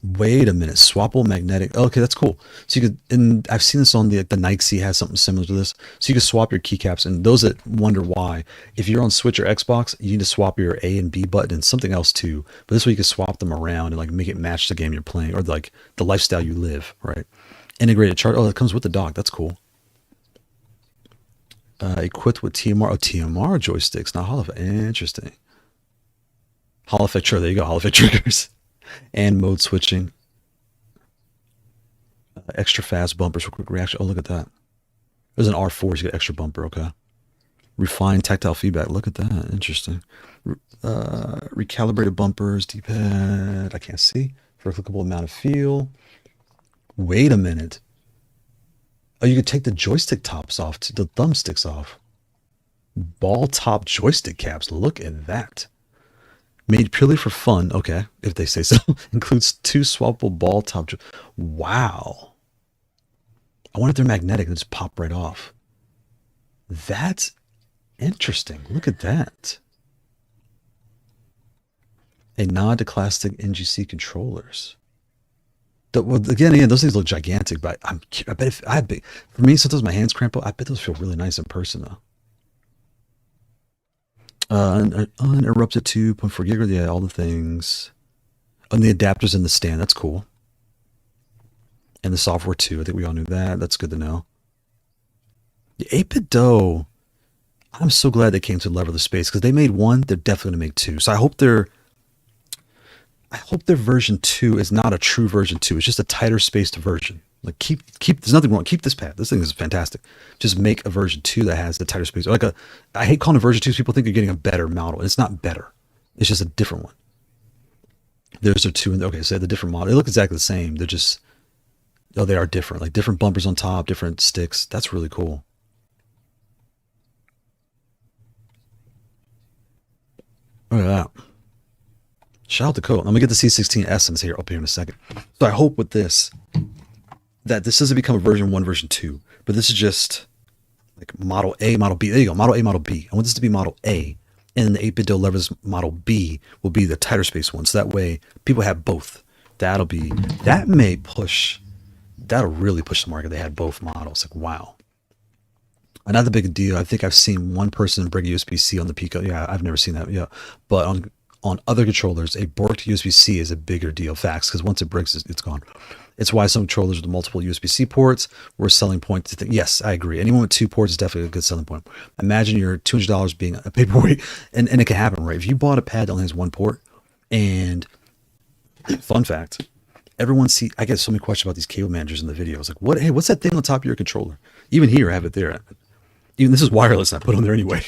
Wait a minute, swappable magnetic. Okay, that's cool. So you could, and I've seen this on the Nike has something similar to this. So you can swap your keycaps. And those that wonder why, if you're on Switch or Xbox, you need to swap your A and B button and something else too. But this way you can swap them around and make it match the game you're playing or the lifestyle you live. Right? Integrated chart. Oh, that comes with the dock. That's cool. Equipped with TMR. Oh, TMR joysticks, not Hall effect. Interesting. Hall effect trigger. There you go. Hall effect triggers. And mode switching. Extra fast bumpers for quick reaction. Oh, look at that. There's an R4, so you get extra bumper. Okay. Refined tactile feedback. Look at that. Interesting. Recalibrated bumpers, D-pad. I can't see. For a clickable amount of feel. Wait a minute. Oh, you could take the joystick tops off, the thumbsticks off. Ball top joystick caps. Look at that. Made purely for fun. Okay, if they say so. Includes 2 swappable ball top. Wow. I wonder if they're magnetic and just pop right off. That's interesting. Look at that. A nod to classic NGC controllers. Well, again, those things look gigantic, but I bet if for me, sometimes my hands cramp up. I bet those feel really nice in person though. Uninterrupted 2.4 gigahertz. Yeah, all the things. And the adapters in the stand. That's cool. And the software too. I think we all knew that. That's good to know. The 8BitDo. I'm so glad they came to Leverless space because they made one. They're definitely gonna make two. So I hope their version 2 is not a true version 2. It's just a tighter spaced version. Like keep. There's nothing wrong. Keep this pad. This thing is fantastic. Just make a version 2 that has the tighter space. I hate calling it version 2. People think you're getting a better model. It's not better. It's just a different one. There's a 2 and okay, so the different model. They look exactly the same. They're just they are different. Like different bumpers on top, different sticks. That's really cool. Look at that. Shout out to Kailh. I'm gonna get the C16 Essence here up here in a second. So I hope with this that this doesn't become a version 1, version 2, but this is just like model A, model B. There you go, model A, model B. I want this to be model A, and the 8BitDo Leverless model B will be the tighter space one. So that way people have both. That'll really push the market. They had both models. Like wow. Not the big deal. I think I've seen one person bring USB-C on the Pico. Yeah, I've never seen that. Yeah, but on other controllers, a borked USB-C is a bigger deal. Facts, because once it breaks, it's gone. It's why some controllers with multiple USB-C ports were a selling point to think. Yes, I agree. Anyone with 2 ports is definitely a good selling point. Imagine your $200 being a paperweight, and it can happen, right? If you bought a pad that only has 1 port, and fun fact, I get so many questions about these cable managers in the videos. Like, hey, what's that thing on top of your controller? Even here, I have it there. Even this is wireless, and I put it on there anyway.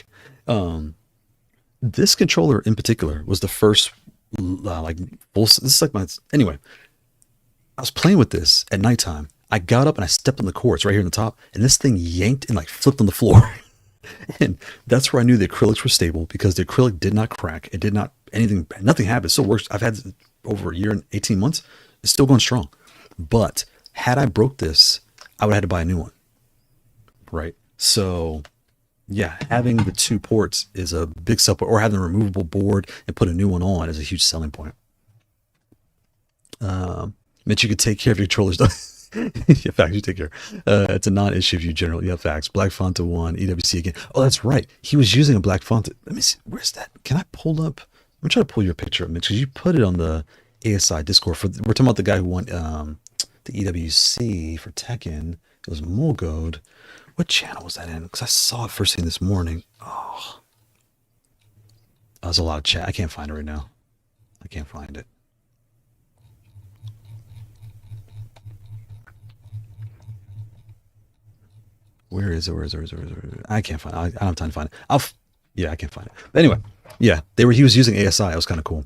This controller in particular was the first this is like anyway. I was playing with this at nighttime. I got up and I stepped on the cord. It's right here on the top, and this thing yanked and like flipped on the floor. And that's where I knew the acrylics were stable because the acrylic did not crack. It did not nothing happened. It still works. I've had it over a year and 18 months. It's still going strong. But had I broke this, I would have had to buy a new one. Right. So yeah, having the 2 ports is a big support, or having a removable board and put a new one on is a huge selling point. Mitch, you could take care of your controllers. Yeah, facts, you take care. It's a non-issue if you generally. Yeah, facts. Black Fanta 1, EWC again. Oh, that's right. He was using a Black Fanta. Let me see. Where's that? Can I pull up? I'm trying to pull your picture up, Mitch, because you put it on the ASI Discord. We're talking about the guy who won the EWC for Tekken. It was Mulgode. What channel was that in? Because I saw it first thing this morning. Oh, that was a lot of chat. I can't find it right now. I can't find it. Where is it? I can't find it. I don't have time to find it. Yeah, I can't find it. But anyway, yeah, he was using ASI. It was kind of cool.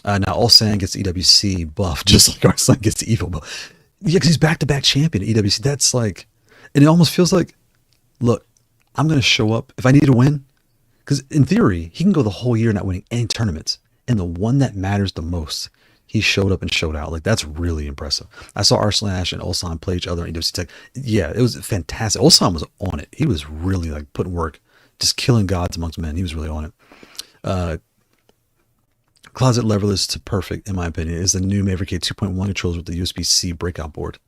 Now Ulsan gets EWC buff, just like Arslan gets the Evo buff. Yeah, because he's back-to-back champion at EWC. That's like, and it almost feels like, look, I'm going to show up if I need to win. Because in theory, he can go the whole year not winning any tournaments. And the one that matters the most, he showed up and showed out. Like, that's really impressive. I saw R/Slash and Ulsan play each other in EWC Tech. Yeah, it was fantastic. Ulsan was on it. He was really like putting work, just killing gods amongst men. He was really on it. Closet Leverless to perfect, in my opinion, is the new Maverick 2.1 controllers with the USB-C breakout board.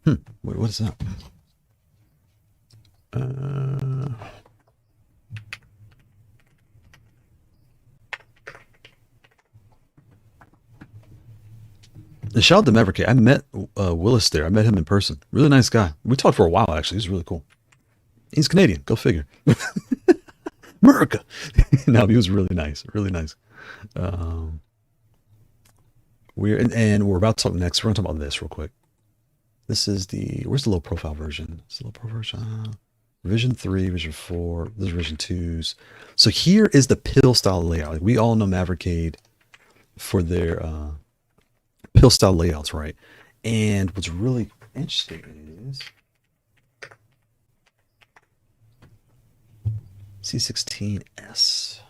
Wait, what is that? Shout out to Maverick. I met Willis there. I met him in person. Really nice guy. We talked for a while, actually. He's really cool. He's Canadian. Go figure. America. No, he was really nice. Really nice. We're about to talk next. We're going to talk about this real quick. This is where's the low profile version? It's the low profile version. Revision 3, Revision 4, this is Revision 2s. So here is the pill style layout. Like, we all know Maverick for their pill style layouts, right? And what's really interesting is C16S.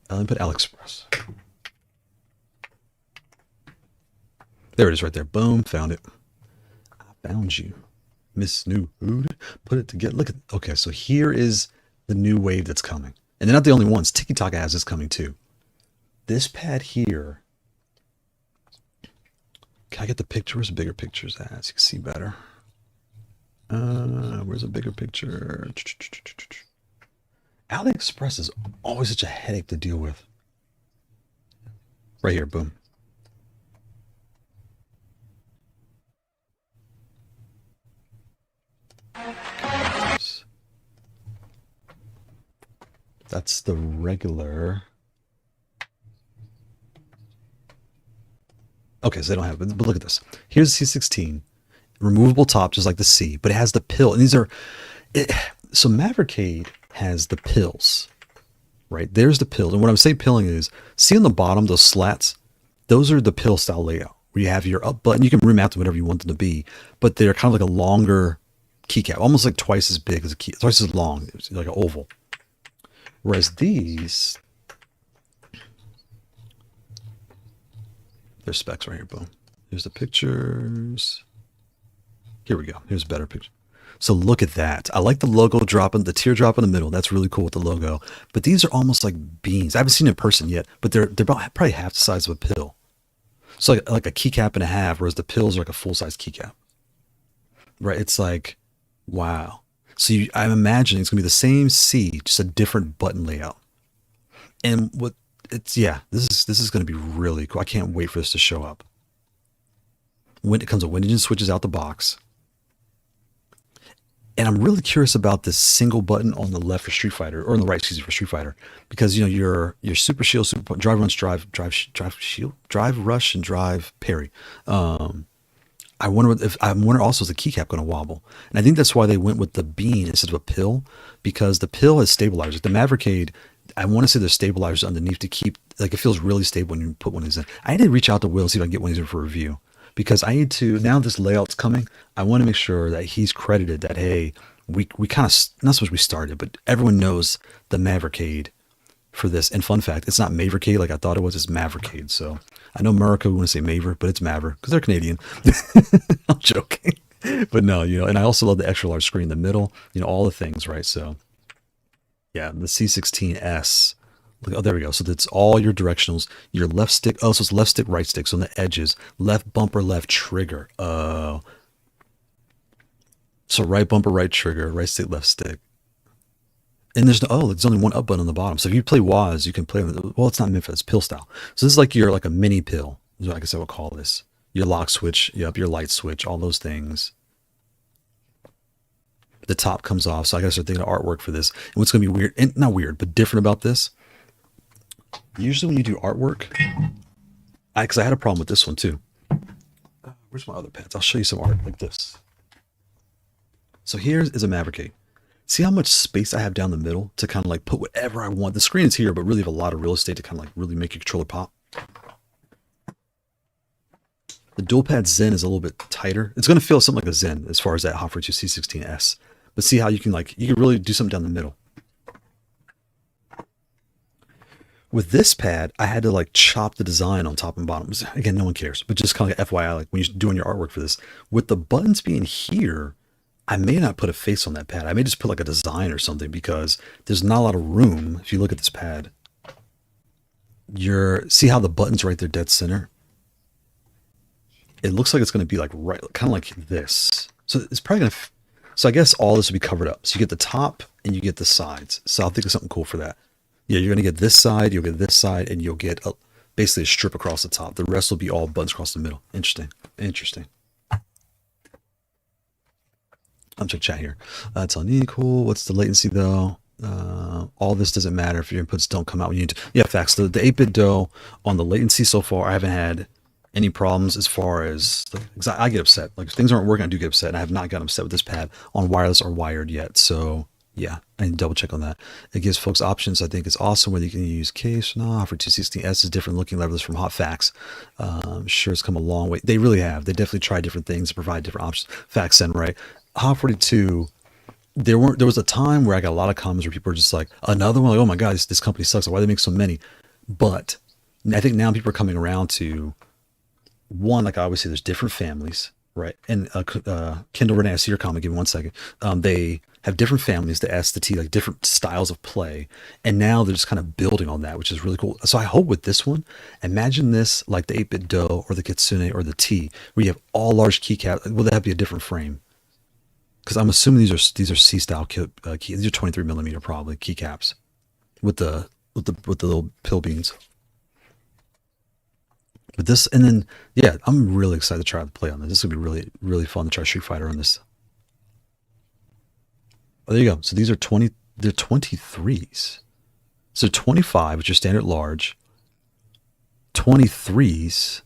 Let me put AliExpress. There it is right there. Boom. Found it. I found you. Miss New Hood. Put it together. Look at, okay, so here is the new wave that's coming. And they're not the only ones. TikTok has this coming too. This pad here. Can I get the picture? Where's the bigger pictures at? So you can see better. Where's a bigger picture? AliExpress is always such a headache to deal with. Right here, boom. That's the regular. Okay, so they don't have it, but look at this. Here's the C16, removable top, just like the C, but it has the pill. And these are, so Maverickade has the pills, right? There's the pill. And what I'm saying pilling is, see on the bottom, those slats, those are the pill style layout, where you have your up button. You can remount them whatever you want them to be, but they're kind of like a longer keycap, almost like twice as big as a key, twice as long, it's like an oval. Whereas these, there's specs right here, boom. Here's the pictures. Here we go. Here's a better picture. So look at that. I like the logo dropping, the teardrop in the middle. That's really cool with the logo. But these are almost like beans. I haven't seen it in person yet, but they're about probably half the size of a pill. So like a keycap and a half, whereas the pills are like a full-size keycap. Right? It's like, wow. So I'm imagining it's gonna be the same C, just a different button layout. And what it's, yeah, this is gonna be really cool. I can't wait for this to show up. When it comes with Windows switches out the box. And I'm really curious about this single button on the left for Street Fighter, or on the right, excuse me, for Street Fighter, because you know your super shield, super drive rush, drive shield, drive rush, and drive parry. I wonder also is the keycap going to wobble, and I think that's why they went with the bean instead of a pill, because the pill has stabilizers. The Maverickade, I want to say there's stabilizers underneath to keep, like, it feels really stable when you put one of these in. I need to reach out to Will and see if I can get one of these in for review. Because I need to, now this layout's coming, I want to make sure that he's credited that, hey, we kind of, not so much we started, but everyone knows the Maverickade for this. And fun fact, it's not Maverickade like I thought it was, it's Maverickade. So I know America would want to say Maver, but it's Maver because they're Canadian. I'm joking. But no, you know, and I also love the extra large screen in the middle, you know, all the things, right? So yeah, the C16S. Oh, there we go. So that's all your directionals, your left stick. Oh, so it's left stick, right stick. So on the edges, left bumper, left trigger. Oh. So right bumper, right trigger, right stick, left stick. And there's only one up button on the bottom. So if you play WAS, you can play with, well, it's not meant for, it's pill style. So this is like like a mini pill, is what I guess I would call this. Your lock switch, yep, your light switch, all those things. The top comes off. So I gotta start thinking of artwork for this. And what's gonna be weird, and not weird, but different about this. Usually when you do artwork, because I had a problem with this one too. Where's my other pads? I'll show you some art like this. So here is a Maverickade. See how much space I have down the middle to kind of like put whatever I want. The screen is here, but really have a lot of real estate to kind of like really make your controller pop. The dual pad Zen is a little bit tighter. It's going to feel something like a Zen as far as that Hot 42 C16S. But see how you can really do something down the middle. With this pad, I had to like chop the design on top and bottom. Again, no one cares, but just kind of like FYI, like when you're doing your artwork for this, with the buttons being here, I may not put a face on that pad. I may just put like a design or something because there's not a lot of room. If you look at this pad, see how the button's right there, dead center. It looks like it's going to be like right, kind of like this. So it's probably going to, so I guess all this will be covered up. So you get the top and you get the sides. So I'll think of something cool for that. Yeah, you're going to get this side, you'll get this side, and you'll get basically a strip across the top. The rest will be all buttons across the middle. Interesting. Interesting. I'm just chat here. That's unequal. What's the latency though? All this doesn't matter if your inputs don't come out when you need to. Yeah, facts. The 8BitDo on the latency so far, I haven't had any problems as far as, I get upset. Like if things aren't working, I do get upset. And I have not gotten upset with this pad on wireless or wired yet. So yeah, I need to double check on that. It gives folks options. I think it's awesome whether you can use case or not. For 216S is different looking Leverless from Hot Facts. Sure, it's come a long way. They really have. They definitely try different things to provide different options. Facts then, right? Hot 42, there was a time where I got a lot of comments where people were just like, another one, like, oh my God, this company sucks. Why do they make so many? But I think now people are coming around to, one, like I always say, there's different families, right? And Kendall Renee, I see your comment, give me 1 second. have different families, the S, the T, like different styles of play. And now they're just kind of building on that, which is really cool. So I hope with this one, imagine this like the 8BitDo or the Kitsune or the T, where you have all large keycaps. Will that be a different frame? Because I'm assuming these are C style these are 23 millimeter probably keycaps with the little pill beans. But this, and then yeah, I'm really excited to try to play on this. This would be really, really fun to try Street Fighter on this. Oh, there you go. So these are they're 23s. So 25, which is standard large. 23s.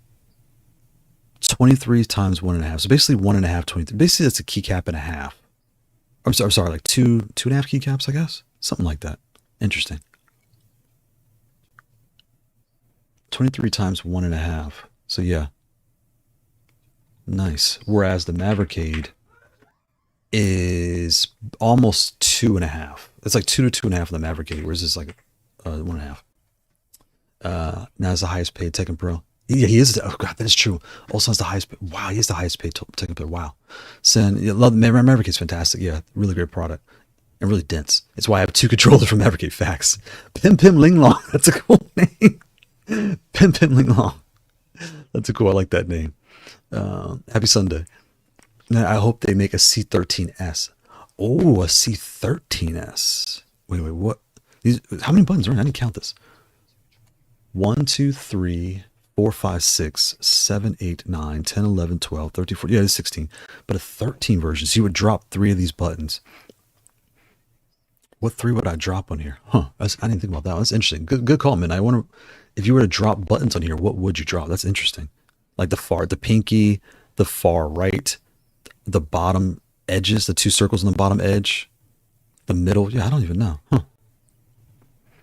23 times 1.5. So basically 1.5, 23. Basically that's a keycap and a half. I'm sorry, like 2.5 keycaps, I guess. Something like that. Interesting. 23 times 1.5. So yeah. Nice. Whereas the Maverickade is almost 2.5. It's like 2 to 2.5 on the Maverickade, whereas it's like 1.5. Now it's the highest paid Tekken Pro. Yeah, he is. Oh god, that is true. Also, has the highest. Wow, he is the highest paid Tekken Pro. Wow. Sen, yeah, love Maverickade. Fantastic. Yeah, really great product and really dense. It's why I have 2 controllers from Maverickade. Facts. Pim Pim Ling Long. That's a cool name. Pim Pim Ling Long. That's a cool. I like that name. Happy Sunday. Now I hope they make a C13S. Oh, a C13S. Wait, what? How many buttons are in? I didn't count this. 1, 2, 3, 4, 5, 6, 7, 8, 9, 10, 11, 12, 13, 14. Yeah, it's 16. But a 13 version. So you would drop 3 of these buttons. What 3 would I drop on here? Huh. I didn't think about that. That's interesting. Good call, man. I wonder if you were to drop buttons on here, what would you drop? That's interesting. Like the pinky, the far right, the bottom edges, the 2 circles on the bottom edge, the middle. Yeah, I don't even know. Huh.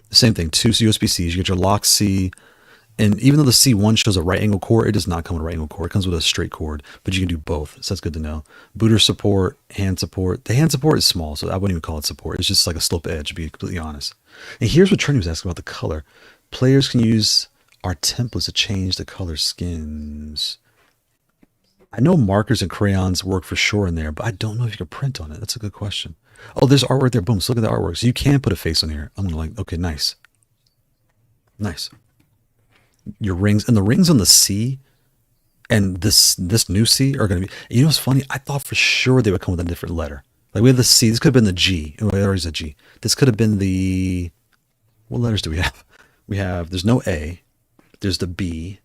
The same thing. 2 USB-Cs. You get your lock C. And even though the C1 shows a right angle cord, it does not come with a right angle cord. It comes with a straight cord, but you can do both. So that's good to know. Booter support, hand support. The hand support is small, so I wouldn't even call it support. It's just like a slope edge, to be completely honest. And here's what Trini was asking about the color. Players can use our templates to change the color schemes. I know markers and crayons work for sure in there, but I don't know if you can print on it. That's a good question. Oh, there's artwork there. Boom. So look at the artwork. So you can put a face on here. I'm like, okay, nice. Nice. Your rings and the rings on the C and this new C are going to be, you know what's funny? I thought for sure they would come with a different letter. Like we have the C. This could have been the G. Oh, there's a G. This could have been the, what letters do we have? We have, there's no A. There's the B.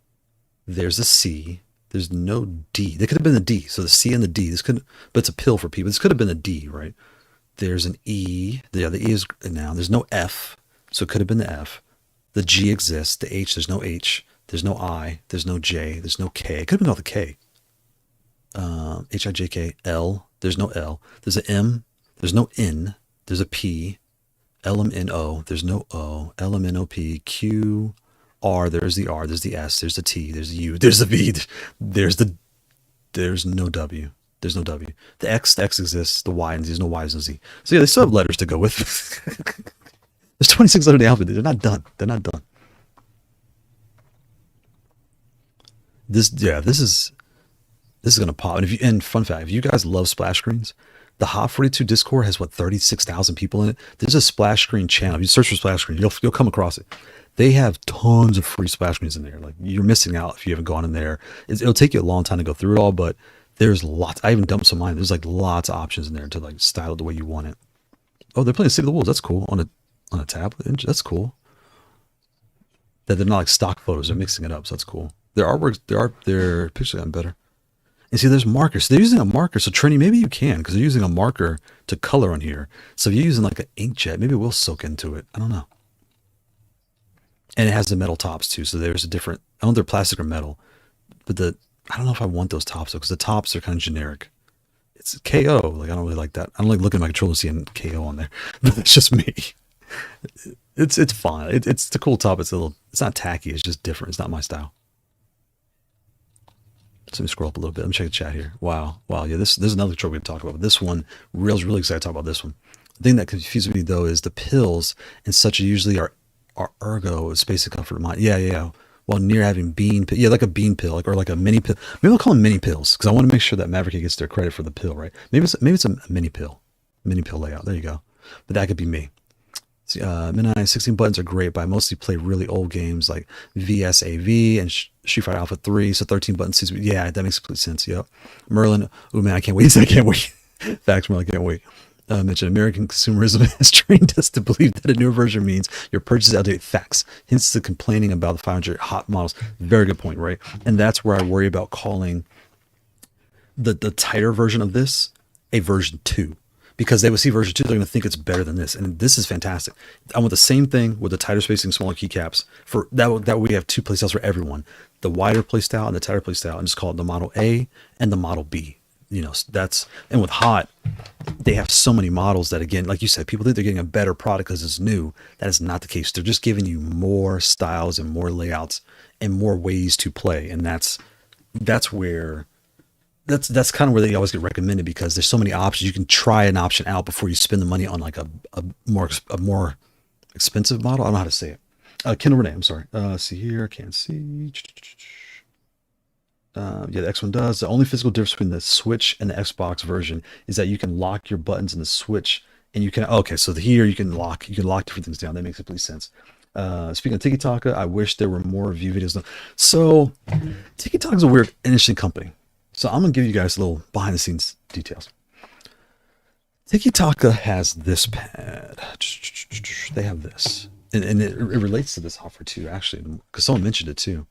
There's the C. There's no D. There could have been the D. So the C and the D. This could, but it's a pill for people. This could have been the D, right? There's an E. Yeah, the E is now. There's no F. So it could have been the F. The G exists. The H, there's no H. There's no I. There's no J. There's no K. It could have been all the K. H-I-J-K. L. There's no L. There's an M. There's no N. There's a P. L-M-N-O. There's no O. L-M-N-O-P. Q. R. There's the R. There's the S. There's the T. There's the U. There's the V. There's no W. There's no W. The X exists. The Y, and there's no Y, there's no Z. So yeah, they still have letters to go with. There's 26 letters in the alphabet. They're not done. They're not done. This is gonna pop. And fun fact, if you guys love splash screens, the Hot 42 Discord has 36,000 people in it. There's a splash screen channel. If you search for splash screen, you'll come across it. They have tons of free splash screens in there. Like you're missing out if you haven't gone in there. It'll take you a long time to go through it all, but there's lots. I even dumped some of mine. There's like lots of options in there to like style it the way you want it. Oh, they're playing City of the Wolves. That's cool on a tablet. That's cool. That they're not like stock photos. They're mixing it up, so that's cool. Their artworks, their pictures gotten better. And see, there's markers. So they're using a marker. So Trini, maybe you can, because they're using a marker to color on here. So if you're using like an inkjet, maybe we'll soak into it. I don't know. And it has the metal tops too. So there's a different, I don't know if they're plastic or metal, but I don't know if I want those tops though, because the tops are kind of generic. It's KO. Like I don't really like that. I don't like looking at my controller seeing KO on there. But it's just me. It's fine. It's a cool top. It's not tacky. It's just different. It's not my style. So let me scroll up a little bit. Let me check the chat here. Wow. Yeah, there's another controller we can talk about. But this one, really excited to talk about this one. The thing that confuses me though is the pills and such usually are ergo, space and comfort of mind. Yeah. While near having bean pill, like a bean pill, or like a mini pill. Maybe I'll call them mini pills because I want to make sure that Maverick gets their credit for the pill, right? Maybe it's a mini pill. Mini pill layout. There you go. But that could be me. See, Midnight 16 buttons are great, but I mostly play really old games like VSAV and Street Fighter Alpha 3. So 13 buttons seems, yeah, that makes complete sense. Yep. Merlin, oh man, I can't wait. I can't wait. Facts, Merlin, I can't wait. Mentioned American consumerism has trained us to believe that a newer version means your purchase is outdated. Facts. Hence the complaining about the 500 hot models. Very good point, right? And that's where I worry about calling the tighter version of this a version 2. Because they would see version 2, they're going to think it's better than this. And this is fantastic. I want the same thing with the tighter spacing, smaller keycaps. For that we have 2 playstyles for everyone. The wider playstyle and the tighter playstyle. And just call it the Model A and the Model B. You know, that's, and with hot, they have so many models that, again, like you said, people think they're getting a better product because it's new. That is not the case. They're just giving you more styles and more layouts and more ways to play. And that's where, that's kind of where they always get recommended, because there's so many options. You can try an option out before you spend the money on like a more expensive model. I don't know how to say it. Kendall Renee, I'm sorry. See here, I can't see. Yeah, the X1 does. The only physical difference between the Switch and the Xbox version is that you can lock your buttons in the Switch, and you can, okay, so here you can lock different things down. That makes complete sense. Speaking of Tiki Taka, I wish there were more review videos. So Tiki Taka is a weird, interesting company. So I'm gonna give you guys a little behind the scenes details. Tiki Taka has this pad. They have this, and it relates to this offer too, actually, because someone mentioned it too.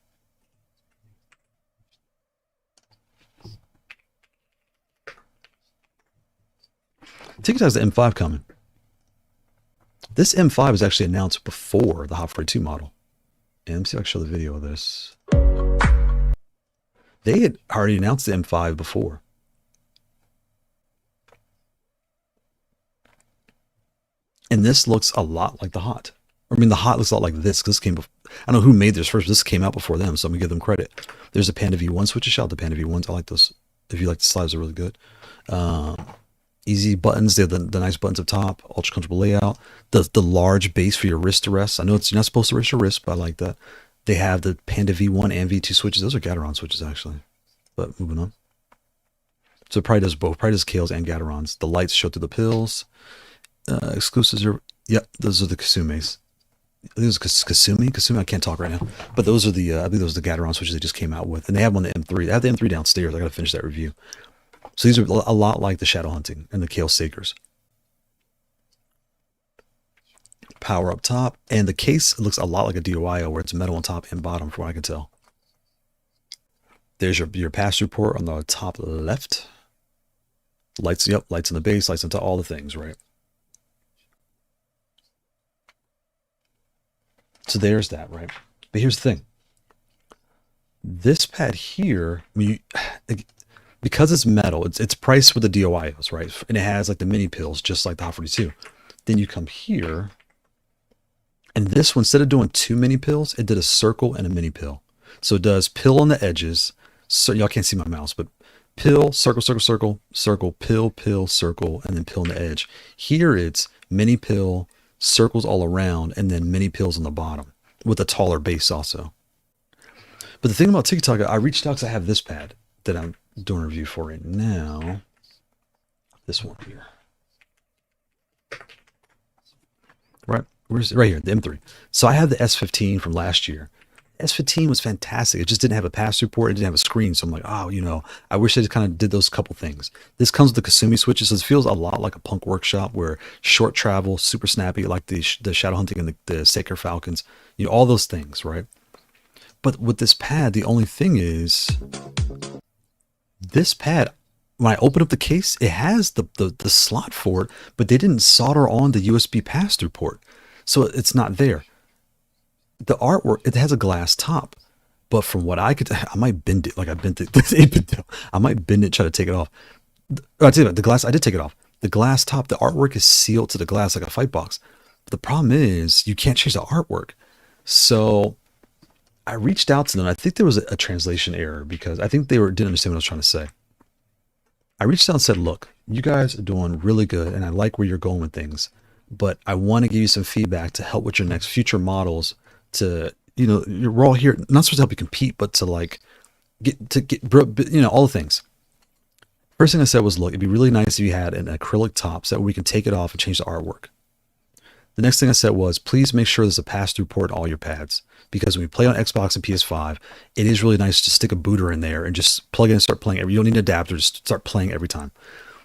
Tiki Taka has the M5 coming. This M5 is actually announced before the Hot 42 model. And let me see if I can show the video of this. They had already announced the M5 before. And this looks a lot like the Hot. I mean, the Hot looks a lot like this, because this came before. I don't know who made this first, but this came out before them, so I'm going to give them credit. There's a Panda V1 Switch. Shout out to Panda V1s. I like those. If you like the slides, they're really good. Easy buttons. They have the nice buttons up top. Ultra comfortable layout. The large base for your wrist to rest. I know you're not supposed to rest your wrist, but I like that. They have the Panda V1 and V2 switches. Those are Gateron switches, actually. But moving on. So it probably does both. Probably does Kailh's and Gaterons. The lights show through the pills. Exclusives are, yeah, those are the Kasumes. I think it was Kasumi. I can't talk right now. But those are the, I believe those are the Gateron switches they just came out with. And they have on the M3. They have the M3 downstairs. I got to finish that review. So these are a lot like the Shadow Hunting and the Kailh Sakers. Power up top. And the case looks a lot like a DOIO, where it's metal on top and bottom, from what I can tell. There's your pass-through port on the top left. Lights, yep, lights on the base, lights onto all the things, right? So there's that, right? But here's the thing. This pad here, I mean, because it's metal, it's priced with the DOIOs, right? And it has like the mini pills, just like the Hot 42. Then you come here, and this one, instead of doing 2 mini pills, it did a circle and a mini pill. So it does pill on the edges. So y'all can't see my mouse, but pill, circle, circle, circle, circle, pill, pill, circle, and then pill on the edge. Here it's mini pill, circles all around, and then mini pills on the bottom with a taller base also. But the thing about Tiki Taka, I reached out because I have this pad that I'm doing a review for right now. This one here. Right, where's it? Right here, the M3. So I have the S15 from last year. S15 was fantastic. It just didn't have a pass-through port. It didn't have a screen. So I'm like, oh, you know, I wish they just kind of did those couple things. This comes with the Kasumi switches. So it feels a lot like a Punk Workshop, where short travel, super snappy, like the Shadow Hunting and the Saker Falcons. You know, all those things, right? But with this pad, the only thing is, this pad, when I open up the case, it has the slot for it, but they didn't solder on the USB pass-through port. So it's not there. The artwork, it has a glass top, but from what I could, I might bend it like I bent it. 8BitDo. I might bend it, try to take it off. I tell you what, the glass, I did take it off. The glass top, the artwork is sealed to the glass like a fight box. But the problem is you can't change the artwork. So I reached out to them. I think there was a translation error, because I think they didn't understand what I was trying to say. I reached out and said, look, you guys are doing really good, and I like where you're going with things, but I want to give you some feedback to help with your next future models. To, you know, we're all here, not supposed to help you compete, but to like get, you know, all the things. First thing I said was, look, it'd be really nice if you had an acrylic top so that we can take it off and change the artwork. The next thing I said was, please make sure there's a pass-through port in all your pads, because when we play on Xbox and PS5, it is really nice to stick a booter in there and just plug it in and start playing. You don't need an adapter, just start playing every time.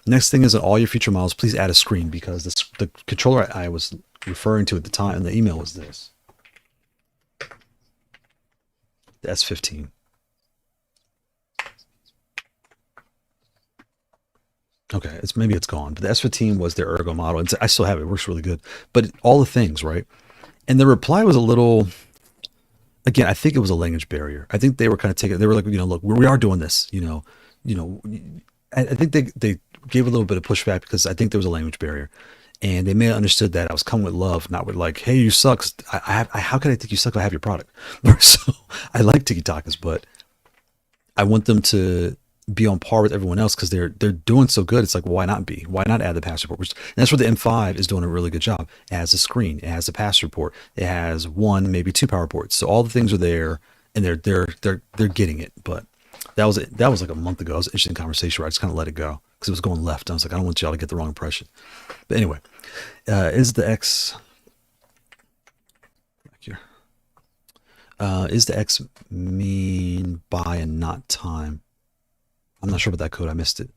Next thing is, on all your future models, please add a screen, because the controller I was referring to at the time in the email was this. The S15. Okay, maybe it's gone, but the S15 was their ergo model, and I still have it. It works really good. But all the things, right? And the reply was a little. Again, I think it was a language barrier. I think they were kind of taking. They were like, look, we are doing this. I think they gave a little bit of pushback because I think there was a language barrier, and they may have understood that I was coming with love, not with like, hey, you suck. How can I think you suck if I have your product? So I like Tiki Takas, but I want them to be on par with everyone else because they're doing so good. It's like, well, why not be? Why not add the pass report? And that's where the M5 is doing a really good job. It has a screen, it has a pass report, it has one, maybe two power ports. So all the things are there, and they're getting it. But that was like a month ago. It was an interesting conversation where I just kind of let it go because it was going left. I was like, I don't want y'all to get the wrong impression. But anyway, is the X back here? Is the X mean buy and not time? I'm not sure about that code. I missed it.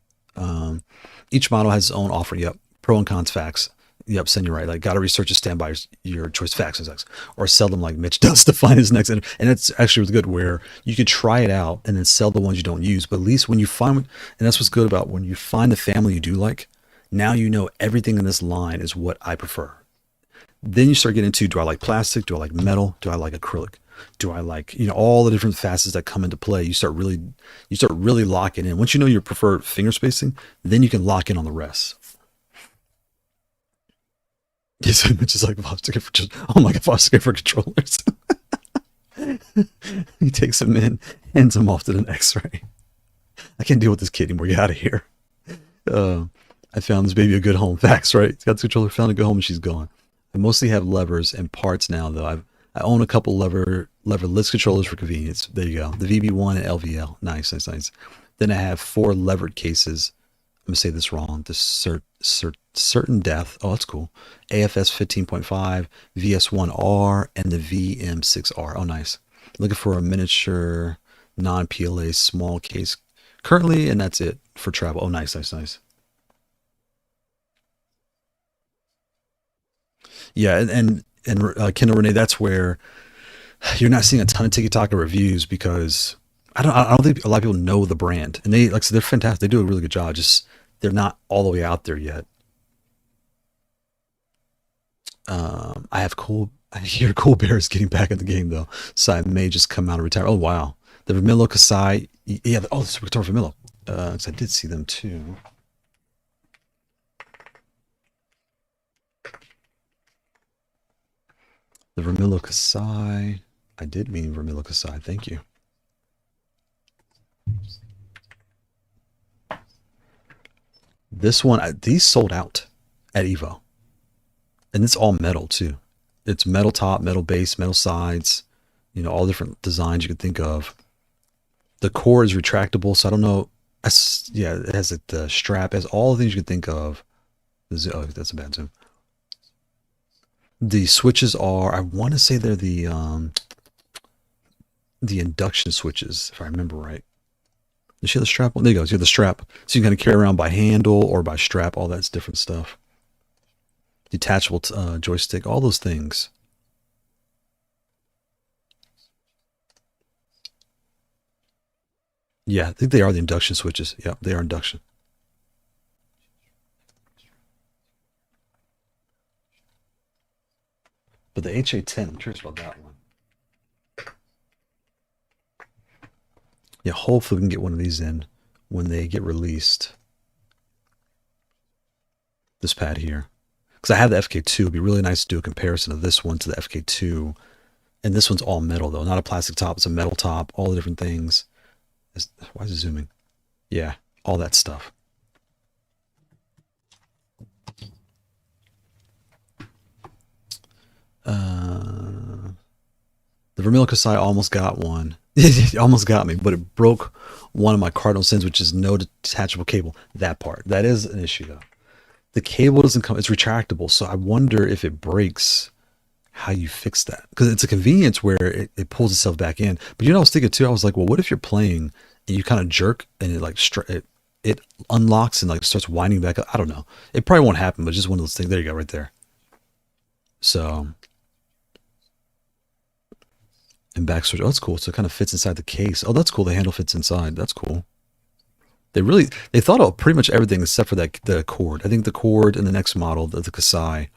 Each model has its own offer. Yep. Pro and cons facts. Yep. Send you right. Like, got to research and stand by your choice facts and facts, or sell them like Mitch does to find his next. And it's actually really good where you could try it out and then sell the ones you don't use. But at least when you find, and that's what's good about when you find the family you do like, now you know everything in this line is what I prefer. Then you start getting into, do I like plastic? Do I like metal? Do I like acrylic? Do I like, all the different facets that come into play? You start really locking in. Once you know your preferred finger spacing, then you can lock in on the rest. Yes, Mitch is like foster care for just, oh my god, foster care for controllers. He takes them in, hands them off to the X-ray. I can't deal with this kid anymore. Get out of here. I found this baby a good home. Facts, right? It's got the controller, found a good home, and she's gone. I mostly have levers and parts now, though. I own a couple leverless controllers for convenience. There you go. The VB1 and LVL. Nice. Then I have 4 levered cases. I'm going to say this wrong. The certain death. Oh, that's cool. AFS 15.5, VS1R, and the VM6R. Oh, nice. Looking for a miniature non-PLA small case currently, and that's it for travel. Oh, nice. Yeah, and Kendall Renee, that's where you're not seeing a ton of Tiki Taka reviews because I don't think a lot of people know the brand, and they, like I said, they're fantastic. They do a really good job. Just they're not all the way out there yet. I hear Cool Bear is getting back in the game though, so I may just come out and retire. Oh wow, the Vermillo Kasai, yeah. Oh, this is Victor Vermillo. 'Cause I did see them too. The Vermillo Kasai. I did mean Vermillo Kasai. Thank you. This one, these sold out at Evo. And it's all metal too. It's metal top, metal base, metal sides, all different designs you could think of. The core is retractable, so I don't know. Yeah, it has the strap, it has all the things you could think of. Oh, that's a bad zoom. The switches are, I want to say they're the induction switches, if I remember right. You see the strap? There you go. You have the strap. So you can kind of carry around by handle or by strap. All that's different stuff. Detachable joystick. All those things. Yeah, I think they are the induction switches. Yeah, they are induction. But the HA10, I'm curious about that one. Yeah, hopefully we can get one of these in when they get released. This pad here. Because I have the FK2. It'd be really nice to do a comparison of this one to the FK2. And this one's all metal, though. Not a plastic top. It's a metal top. All the different things. Why is it zooming? Yeah, all that stuff. The Vermillo Kasai almost got one. It almost got me, but it broke one of my cardinal sins, which is no detachable cable. That part. That is an issue, though. The cable doesn't come, it's retractable. So I wonder if it breaks, how you fix that. Because it's a convenience where it pulls itself back in. But you know, I was thinking too, I was like, well, what if you're playing and you kind of jerk and it like, it unlocks and like starts winding back up? I don't know. It probably won't happen, but just one of those things. There you go, right there. So, and back switch. Oh, that's cool. So it kind of fits inside the case. Oh, that's cool. The handle fits inside. That's cool. They thought of pretty much everything except for that the cord. I think the cord in the next model, the Kailh,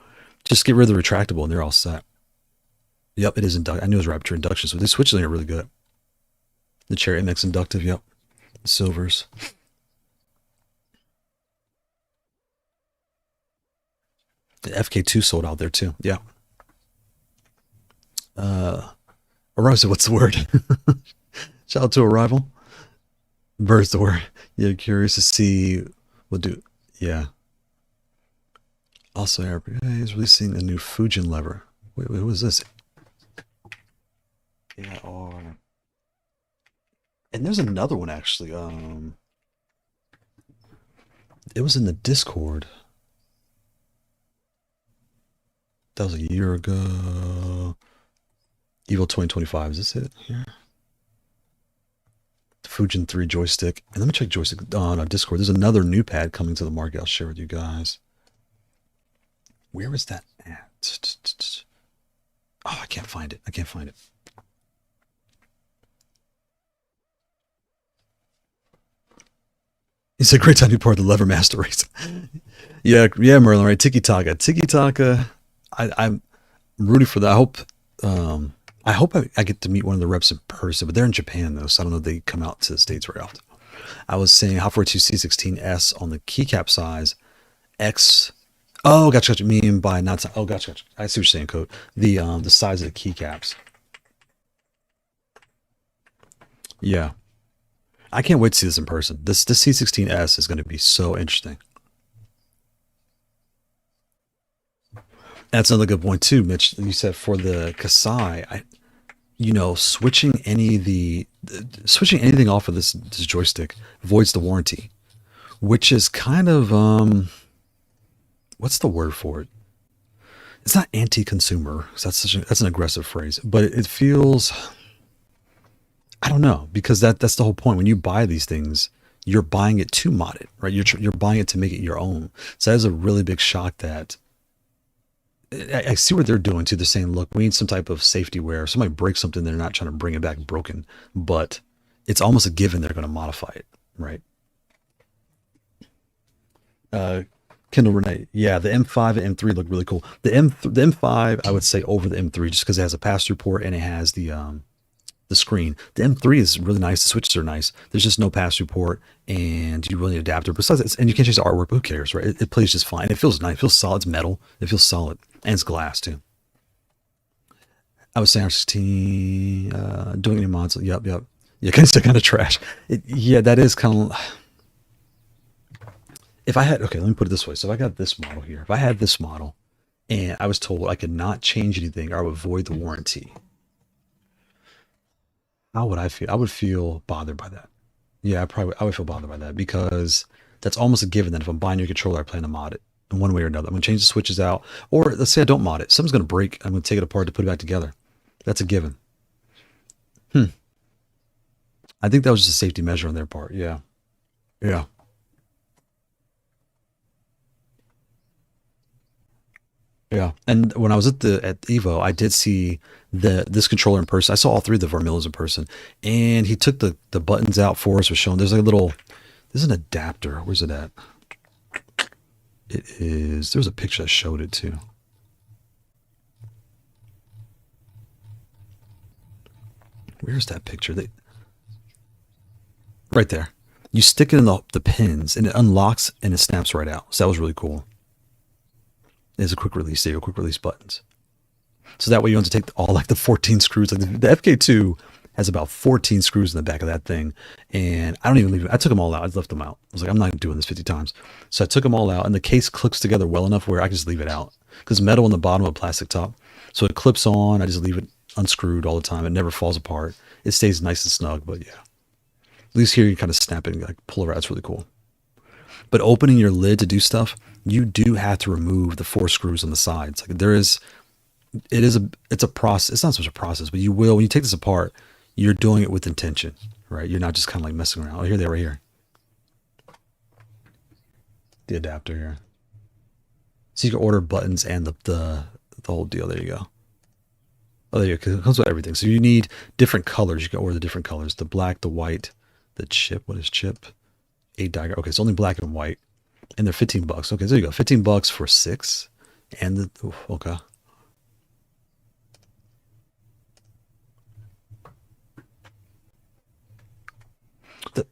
just get rid of the retractable and they're all set. Yep, it is inductive. I knew it was Rapture induction, so these switches are really good. The Cherry MX inductive, yep. The silvers. The FK2 sold out there too. Yeah. Arrival, what's the word? Shout out to Arrival. Bird's the word. Yeah, curious to see what do. Yeah. Also, Eric is releasing a new Fujin lever. Wait, who is this? Yeah, or and there's another one actually. It was in the Discord. That was a year ago. Evil 2025. Is this it here? The Fujin 3 joystick. And let me check joystick on Discord. There's another new pad coming to the market. I'll share with you guys. Where is that at? Oh, I can't find it. I can't find it. It's a great time to be part of the Lever Master race. Yeah, Merlin, right? Tiki Taka. I'm rooting for that. I hope I get to meet one of the reps in person, but they're in Japan though, so I don't know if they come out to the States very often. I was saying Half-Way 2 C16S on the keycap size, X. Oh, gotcha. Mean by not. Oh, gotcha. I see what you're saying, Code. The size of the keycaps. Yeah, I can't wait to see this in person. This C16S is going to be so interesting. That's another good point too, Mitch. You said for the Kailh, switching switching anything off of this joystick voids the warranty, which is kind of what's the word for it? It's not anti-consumer. That's an aggressive phrase, but it feels, I don't know, because that's the whole point. When you buy these things, you're buying it to mod it, right? You're buying it to make it your own. So that is a really big shock that I see what they're doing too. They're saying, look, we need some type of safety where if somebody breaks something, they're not trying to bring it back broken, but it's almost a given they're going to modify it, right? Kendall Renee, yeah, the M5 and M3 look really cool. The M5, I would say over the M3 just because it has a pass-through port and it has the screen. The M3 is really nice. The switches are nice. There's just no pass-through port, and you really need an adapter. Besides, and you can't change the artwork. But who cares, right? It plays just fine. It feels nice. It feels solid. It's metal. It feels solid, and it's glass too. I was saying R16 doing any mods. Yep. Yeah, kind of trash. Yeah, that is kind of. If I had, okay, let me put it this way. So if I got this model here, if I had this model, and I was told I could not change anything, or I would void the warranty. How would I feel? I would feel bothered by that. Yeah, I would feel bothered by that because that's almost a given that if I'm buying your controller, I plan to mod it in one way or another. I'm going to change the switches out, or let's say I don't mod it. Something's going to break. I'm going to take it apart to put it back together. That's a given. I think that was just a safety measure on their part. Yeah. Yeah. And when I was at Evo, I did see this controller in person. I saw all three of the Vermillas in person, and he took the buttons out for us. Was showing there's like a little, there's an adapter. Where's it at? It is. There's a picture that showed it too. Where's that picture? Right there. You stick it in the pins, and it unlocks and it snaps right out. So that was really cool. There's a quick release there, quick release buttons. So that way you don't have to take all like the 14 screws. Like the FK2 has about 14 screws in the back of that thing. And I don't even leave it. I took them all out. I left them out. I was like, I'm not doing this 50 times. So I took them all out, and the case clips together well enough where I can just leave it out. Because metal on the bottom of a plastic top. So it clips on. I just leave it unscrewed all the time. It never falls apart. it stays nice and snug. But yeah, at least here you kind of snap it and like pull it out. It's really cool. But opening your lid to do stuff, you do have to remove the 4 screws on the sides. Like it's a process. It's not so much a process, but you will, when you take this apart, you're doing it with intention, right? You're not just kind of like messing around. Oh, here they are right here. The adapter here. So you can order buttons and the whole deal. There you go. Oh, there you go. It comes with everything. So you need different colors. You can order the different colors. The black, the white, the chip. What is chip? 8 diagram. Okay, it's only black and white. And they're $15. Okay, so there you go. $15 for 6. And the, okay.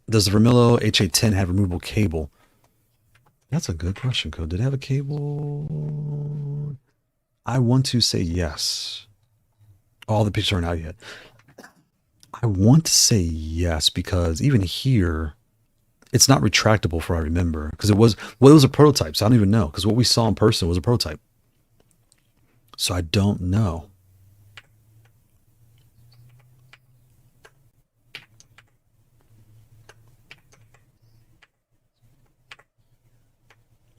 Does the Vermillo HA10 have removable cable? That's a good question, Code. Did it have a cable? I want to say yes. All the pictures aren't out yet. I want to say yes because even here, it's not retractable for I remember. Because it was a prototype, so I don't even know. Because what we saw in person was a prototype. So I don't know.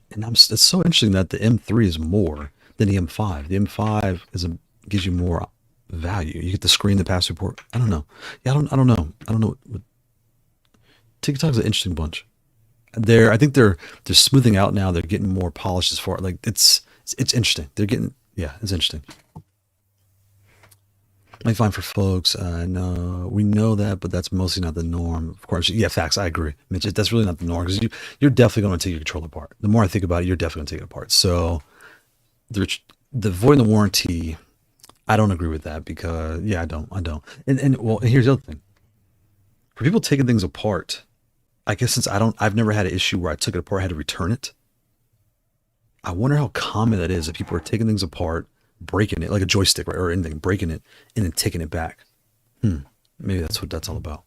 And it's so interesting that the M3 is more than the M5. The M5 gives you more value. You get the screen, the pass report. I don't know. Yeah, I don't know. I don't know. TikTok's an interesting bunch. I think they're smoothing out now. They're getting more polished as far like it's interesting. They're getting it's interesting. Might fine for folks. No, we know that, but that's mostly not the norm. Of course, yeah, facts. I agree, Mitch. That's really not the norm because you're definitely going to take your controller apart. The more I think about it, you're definitely going to take it apart. So the void in the warranty, I don't agree with that because I don't. And well, and here's the other thing. For people taking things apart, I guess since I've never had an issue where I took it apart, I had to return it. I wonder how common that is if people are taking things apart, breaking it like a joystick, right, or anything, breaking it and then taking it back. Maybe that's what that's all about.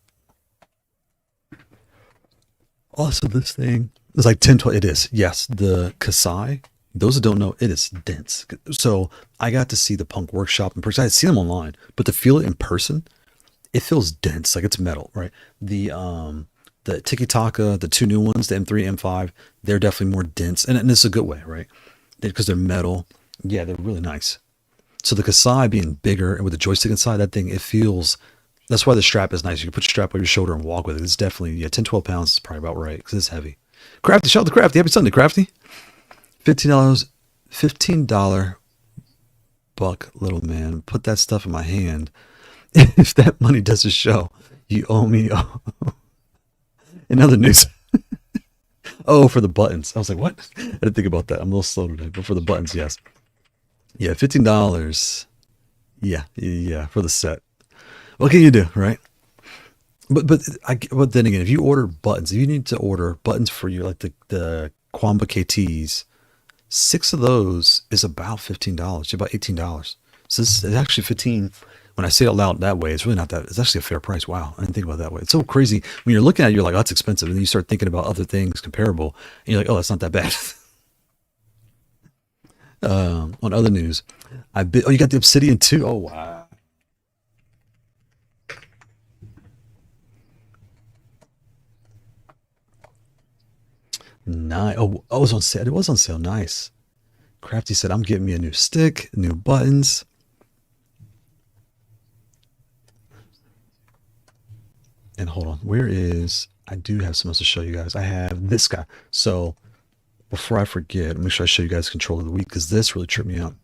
Also, this thing is like 10, 12. It is, yes. The Kasai, those that don't know, it is dense. So I got to see the Punk Workshop in person. I had seen them online, but to feel it in person, it feels dense, like it's metal, right? The Tiki Taka, the 2 new ones, the M3, M5, they're definitely more dense, and it's a good way, right? Because they're metal. Yeah, they're really nice. So the Kasai being bigger and with the joystick inside, that thing, it feels, that's why the strap is nice. You can put your strap on your shoulder and walk with it. It's definitely, 10, 12 pounds is probably about right because it's heavy. Crafty, shout out to Crafty. Happy Sunday, Crafty. $15 buck, little man. Put that stuff in my hand. If that money doesn't show, you owe me. In other news. Oh, for the buttons. I was like, what? I didn't think about that. I'm a little slow today, but for the buttons, yes. Yeah, $15. Yeah, for the set. What can you do, right? But then again, if you order buttons, if you need to order buttons for your like the Quamba KTs, 6 of those is about $15, about $18. So it's actually 15. When I say it out loud that way, it's really not that. It's actually a fair price. Wow, I didn't think about it that way. It's so crazy when you're looking at it. You're like, oh, that's expensive, and then you start thinking about other things comparable, and you're like, oh, that's not that bad. On other news, you got the Obsidian too. Oh wow. Nice. Oh, it was on sale. It was on sale. Nice. Crafty said, I'm getting me a new stick, new buttons. And hold on, I do have something else to show you guys. I have this guy. So before I forget, make sure I show you guys control of the week because this really tripped me out.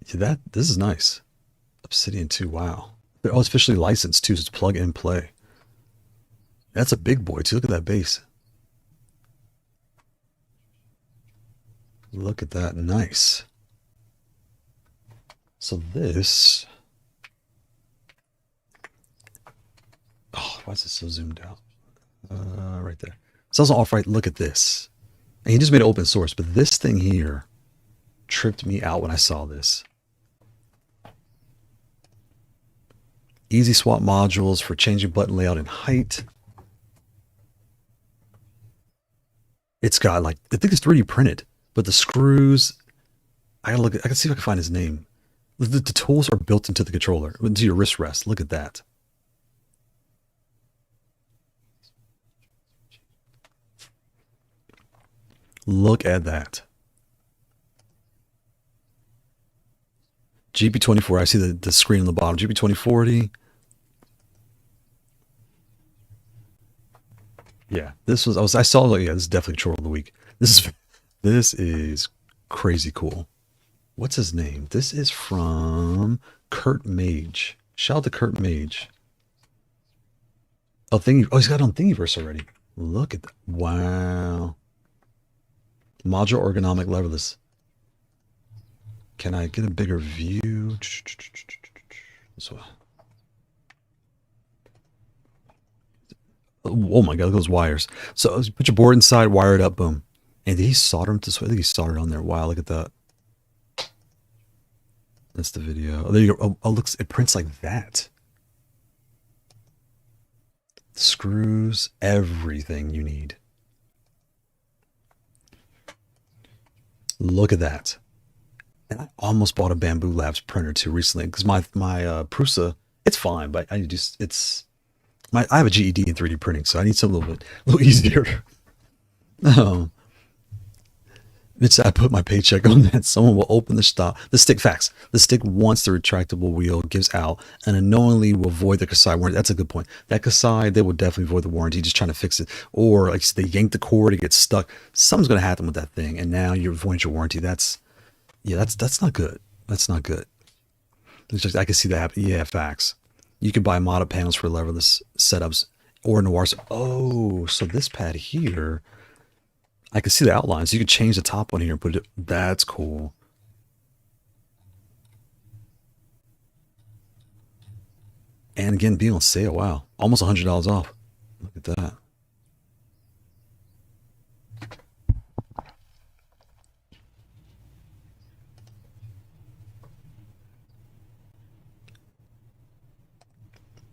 This is nice. Obsidian 2, wow. Oh, it's officially licensed too, so it's plug and play. That's a big boy too. Look at that base. Look at that, nice. So this, oh, why is it so zoomed out? Right there. It's also off right. Look at this. And he just made it open source, but this thing here tripped me out when I saw this. Easy swap modules for changing button layout and height. It's got like, I think it's 3D printed, but the screws, I can see if I can find his name. The tools are built into the controller, into your wrist rest. Look at that. Look at that. GP2040. I see the screen on the bottom. GP2040. Yeah, I saw like, yeah, this is definitely controller of the week. This is crazy cool. What's his name? This is from Kurt Mage. Shout out to Kurt Mage. Oh, he's got it on Thingiverse already. Look at that. Wow. Module ergonomic leverless. Can I get a bigger view? This way. Oh my god, look at those wires. So put your board inside, wire it up, boom. And did he solder them this way? I think he soldered on there. Wow, look at that. That's the video. Oh, there you go. Oh, looks, it prints like that. Screws, everything you need. Look at that. And I almost bought a Bamboo Labs printer too recently because my Prusa, it's fine, but I just I have a GED in 3D printing, so I need something a little easier. I put my paycheck on that. Someone will open the stick. Facts. The stick, once the retractable wheel gives out and unknowingly will void the Kailh warranty. That's a good point. That Kailh, they will definitely void the warranty, just trying to fix it. Or like they yank the cord, it gets stuck. Something's going to happen with that thing, and now you're voiding your warranty. That's not good. That's not good. I can see that happen. Yeah, facts. You can buy modded panels for leverless setups or noirs. Oh, so this pad here, I can see the outlines. You can change the top one here and put it. That's cool. And again, being on sale. Wow, almost $100 off. Look at that.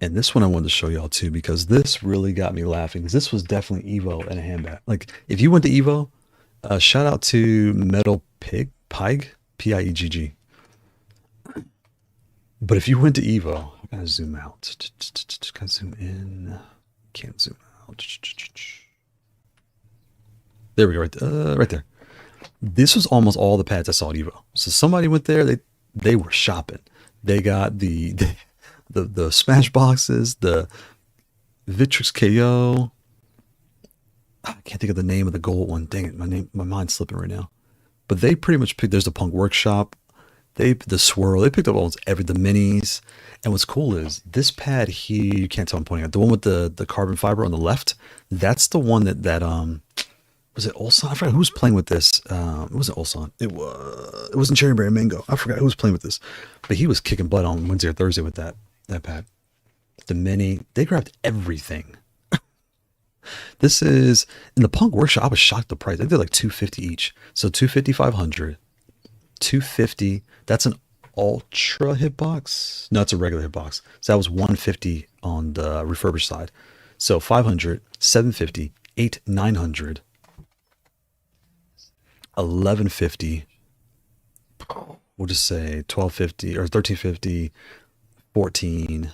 And this one I wanted to show y'all too, because this really got me laughing. Because this was definitely Evo and a handbag. Like, if you went to Evo, shout out to Metal Pig, Piegg. But if you went to Evo, I gotta zoom out. Gotta zoom in. Can't zoom out. There we go, right there. This was almost all the pads I saw at Evo. So somebody went there. They were shopping. They got the Smash boxes, the Victrix KO. I can't think of the name of the gold one. Dang it, my mind's slipping right now. But they pretty much picked. There's the Punk Workshop. The Swirl. They picked up almost the minis. And what's cool is this pad here. You can't tell I'm pointing at the one with the carbon fiber on the left. That's the one that was it Ulsan? I forgot who was playing with this. It wasn't Ulsan. It wasn't Cherry Berry Mango. I forgot who was playing with this. But he was kicking butt on Wednesday or Thursday with that pad. The mini, they grabbed everything. This is in the Punk Workshop. I was shocked at the price. They did like $250 each. So $250, $500, $250. That's an ultra hitbox. No, it's a regular hitbox. So that was $150 on the refurbished side. So $500, $750, $800, $900, $1150. We'll just say $1250 or $1350, $14,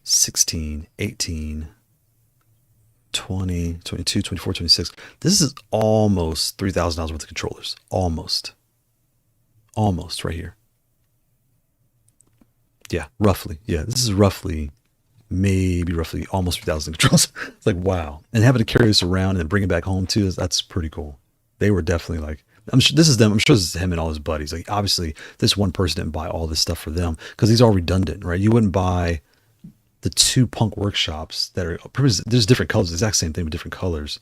$16, $18, $20, $22, $24, $26. This is almost $3,000 worth of controllers. Almost right here. Yeah, roughly. Yeah, this is roughly almost 3,000 controllers. It's like, wow. And having to carry this around and then bring it back home too, that's pretty cool. They were definitely like, I'm sure this is them. I'm sure this is him and all his buddies. Like, obviously, this one person didn't buy all this stuff for them because these are redundant, right? You wouldn't buy the two Punk Workshops that are, there's different colors, the exact same thing with different colors,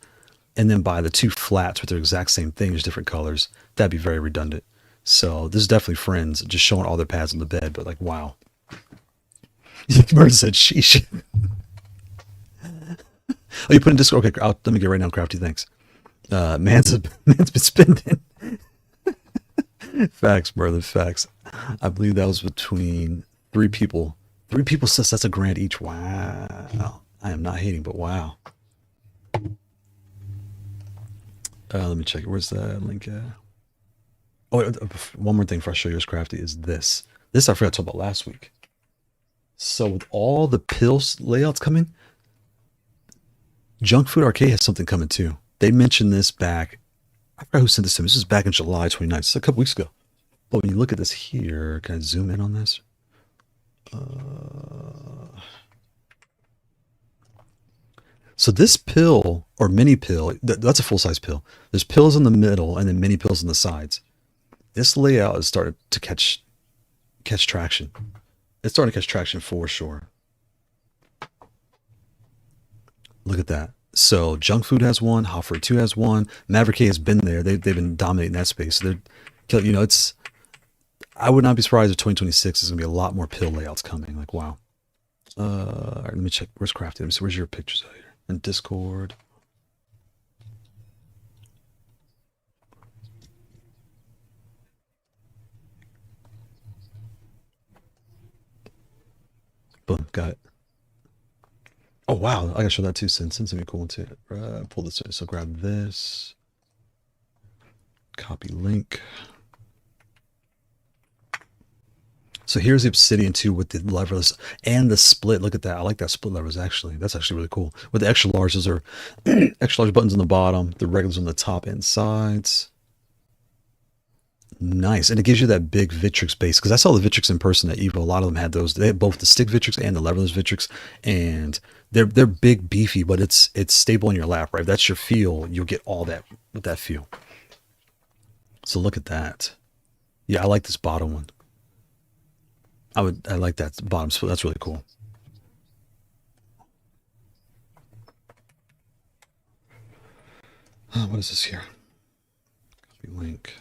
and then buy the two flats with the exact same thing, there's different colors. That'd be very redundant. So this is definitely friends just showing all their pads on the bed, but like, wow. Merton said, sheesh. Oh, you put in Discord? Okay, let me get right now, Crafty, thanks. Man's been spending. Facts, brother, facts. I believe that was between three people. Three people says that's $1,000 each. Wow. I am not hating, but wow. Let me check it. Where's that link at? Oh, one more thing before I show you this, Crafty, is this. This I forgot to talk about last week. So with all the pills layouts coming, Junk Food Arcade has something coming too. They mentioned this back. I forgot who sent this to me. This is back in July 29th. It's a couple weeks ago. But when you look at this here, can I zoom in on this? So this pill or mini pill, that's a full-size pill. There's pills in the middle and then mini pills on the sides. This layout is starting to catch traction. It's starting to catch traction for sure. Look at that. So Junk Food has one, Hot for 2 has one, Maverick has been there. They've been dominating that space. So they're, you know, it's, I would not be surprised if 2026 is going to be a lot more pill layouts coming. Like, wow. All right, let me check. Where's Crafty? Let me see. Where's your pictures out here? In Discord. Boom, got it. Oh, wow. I got to show that too, Sin's going to be a cool one too. Pull this in. So grab this. Copy link. So here's the Obsidian 2 with the leverless and the split. Look at that. I like that split levers actually. That's actually really cool. With the extra large, those are extra large buttons on the bottom, the regulars on the top and sides. Nice. And it gives you that big Victrix base. Because I saw the Victrix in person at Evo. A lot of them had those. They had both the stick Victrix and the leverless Victrix. And they're big, beefy, but it's stable in your lap, right? If that's your feel, you'll get all that with that feel. So look at that. Yeah, I like this bottom one. I like that bottom split. That's really cool. What is this here? Copy link.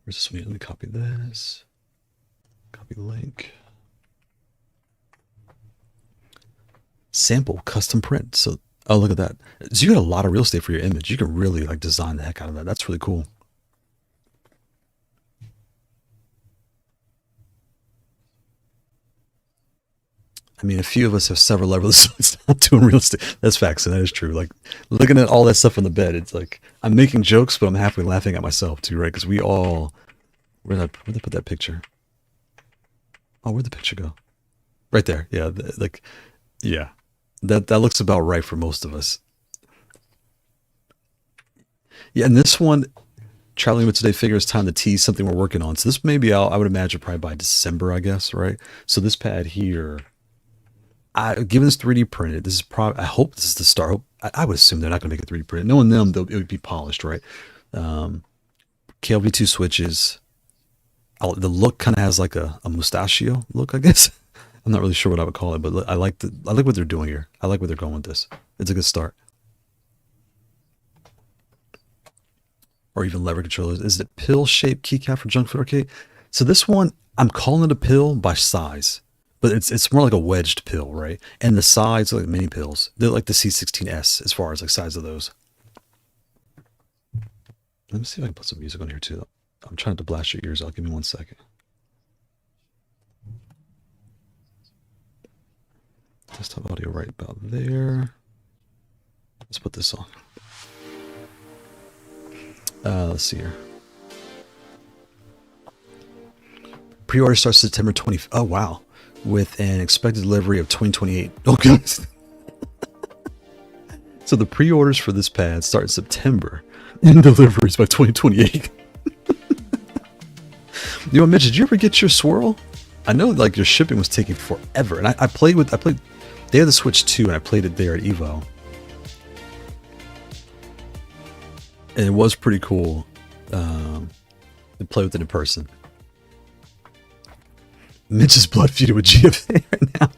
Where's this one? Let me copy this. Copy link. Sample custom print. So, oh, look at that. So you got a lot of real estate for your image. You can really like design the heck out of that. That's really cool. I mean, a few of us have several levels, so it's not doing real estate. That's facts, and that is true. Like looking at all that stuff on the bed, it's like I'm making jokes, but I'm halfway laughing at myself too, right? Because we all, where'd I put that picture? Oh, where'd the picture go? Right there. Yeah, like, yeah. That looks about right for most of us. Yeah, and this one, traveling with today figure, it's time to tease something we're working on. So this maybe I would imagine probably by December, I guess, right? So this pad here, given this 3D printed, this is probably, I hope this is the start. I would assume they're not going to make it 3D printed. Knowing them, it would be polished, right? Kailh V2 switches. The look kind of has like a mustachio look, I guess. I'm not really sure what I would call it, but I like what they're doing here. I like where they're going with this. It's a good start. Or even lever controllers. Is it pill-shaped keycap for Junk Food Arcade? So this one, I'm calling it a pill by size, but it's more like a wedged pill, right? And the sides are like mini pills. They're like the C16S as far as like size of those. Let me see if I can put some music on here too. I'm trying to blast your ears out. Give me 1 second. Desktop audio right about there. Let's put this on. Let's see here. Pre-order starts September 20th. Oh, wow. With an expected delivery of 2028. Oh, goodness. So the pre-orders for this pad start in September and deliveries by 2028. You know, Mitch, did you ever get your swirl? I know like your shipping was taking forever. And I played, they had the Switch 2 and I played it there at Evo. And it was pretty cool to play with it in person. Mitch's blood feuded with GFA right now.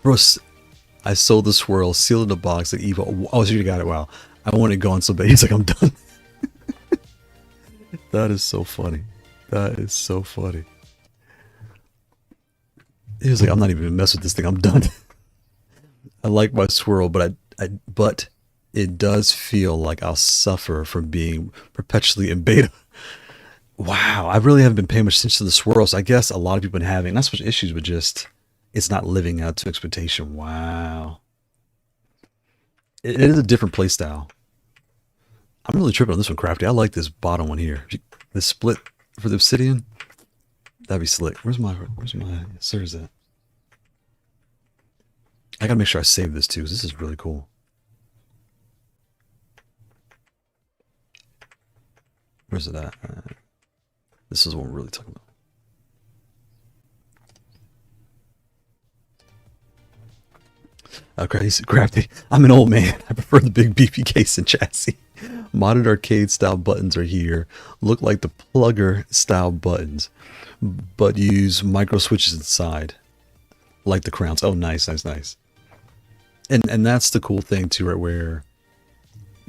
Bro, I sold the swirl, sealed in a box at Evo. Oh, so you got it. Wow. I want it gone so bad. He's like, I'm done. That is so funny. That is so funny. He was like, I'm not even gonna mess with this thing. I'm done. I like my swirl, but but it does feel like I'll suffer from being perpetually in beta. Wow, I really haven't been paying much attention to the swirls. I guess a lot of people have been having not so much issues, but just it's not living up to expectation. Wow, it is a different play style. I'm really tripping on this one, Crafty. I like this bottom one here. The split for the obsidian, that'd be slick. Where's my sir is that? I gotta make sure I save this too, 'cause this is really cool. Where's it at? This is what we're really talking about. Crafty. I'm an old man. I prefer the big beefy case and chassis. Modded arcade style buttons are here. Look like the plugger style buttons, but use micro switches inside, like the crowns. Oh, nice, nice, nice. And that's the cool thing too, right? Where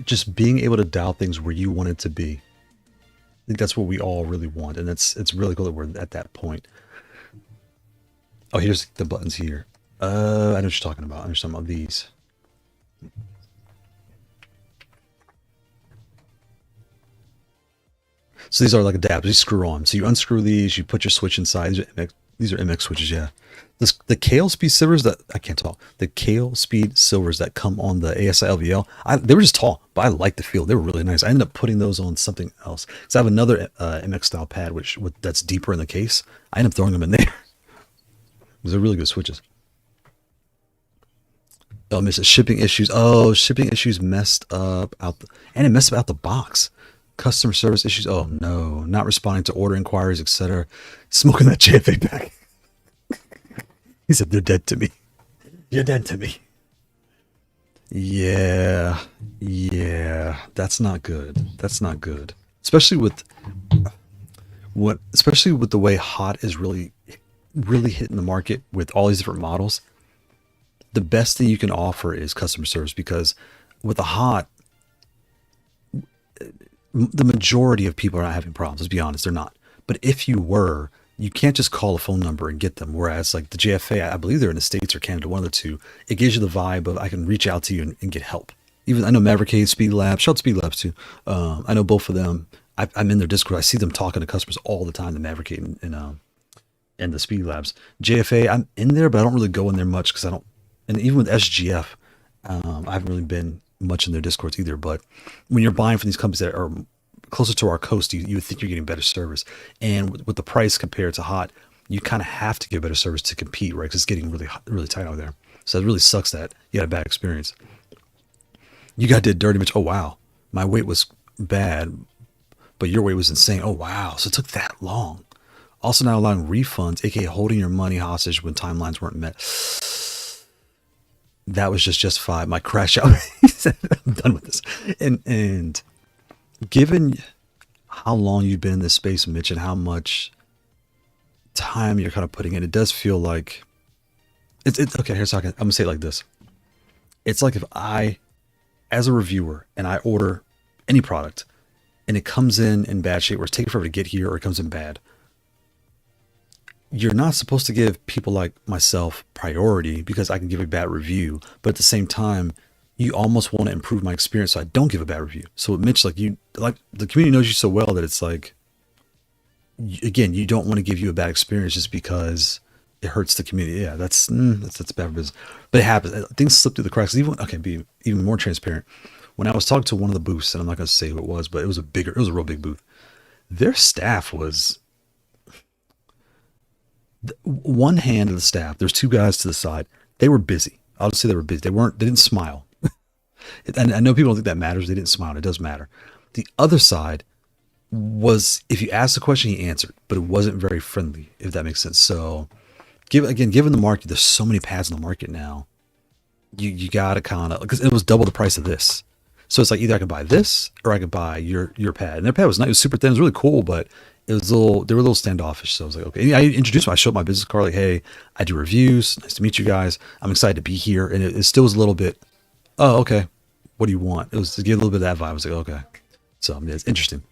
just being able to dial things where you want it to be. I think that's what we all really want, and it's really cool that we're at that point. Oh, here's the buttons here. I know what you're talking about. There's some of these. So these are like adapters. These screw on. So you unscrew these. You put your switch inside. These are MX switches. Yeah. The Kailh speed silvers that I can't talk. The Kailh speed silvers that come on the ASI LVL. They were just tall, but I like the feel. They were really nice. I ended up putting those on something else because I have another MX style pad that's deeper in the case. I ended up throwing them in there. Those are really good switches. Oh, miss it. Shipping issues. Oh, shipping issues messed up and it messed up out the box. Customer service issues. Oh no, not responding to order inquiries, etc. Smoking that JFA pack. He said they're dead to me. You're dead to me. Yeah, yeah, that's not good. That's not good. Especially with the way Hot is really hitting the market with all these different models. The best thing you can offer is customer service because with the Hot, the majority of people are not having problems. Let's be honest, they're not. But if you were, you can't just call a phone number and get them. Whereas like the JFA, I believe they're in the States or Canada, one of the two. It gives you the vibe of I can reach out to you and get help. Even I know Maverick Hades, Speed Labs, shout out Speed Labs too. I know both of them. I'm in their Discord. I see them talking to customers all the time. The Maverick Hades and the Speed Labs. JFA, I'm in there, but I don't really go in there much because I don't. And even with SGF, I haven't really been much in their Discords either. But when you're buying from these companies that are closer to our coast, you would think you're getting better service. And with the price compared to Hot, you kind of have to give better service to compete, right? Because it's getting really tight out there. So it really sucks that you had a bad experience. You got did dirty, Mitch. Oh wow, my wait was bad, but your wait was insane. Oh wow, so it took that long. Also not allowing refunds, aka holding your money hostage when timelines weren't met. That was just justified. My crash out. I'm done with this. And given how long you've been in this space, Mitch, and how much time you're kind of putting in, it does feel like it's okay. Here's how I'm gonna say it like this. It's like if I, as a reviewer, and I order any product and it comes in bad shape or it's taking forever to get here or it comes in bad, you're not supposed to give people like myself priority because I can give a bad review, but at the same time, you almost want to improve my experience so I don't give a bad review. So Mitch, like the community knows you so well that it's like, again, you don't want to give you a bad experience just because it hurts the community. Yeah, that's bad business, but it happens. Things slip through the cracks. Be even more transparent. When I was talking to one of the booths, and I'm not going to say who it was, but it was a real big booth. Their staff was one hand of the staff. There's two guys to the side. They were busy. I'll just say they were busy. They didn't smile. And I know people don't think that matters. They didn't smile. It does matter. The other side was, if you asked a question, he answered, but it wasn't very friendly, if that makes sense. So, given the market, there's so many pads in the market now. You gotta kind of, because it was double the price of this. So it's like either I could buy this or I could buy your pad. And their pad was nice. It was super thin. It was really cool, but it was they were a little standoffish. So I was like, okay. And I introduced them. I showed my business card, like, hey, I do reviews. Nice to meet you guys. I'm excited to be here. And it still was a little bit, oh, okay. What do you want? It was to get a little bit of that vibe. I was like, okay. So yeah, it's interesting.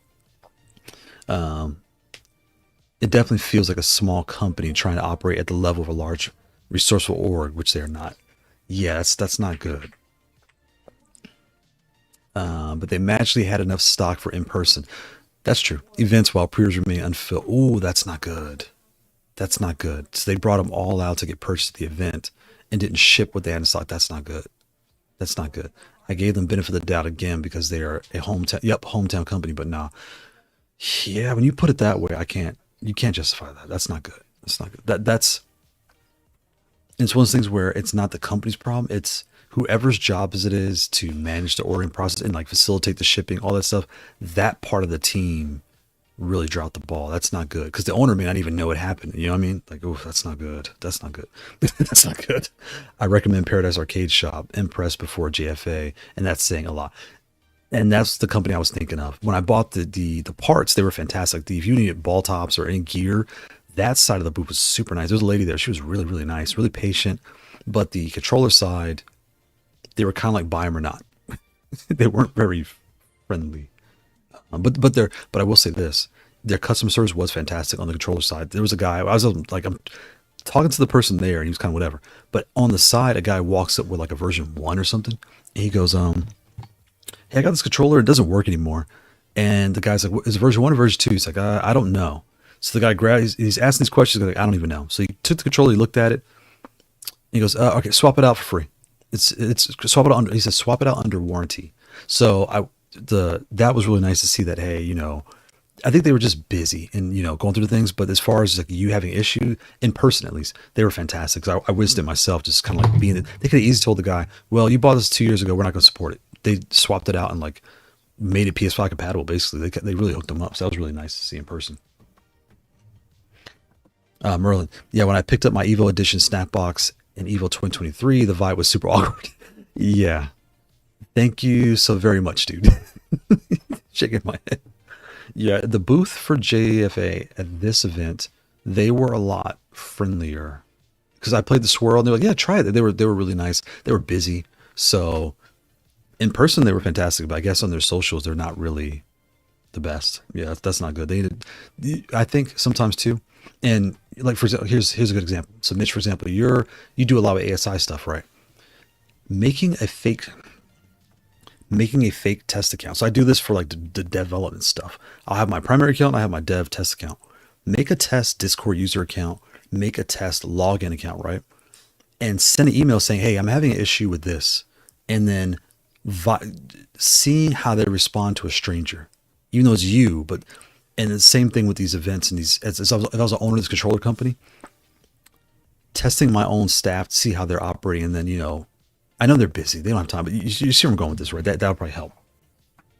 It definitely feels like a small company trying to operate at the level of a large resourceful org, which they're not. Yes, that's not good. But they magically had enough stock for in person. That's true. Events while pre-orders remain unfilled. Ooh, that's not good. That's not good. So they brought them all out to get purchased at the event and didn't ship what they had in stock. That's not good. That's not good. I gave them benefit of the doubt again because they are a hometown company, but nah. Yeah, when you put it that way, you can't justify that. That's not good. That's not good. It's one of those things where it's not the company's problem. It's whoever's job it is to manage the ordering process and like facilitate the shipping, all that stuff. That part of the team really dropped the ball. That's not good because the owner may not even know it happened. You know what I mean? Like, oh, that's not good. That's not good. That's not good. I recommend Paradise Arcade Shop, Impress before JFA, and that's saying a lot. And that's the company I was thinking of. When I bought the parts, they were fantastic. If you needed ball tops or any gear, that side of the booth was super nice. There was a lady there. She was really, really nice, really patient. But the controller side, they were kind of like buy them or not. They weren't very friendly. But I will say this: their customer service was fantastic on the controller side. There was a guy. I'm talking to the person there, and he was kind of whatever. But on the side, a guy walks up with like a version 1 or something, and he goes, "Hey, I got this controller. It doesn't work anymore." And the guy's like, "Is it version 1 or version 2?" He's like, "I don't know." So the guy he's asking these questions. He's like, "I don't even know." So he took the controller, he looked at it, and he goes, "Okay, swap it out for free. It's swap it out." He says, "Swap it out under warranty." So that was really nice to see that. Hey, I think they were just busy and going through the things. But as far as like you having an issue in person, at least they were fantastic. Because I witnessed it myself, just kind of like being. They could have easily told the guy, "Well, you bought this 2 years ago. We're not going to support it." They swapped it out and like made it PS5 compatible. Basically, they really hooked them up. So that was really nice to see in person. Merlin, yeah, when I picked up my Evo Edition snack box in Evo 2023, the vibe was super awkward. Yeah, thank you so very much, dude. Shaking my head. Yeah, the booth for JFA at this event, they were a lot friendlier because I played the swirl and they're like, "Yeah, try it." They were really nice. They were busy, so in person they were fantastic. But I guess on their socials, they're not really the best. Yeah, that's not good. I think sometimes too, and like for example, here's a good example. So Mitch, for example, you do a lot of ASI stuff, right? Making a fake test account. So I do this for like the development stuff. I'll have my primary account, I have my dev test account. Make a test Discord user account, make a test login account, right? And send an email saying, "Hey, I'm having an issue with this." And then seeing how they respond to a stranger, even though it's you, and the same thing with these events and these, if I was an owner of this controller company, testing my own staff to see how they're operating. And then, I know they're busy. They don't have time, but you see where I'm going with this, right? That'll probably help.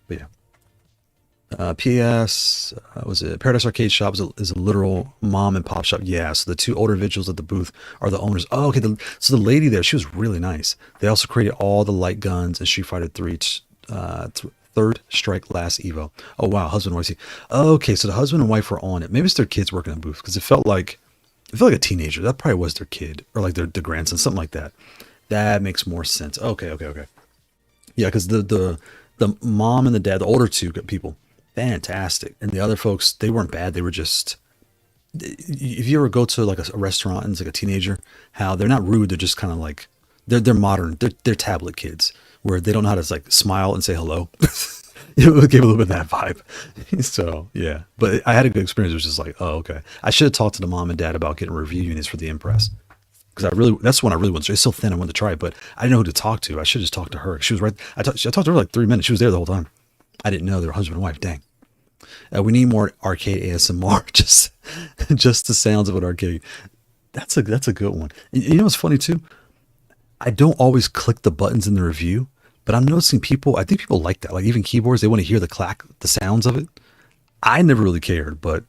But yeah. PS, was it Paradise Arcade Shop is a literal mom and pop shop. Yeah, so the two older individuals at the booth are the owners. Oh, okay. So the lady there, she was really nice. They also created all the light guns and Street Fighter 3 Third Strike Last Evo. Oh wow, husband and wife. Okay, so the husband and wife were on it. Maybe it's their kids working in the booth because it felt like a teenager. That probably was their kid or like their grandson, something like that. That makes more sense. Okay. Yeah, because the mom and the dad, the older two people, fantastic, and the other folks, they weren't bad. They were just. If you ever go to like a restaurant and it's like a teenager, how they're not rude. They're just kind of like they're modern. They're tablet kids where they don't know how to like smile and say hello. It gave a little bit of that vibe. So yeah, but I had a good experience. It was just like, oh okay. I should have talked to the mom and dad about getting review units for the Impress because that's one I really wanted. It's so thin. I wanted to try it, but I didn't know who to talk to. I should have just talked to her. She was right. I talked to her for like 3 minutes. She was there the whole time. I didn't know they were husband and wife. Dang. We need more arcade ASMR. Just the sounds of an arcade. That's a good one. You know what's funny too? I don't always click the buttons in the review, but I'm noticing I think people like that. Like even keyboards, they want to hear the sounds of it. I never really cared, but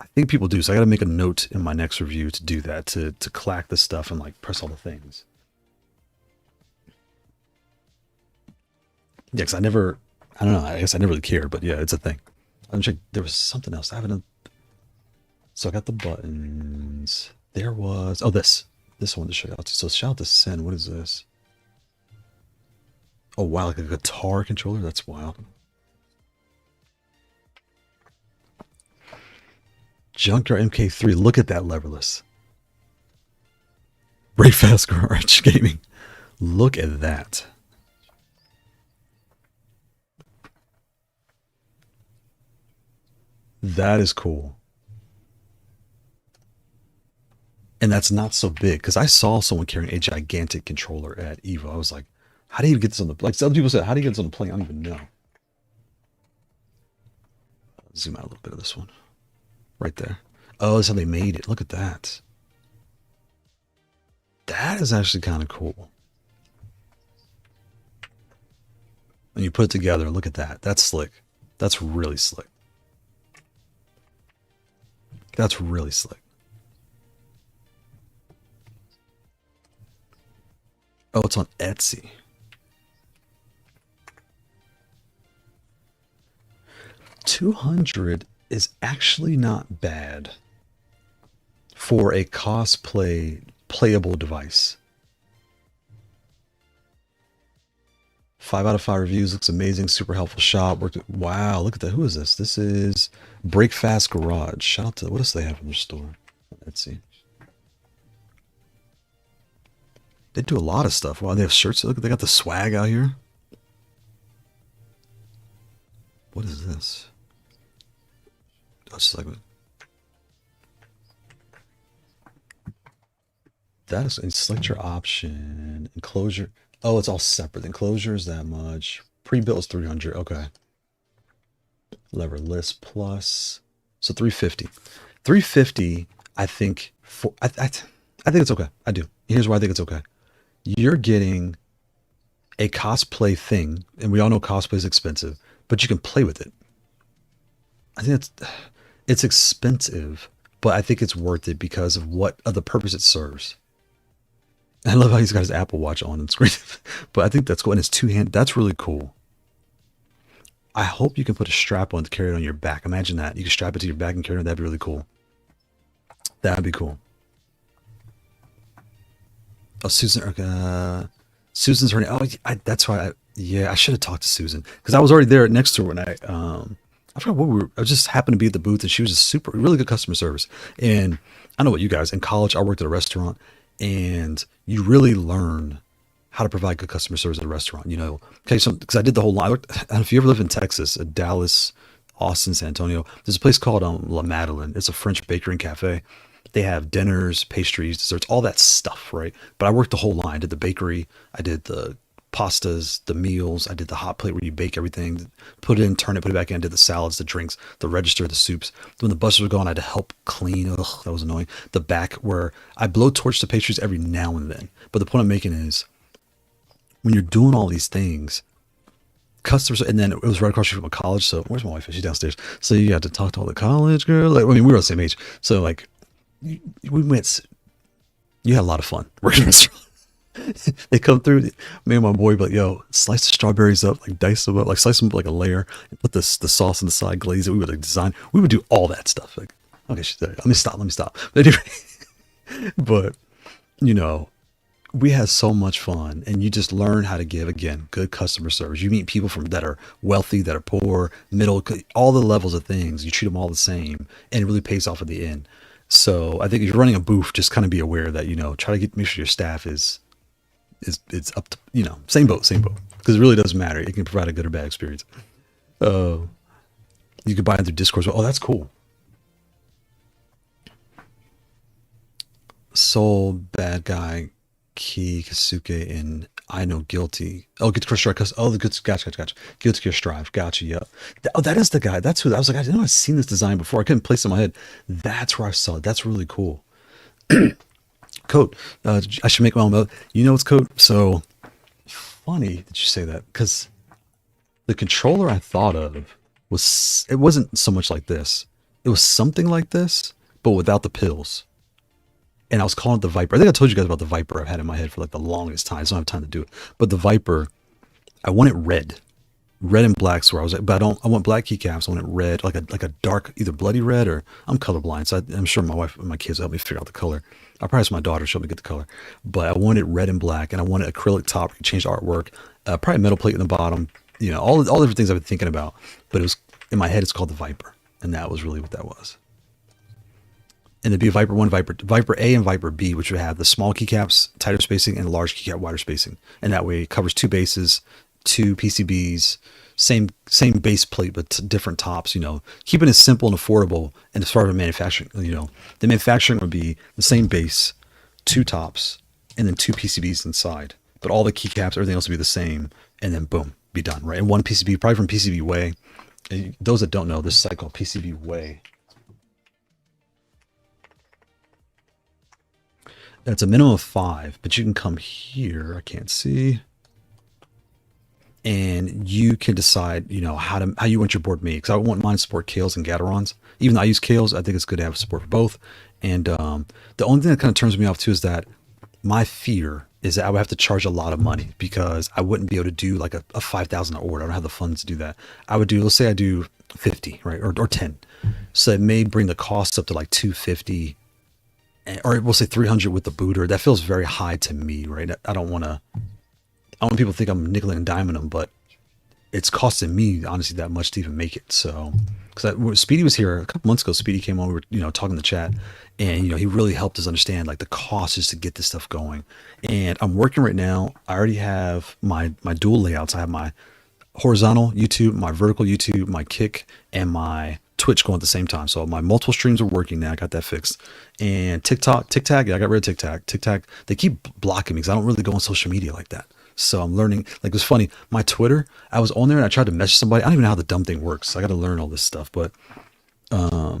I think people do. So I got to make a note in my next review to do that, to clack the stuff and like press all the things. Yeah, because I don't know. I guess I never really cared, but yeah, it's a thing. I'm check. There was something else. So I got the buttons. There was this one to show out to. So shout out to Sen. What is this? Oh wow, like a guitar controller. That's wild. Junkyard MK3. Look at that Leverless. Break Fast Garage Gaming. Look at that. That is cool. And that's not so big because I saw someone carrying a gigantic controller at Evo. I was like, how do you get this on the, like some people said, how do you get this on the plane? I don't even know. Zoom out a little bit of this one. Right there. Oh, that's how they made it. Look at that. That is actually kind of cool. When you put it together, look at that. That's slick. That's really slick. That's really slick. Oh, it's on Etsy. $200 is actually not bad for a cosplay playable device. 5 out of 5 reviews. Looks amazing. Super helpful shop. Wow, look at that. Who is this? This is Breakfast Garage. Shout out to, what else do they have in their store? Let's see. They do a lot of stuff. Wow, they have shirts. Look, they got the swag out here. What is this? Oh, it's like that is, and select your option. Enclosure. Oh, it's all separate. The enclosure is that much. Pre-built is 300. Okay. Leverless plus. So 350. 350, I think I think it's okay. I do. Here's why I think it's okay. You're getting a cosplay thing, and we all know cosplay is expensive, but you can play with it. I think it's expensive, but I think it's worth it because of the purpose it serves. I love how he's got his Apple Watch on screen, but I think that's cool. And it's two-handed. That's really cool. I hope you can put a strap on to carry it on your back. Imagine that. You can strap it to your back and carry it. That'd be really cool. That'd be cool. Oh, Susan's her name. Oh, that's why. I should have talked to Susan because I was already there next to her when I forgot what we were. I just happened to be at the booth, and she was just really good customer service. And I know what you guys in college. I worked at a restaurant, and you really learn how to provide good customer service at a restaurant. You know, okay, so because I did the whole line. If you ever live in Texas, Dallas, Austin, San Antonio, there's a place called La Madeleine. It's a French bakery and cafe. They have dinners, pastries, desserts, all that stuff, right? But I worked the whole line. I did the bakery. I did the pastas, the meals. I did the hot plate where you bake everything, put it in, turn it, put it back in. I did the salads, the drinks, the register, the soups. When the buses were going, I had to help clean. Ugh, that was annoying. The back where I blow torch the pastries every now and then. But the point I'm making is when you're doing all these things, customers, and then it was right across from a college. So where's my wife? She's downstairs. So you had to talk to all the college girls. Like, I mean, we were the same age. So like, we went. You had a lot of fun working in a restaurant. They come through. Me and my boy, but yo, slice the strawberries up, like dice them up, like slice them up like a layer, and put the sauce on the side, glaze it. We would like design. We would do all that stuff. Like, okay, let me stop. But anyway, but you know, we had so much fun, and you just learn how to give again good customer service. You meet people that are wealthy, that are poor, middle, all the levels of things. You treat them all the same, and it really pays off at the end. So I think if you're running a booth, just kind of be aware that, you know, try to make sure your staff is up to, you know, same boat, because it really doesn't matter. It can provide a good or bad experience. You could buy it through Discord. Oh, that's cool. Soul, Bad Guy, Key, Kasuke, and I Know Guilty. Oh, Guilty Gear Strive. Oh, the good. Gotcha. Guilty Gear Strive. Gotcha. Yep. That is the guy. That's who. I was like, I didn't know I'd seen this design before. I couldn't place it in my head. That's where I saw it. That's really cool. Code. I should make my own mode. You know what's code? So funny that you say that, because the controller I thought of it wasn't so much like this. It was something like this, but without the pills. And I was calling it the Viper. I think I told you guys about the Viper I've had in my head for like the longest time. So I don't have time to do it. But the Viper, I want it red and black. So where I was like, but I want black keycaps. I want it red, like a dark, either bloody red, or I'm colorblind. So I'm sure my wife and my kids will help me figure out the color. I'll probably ask my daughter to help me get the color. But I want it red and black, and I want it acrylic top. You can change the artwork. Probably metal plate in the bottom. You know, all the different things I've been thinking about. But it was in my head. It's called the Viper, and that was really what that was. And it'd be a Viper 1, Viper A, and Viper B, which would have the small keycaps, tighter spacing, and large keycap, wider spacing. And that way it covers two bases, two PCBs, same base plate but different tops. You know, keeping it simple and affordable. And as far as manufacturing, you know, the manufacturing would be the same base, two tops, and then two PCBs inside. But all the keycaps, everything else would be the same, and then boom, be done, right? And one PCB, probably from PCB Way. And those that don't know, this site called PCB Way. It's a minimum of 5, but you can come here. I can't see. And you can decide, you know, how you want your board made. Because I want mine to support Kailhs and Gaterons. Even though I use Kailhs, I think it's good to have support for both. And the only thing that kind of turns me off too is that my fear is that I would have to charge a lot of money because I wouldn't be able to do like a $5,000 order. I don't have the funds to do that. I would do, let's say I do 50, right, or 10. So it may bring the cost up to like 250, or we'll say 300 with the booter. That feels very high to me, right? I don't want people to think I'm nickel and diming them, but it's costing me honestly that much to even make it. So, because Speedy was here a couple months ago, Speedy came on, we were, you know, talking in the chat, and you know, he really helped us understand like the cost just to get this stuff going. And I'm working right now. I already have my dual layouts. I have my horizontal YouTube, my vertical YouTube, my Kick, and my Twitch going at the same time. So my multiple streams are working now. I got that fixed. And TikTok, yeah, I got rid of TikTok. TikTok, they keep blocking me because I don't really go on social media like that. So I'm learning. Like, it was funny. My Twitter, I was on there and I tried to message somebody. I don't even know how the dumb thing works. So I got to learn all this stuff. But I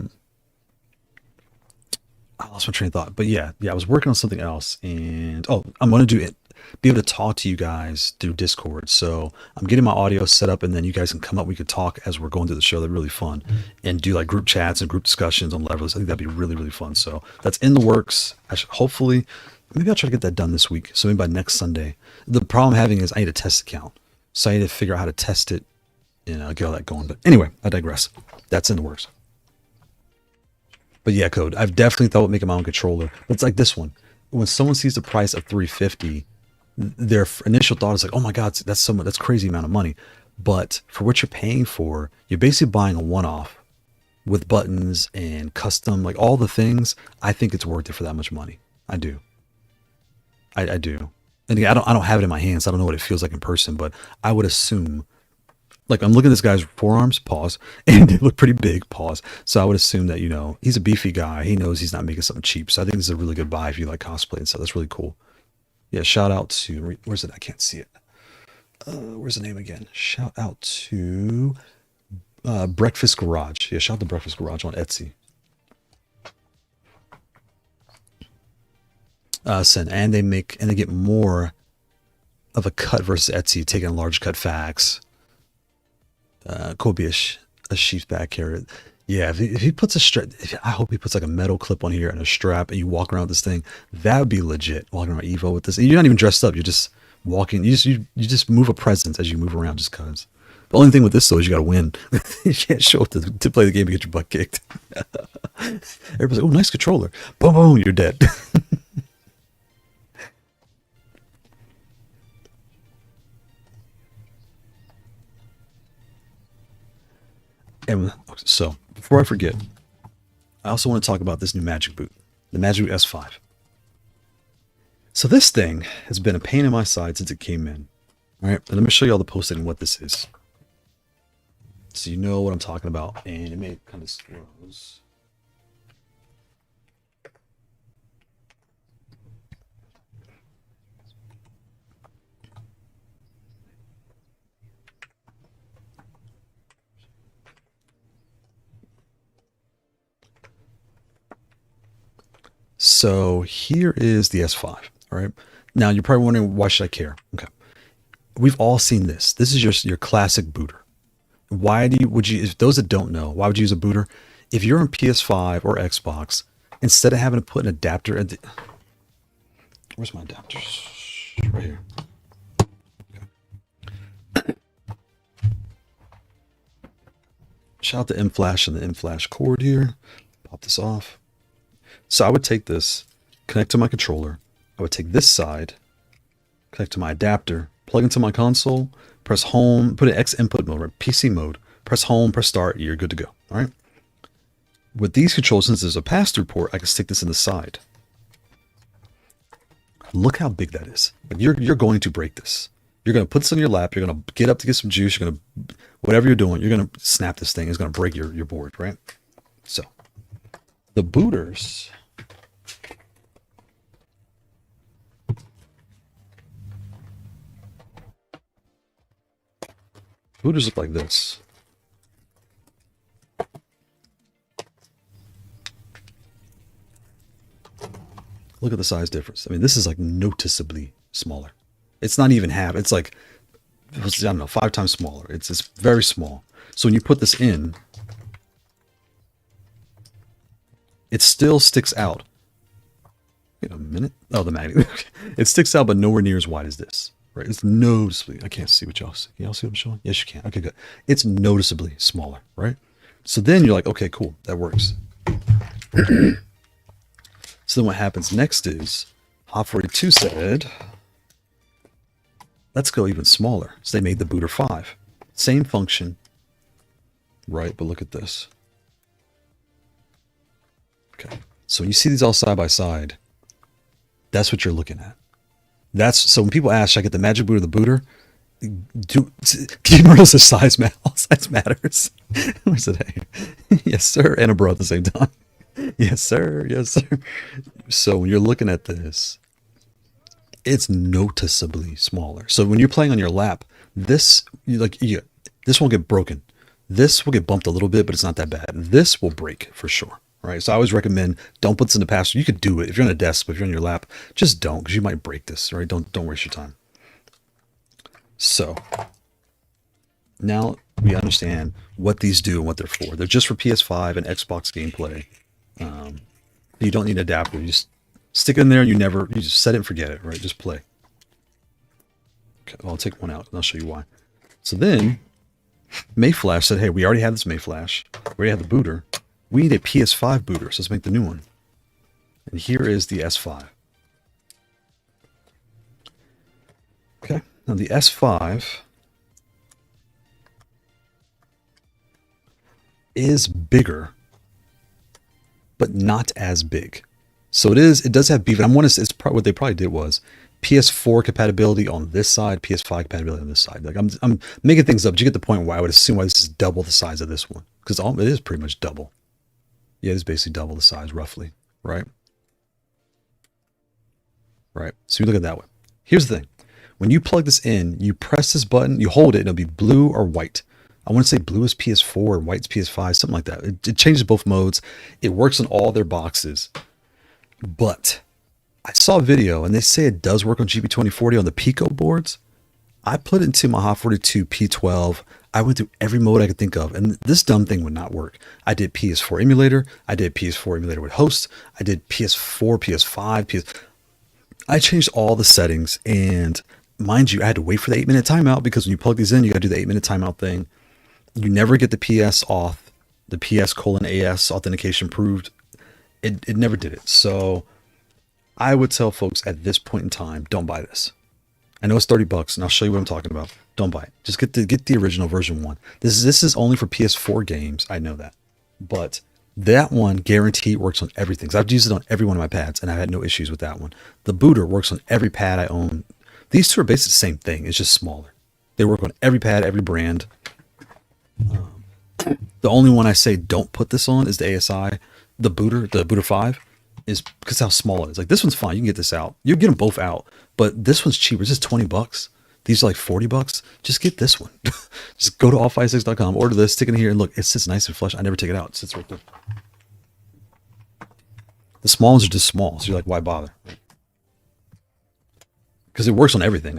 lost my train of thought. But yeah, I was working on something else. And I'm going to do it. Be able to talk to you guys through Discord. So I'm getting my audio set up, and then you guys can come up. We could talk as we're going through the show. That'd be really fun, and do like group chats and group discussions on Leverless. I think that'd be really, really fun. So that's in the works. Hopefully, maybe I'll try to get that done this week. So maybe by next Sunday. The problem I'm having is I need a test account, so I need to figure out how to test it and get all that going. But anyway, I digress. That's in the works. But yeah, Code. I've definitely thought about making my own controller. But it's like this one. When someone sees the price of $350. Their initial thought is like, oh my God, that's crazy amount of money. But for what you're paying for, you're basically buying a one-off with buttons and custom, like all the things. I think it's worth it for that much money. I do. I do. And again, I don't have it in my hands. So I don't know what it feels like in person, but I would assume, like, I'm looking at this guy's forearms, pause, and they look pretty big, pause. So I would assume that, you know, he's a beefy guy. He knows he's not making something cheap. So I think this is a really good buy if you like cosplay and stuff. That's really cool. Yeah, shout out to, where's it? I can't see it. Where's the name again? Shout out to Breakfast Garage. Yeah, shout out to Breakfast Garage on Etsy. And they get more of a cut versus Etsy, taking a large cut fax. Could be a sheep's back here. Yeah, if he puts a strap, I hope he puts like a metal clip on here and a strap, and you walk around with this thing. That would be legit. Walking around Evo with this, and you're not even dressed up. You're just walking. You just move a presence as you move around, just cause. The only thing with this though is you got to win. You can't show up to play the game and get your butt kicked. Everybody's like, "Oh, nice controller." Boom, boom, you're dead. And so, before I forget, I also want to talk about this new Magic Boot, the Magic Boot S5. So this thing has been a pain in my side since it came in. All right, let me show you all the posting and what this is, so you know what I'm talking about. And it may kind of slows. So here is the S5. All right. Now you're probably wondering, why should I care? Okay. We've all seen this. This is your classic booter. Why would you, if those that don't know, why would you use a booter? If you're on PS5 or Xbox, instead of having to put an adapter at the, where's my adapters? Right here. Okay. Shout out to Mayflash and the Mayflash cord here. Pop this off. So I would take this, connect to my controller. I would take this side, connect to my adapter, plug into my console, press home, put an X input mode, right? PC mode, press home, press start, you're good to go. All right. With these controls, since there's a pass-through port, I can stick this in the side. Look how big that is. Like you're going to break this. You're going to put this on your lap. You're going to get up to get some juice. You're going to, whatever you're doing, you're going to snap this thing. It's going to break your board, right? So the booters, look like this. Look at the size difference. I mean, this is like noticeably smaller. It's not even half. It's like, I don't know, 5 times smaller. It's very small. So when you put this in, it still sticks out. Wait a minute. Oh, the magnet. It sticks out, but nowhere near as wide as this. Right? It's noticeably. I can't see what y'all see. Can y'all see what I'm showing? Yes, you can. Okay, good. It's noticeably smaller, right? So then you're like, okay, cool. That works. So then what happens next is Hot42 said, let's go even smaller. So they made the Booter 5. Same function, right? But look at this. Okay. So when you see these all side by side, that's what you're looking at. So when people ask, should I get the Magic Boot or the Booter? Gamer says size matters. I said, hey, yes, sir, and a bro at the same time. Yes, sir. Yes, sir. So when you're looking at this, it's noticeably smaller. So when you're playing on your lap, this won't get broken. This will get bumped a little bit, but it's not that bad. This will break for sure. Right. So I always recommend don't put this in the pass. You could do it if you're on a desk, but if you're on your lap, just don't, because you might break this. Right. Don't waste your time. So now we understand what these do and what they're for. They're just for PS5 and Xbox gameplay. You don't need an adapter. You just stick it in there and you just set it and forget it, right? Just play. Okay, well, I'll take one out and I'll show you why. So then Mayflash said, hey, we already had this Mayflash. We already had the booter. We need a PS5 booter, so let's make the new one. And here is the S5. Okay, now the S5 is bigger, but not as big. So it does have beef. And what they probably did was PS4 compatibility on this side, PS5 compatibility on this side. Like I'm making things up. Did you get the point where I would assume why this is double the size of this one? Because it is pretty much double. Yeah, it's basically double the size roughly, right? Right. So you look at it that way. Here's the thing. When you plug this in, you press this button, you hold it, and it'll be blue or white. I want to say blue is PS4 and white is PS5, something like that. It changes both modes. It works on all their boxes. But I saw a video, and they say it does work on GB2040 on the Pico boards. I put it into my Hot42 P12. I went through every mode I could think of, and this dumb thing would not work. I did PS4 emulator. I did PS4 emulator with host. I did PS4, PS5, I changed all the settings, and mind you, I had to wait for the 8-minute timeout, because when you plug these in, you got to do the 8-minute timeout thing. You never get the PS auth, the PS:AS authentication proved. It never did it. So I would tell folks at this point in time, don't buy this. I know it's $30, and I'll show you what I'm talking about. Don't buy it. Just get the original version 1. This is only for PS4 games. I know that, but that one guaranteed works on everything. So I've used it on every one of my pads, and I've had no issues with that one. The booter works on every pad I own. These two are basically the same thing. It's just smaller. They work on every pad, every brand. The only one I say don't put this on is the ASI. The Booter 5 is because how small it is. Like, this one's fine. You can get this out. You can get them both out, but this one's cheaper. It's just $20. These are like $40. Just get this one. Just go to all56.com, order this, stick it in here, and look, it sits nice and flush. I never take it out. It sits right there. The small ones are just small, so you're like, why bother? Because it works on everything.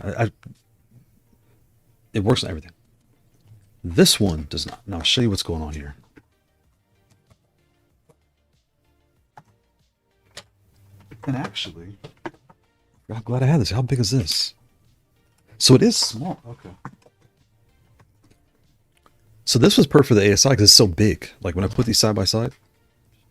It works on everything. This one does not. Now I'll show you what's going on here. And actually, I'm glad I had this. How big is this? So it is small. Okay. So this was perfect for the ASI because it's so big. Like when I put these side by side,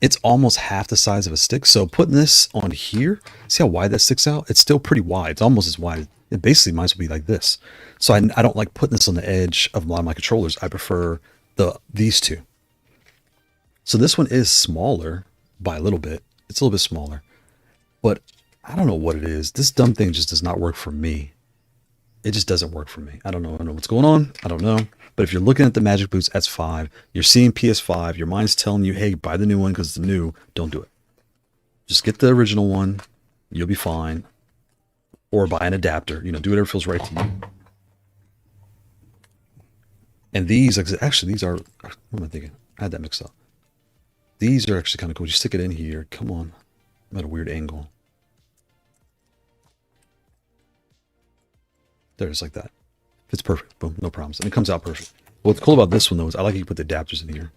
it's almost half the size of a stick. So putting this on here, see how wide that sticks out? It's still pretty wide. It's almost as wide. It basically might as well be like this. So I don't like putting this on the edge of a lot of my controllers. I prefer these two. So this one is smaller by a little bit. It's a little bit smaller. But I don't know what it is. This dumb thing just does not work for me. It just doesn't work for me. I don't know what's going on. I don't know. But if you're looking at the Magic Boots S5, you're seeing PS5, your mind's telling you, hey, buy the new one because it's the new. Don't do it. Just get the original one. You'll be fine. Or buy an adapter. You know, do whatever feels right to you. And these, actually, these are, what am I thinking? I had that mixed up. These are actually kind of cool. You stick it in here. Come on. I'm at a weird angle. There, just like that. It's perfect. Boom, no problems. And it comes out perfect. What's cool about this one, though, is I like you put the adapters in here.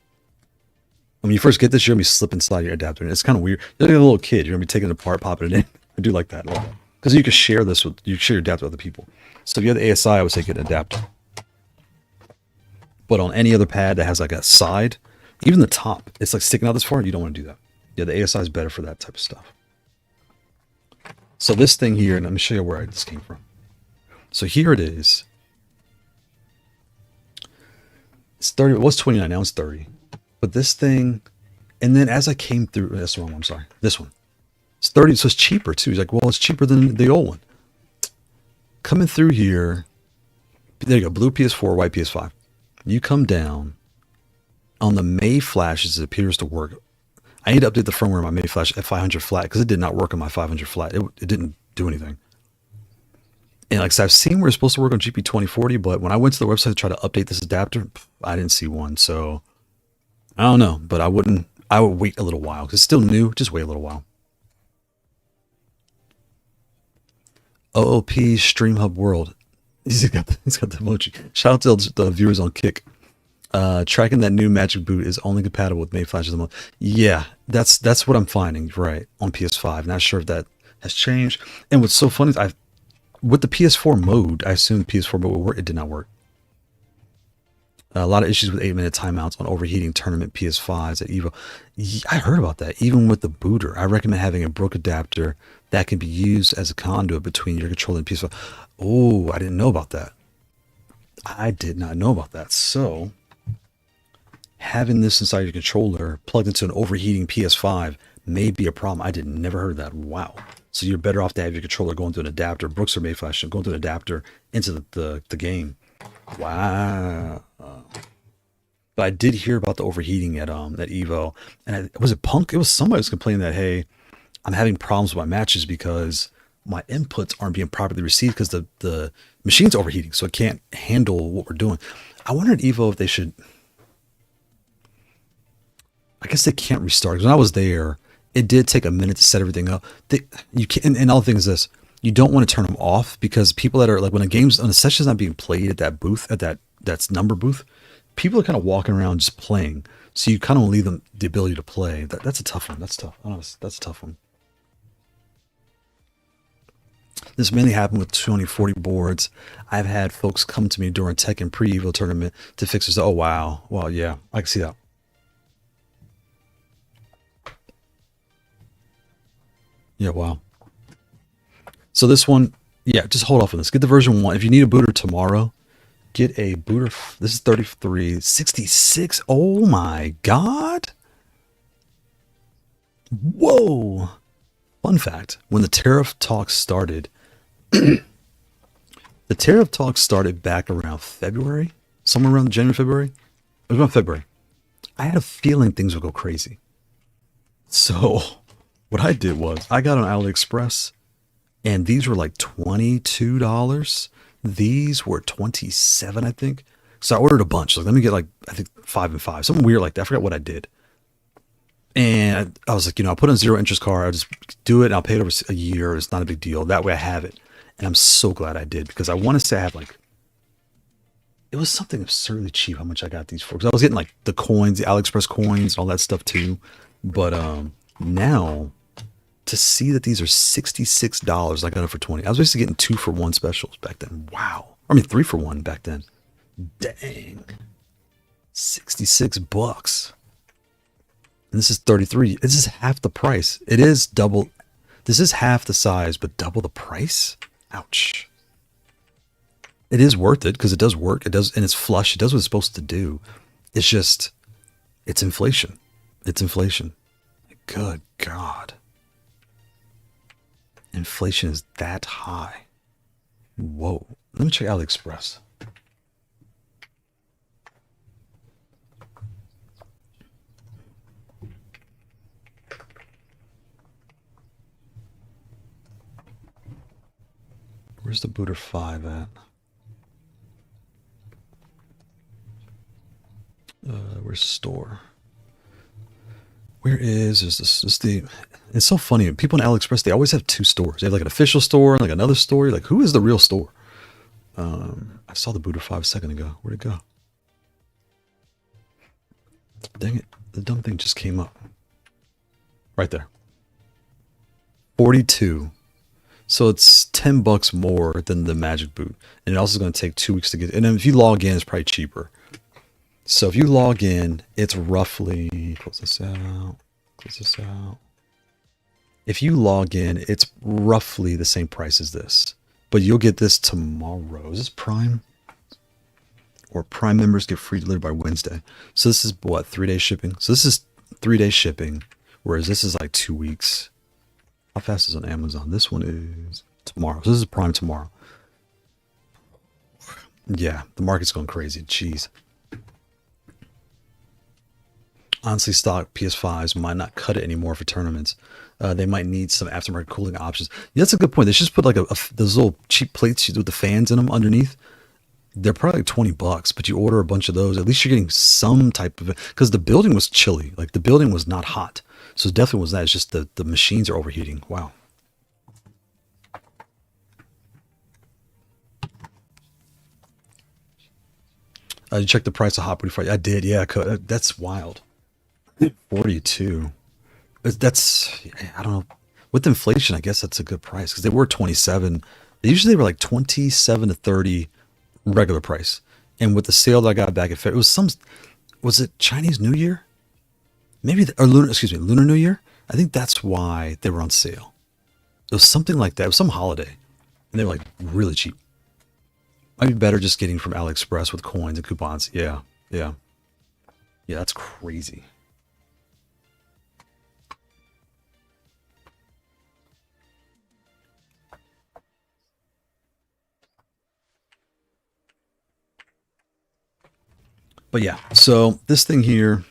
When you first get this, you're going to be slipping slide your adapter in. It's kind of weird. You're like a little kid. You're going to be taking it apart, popping it in. I do like that. Because you can share this with, you can share your adapter with other people. So if you have the ASI, I would say get an adapter. But on any other pad that has like a side, even the top, it's like sticking out this far, you don't want to do that. Yeah, the ASI is better for that type of stuff. So this thing here, and let me show you where this came from. So here it is. It's 30, it was 29, now it's 30. But this thing, and then as I came through, that's the wrong one, I'm sorry. This one. It's 30, so it's cheaper too. He's like, well, it's cheaper than the old one. Coming through here, there you go, blue PS4, white PS5. You come down on the Mayflash as it appears to work. I need to update the firmware on my Mayflash at 500 flat because it did not work on my 500 flat. It didn't do anything. And like I said, I've seen where it's supposed to work on GP2040, but when I went to the website to try to update this adapter, I didn't see one. So I don't know, but I would wait a little while because it's still new. Just wait a little while. OOP Stream Hub World. He's got the emoji. Shout out to the viewers on Kick. Tracking that new Magic Boot is only compatible with Mayflash of the month. Yeah, that's what I'm finding, right, on PS5. Not sure if that has changed. And what's so funny is with the PS4 mode, I assumed PS4 mode would work. It did not work. A lot of issues with 8-minute timeouts on overheating tournament PS5s at Evo. I heard about that. Even with the booter, I recommend having a brook adapter that can be used as a conduit between your controller and PS5. Oh, I didn't know about that. I did not know about that. So having this inside your controller plugged into an overheating PS5 may be a problem. I never heard of that. Wow. So you're better off to have your controller going to an adapter, Brooks or Mayflash, and going to an adapter into the game. Wow. But I did hear about the overheating at Evo, and was it Punk? It was somebody was complaining that, hey, I'm having problems with my matches because my inputs aren't being properly received because the machine's overheating, so it can't handle what we're doing. I wonder at Evo if they should. I guess they can't restart. Because when I was there, it did take a minute to set everything up. You can, and all the thing is this: you don't want to turn them off because people that are like when a session's not being played at that booth, that's number booth, people are kind of walking around just playing. So you kind of leave them the ability to play. That's a tough one. That's tough. Honestly, that's a tough one. This mainly happened with 2040 boards. I've had folks come to me during Tekken pre-Evo tournament to fix this. Oh wow, well yeah, I can see that. Yeah, wow. So this one, yeah, just hold off on this. Get the version 1. If you need a booter tomorrow, get a booter. This is 33, 66. Oh my God. Whoa. Fun fact, when the tariff talks started, the tariff talks started back around February, somewhere around January, February. It was around February. I had a feeling things would go crazy. So what I did was I got on AliExpress and these were like $22. These were $27, I think. So I ordered a bunch. Like, let me get like, I think 5 and 5, something weird like that. I forgot what I did. And I was like, I'll put on 0 interest card. I'll just do it. And I'll pay it over a year. It's not a big deal. That way I have it. And I'm so glad I did because I want to say I have like, it was something absurdly cheap how much I got these for. Because I was getting like the coins, the AliExpress coins, all that stuff too. But now to see that these are $66, I got it for 20. I was basically getting 2 for 1 specials back then. Wow. I mean 3 for 1 back then. Dang. $66. And this is 33. This is half the price. It is double. This is half the size, but double the price? Ouch. It is worth it because it does work. It does, and it's flush. It does what it's supposed to do. It's just, it's inflation. It's inflation. Good God. Inflation is that high. Whoa. Let me check AliExpress. Where's the Booter 5 at? Where's store? Where is this the? It's so funny. People in AliExpress, they always have two stores. They have like an official store and like another store. Like, who is the real store? I saw the Booter 5 a second ago. Where'd it go? Dang it. The dumb thing just came up. Right there. 42. So it's $10 more than the Magic Boot. And it also is going to take 2 weeks to get. And then if you log in, it's probably cheaper. So if you log in, it's roughly, close this out, close this out. If you log in, it's roughly the same price as this. But you'll get this tomorrow. Is this Prime? Or Prime members get free delivery by Wednesday. So this is what, 3-day shipping? So this is 3-day shipping, whereas this is like 2 weeks. How fast is it on Amazon? This one is tomorrow. So this is Prime tomorrow. Yeah, the market's going crazy. Jeez. Honestly, stock PS5s might not cut it anymore for tournaments. They might need some aftermarket cooling options. Yeah, that's a good point. They should just put like those little cheap plates with the fans in them underneath. They're probably like $20, but you order a bunch of those. At least you're getting some type of, because the building was chilly. Like the building was not hot. So it definitely was that. It's just the machines are overheating. Wow. You checked the price of Hot Booty Friday. I did. Yeah, that's wild. 42. That's, I don't know. With inflation, I guess that's a good price because they were 27. Usually they were like 27 to 30 regular price. And with the sale that I got back at Fair, it was was it Chinese New Year? Maybe, or Lunar New Year? I think that's why they were on sale. It was something like that. It was some holiday. And they were like really cheap. Might be better just getting from AliExpress with coins and coupons. Yeah, yeah. Yeah, that's crazy. But yeah, so this thing here,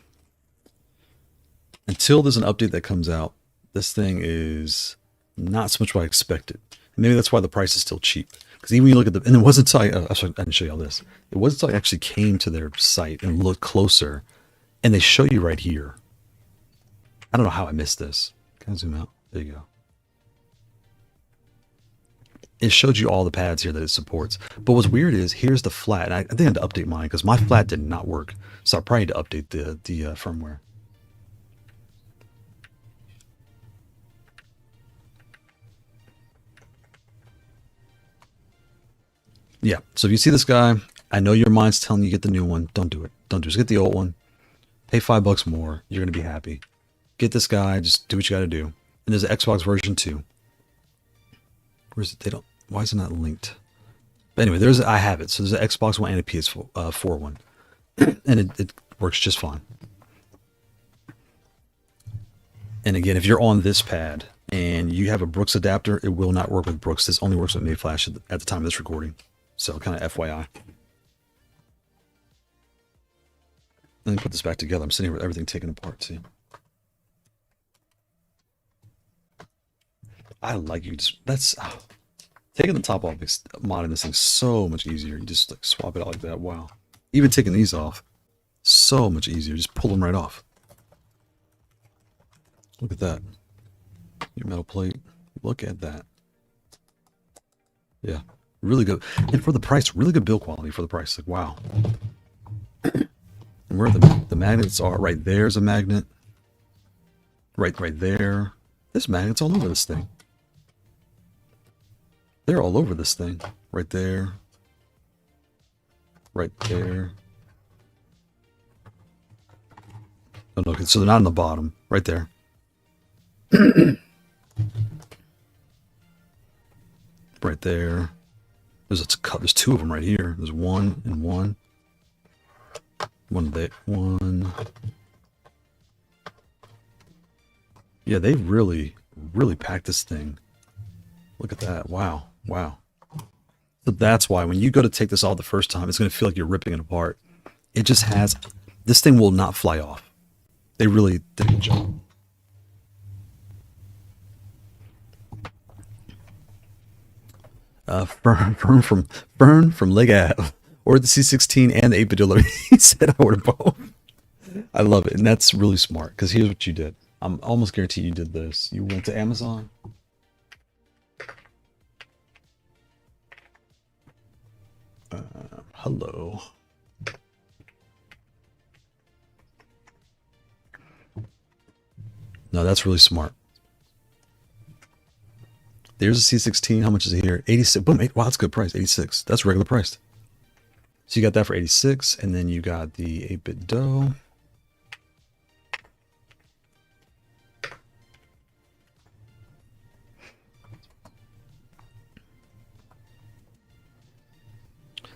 until there's an update that comes out, this thing is not so much what I expected. Maybe that's why the price is still cheap. Because even when you look at the, and it wasn't until I didn't show you all this. It wasn't until I actually came to their site and looked closer, and they show you right here. I don't know how I missed this. Can I zoom out? There you go. It showed you all the pads here that it supports. But what's weird is here's the flat. And I think I had to update mine because my flat did not work. So I probably need to update the firmware. Yeah. So if you see this guy, I know your mind's telling you get the new one. Don't do it. Don't do it. Just get the old one. Pay $5 more. You're going to be happy. Get this guy. Just do what you got to do. And there's an Xbox version 2. Where's it? Why is it not linked? But anyway, I have it. So there's an Xbox One and a PS4 one. And it works just fine. And again, if you're on this pad and you have a Brooks adapter, it will not work with Brooks. This only works with Mayflash at the time of this recording. So kind of FYI. Let me put this back together. I'm sitting here with everything taken apart, see? I like you just, taking the top off makes modding this thing so much easier. You just like swap it out like that. Wow. Even taking these off, so much easier. Just pull them right off. Look at that. Your metal plate. Look at that. Yeah. Really good. And for the price, really good build quality for the price. Like, wow. And where the magnets are, right there's a magnet. Right there. There's magnets all over this thing. They're all over this thing. Right there. Right there. Oh, no, so they're not on the bottom. Right there. Right there. There's two of them right here. There's one and one. One there. One. Yeah, they really packed this thing. Look at that. Wow. Wow. So that's why when you go to take this off the first time, it's going to feel like you're ripping it apart. It just has, this thing will not fly off. They really did a good job. Fern from Leg Ave ordered the C16 and the 8BitDo. He said I ordered both. I love it, and that's really smart because here's what you did. I'm almost guaranteed you did this. You went to Amazon. Hello. No, that's really smart. There's a C16. How much is it here? 86. Boom. Wow, that's a good price. 86. That's regular priced. So you got that for 86, and then you got the 8BitDo.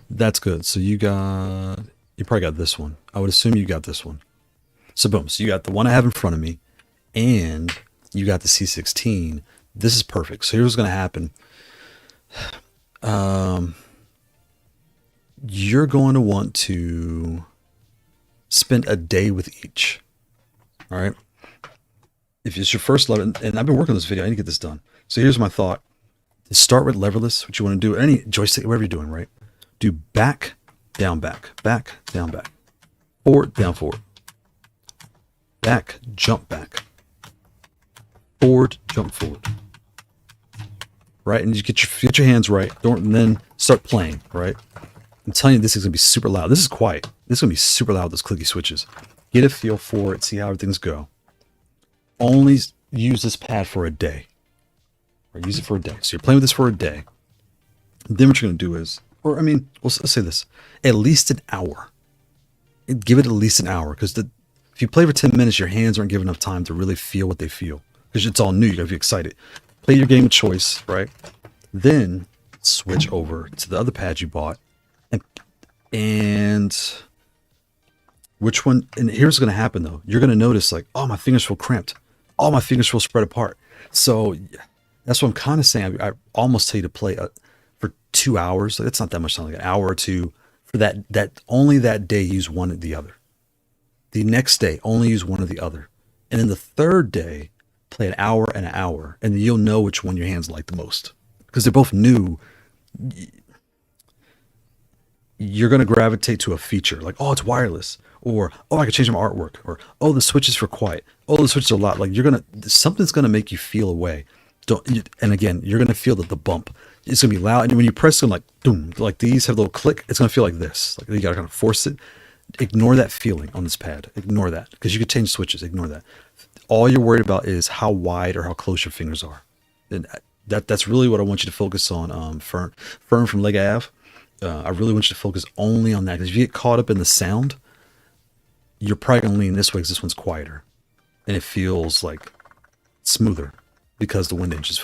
That's good. So you probably got this one. I would assume you got this one. So boom. So you got the one I have in front of me, and you got the C16. This is perfect. So here's what's going to happen. You're going to want to spend a day with each. All right. If it's your first level, and I've been working on this video, I need to get this done. So here's my thought. Start with Leverless, what you want to do, any joystick, whatever you're doing, right? Do back, down, back, down, back, forward, down, forward, back, jump back, forward, jump forward, right? And you get your hands right, and then start playing, right? I'm telling you, this is gonna be super loud. This is quiet. This is gonna be super loud. Those clicky switches. Get a feel for it. See how things go. Only use this pad for a day, or use it for a day. So you're playing with this for a day. Then what you're gonna do is, or I mean, let's say this, at least an hour. Give it at least an hour, because if you play for 10 minutes, your hands aren't given enough time to really feel what they feel, because it's all new. You gotta be excited. Play your game of choice, right? Then switch over to the other pad you bought, and which one? And here's what's gonna happen though. You're gonna notice like, oh, my fingers feel cramped. Oh, my fingers feel spread apart. So that's what I'm kind of saying. I almost tell you to play for 2 hours. It's not that much time, like an hour or two. For that only that day use one or the other. The next day only use one or the other, and then the third day play an hour, and then you'll know which one your hands like the most, because they're both new. You're going to gravitate to a feature like, oh, it's wireless, or oh, I can change my artwork, or oh, the switches for quiet, oh, the switches are a lot. Like something's going to make you feel a way. And again, you're going to feel that the bump. It's going to be loud, and when you press them, like boom, like these have a little click. It's going to feel like this. Like you got to kind of force it. Ignore that feeling on this pad. Ignore that, because you could change switches. Ignore that. All you're worried about is how wide or how close your fingers are. And that's really what I want you to focus on. Fern from Leg Ave. I really want you to focus only on that, because if you get caught up in the sound, you're probably going to lean this way because this one's quieter, and it feels like smoother because the wind inches.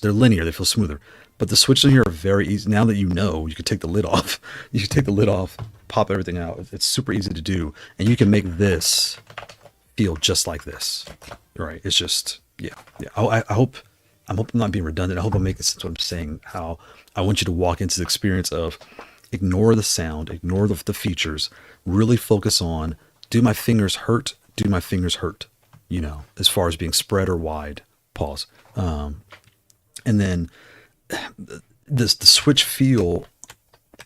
They're linear. They feel smoother. But the switches in here are very easy. Now that you know, you can take the lid off. You can take the lid off, pop everything out. It's super easy to do, and you can make this feel just like this, right? It's just, yeah. I'm hoping I'm not being redundant. I hope I'm making sense what I'm saying. How I want you to walk into the experience of ignore the sound, ignore the features, really focus on, do my fingers hurt? Do my fingers hurt? As far as being spread or wide. Pause. And then the switch feel,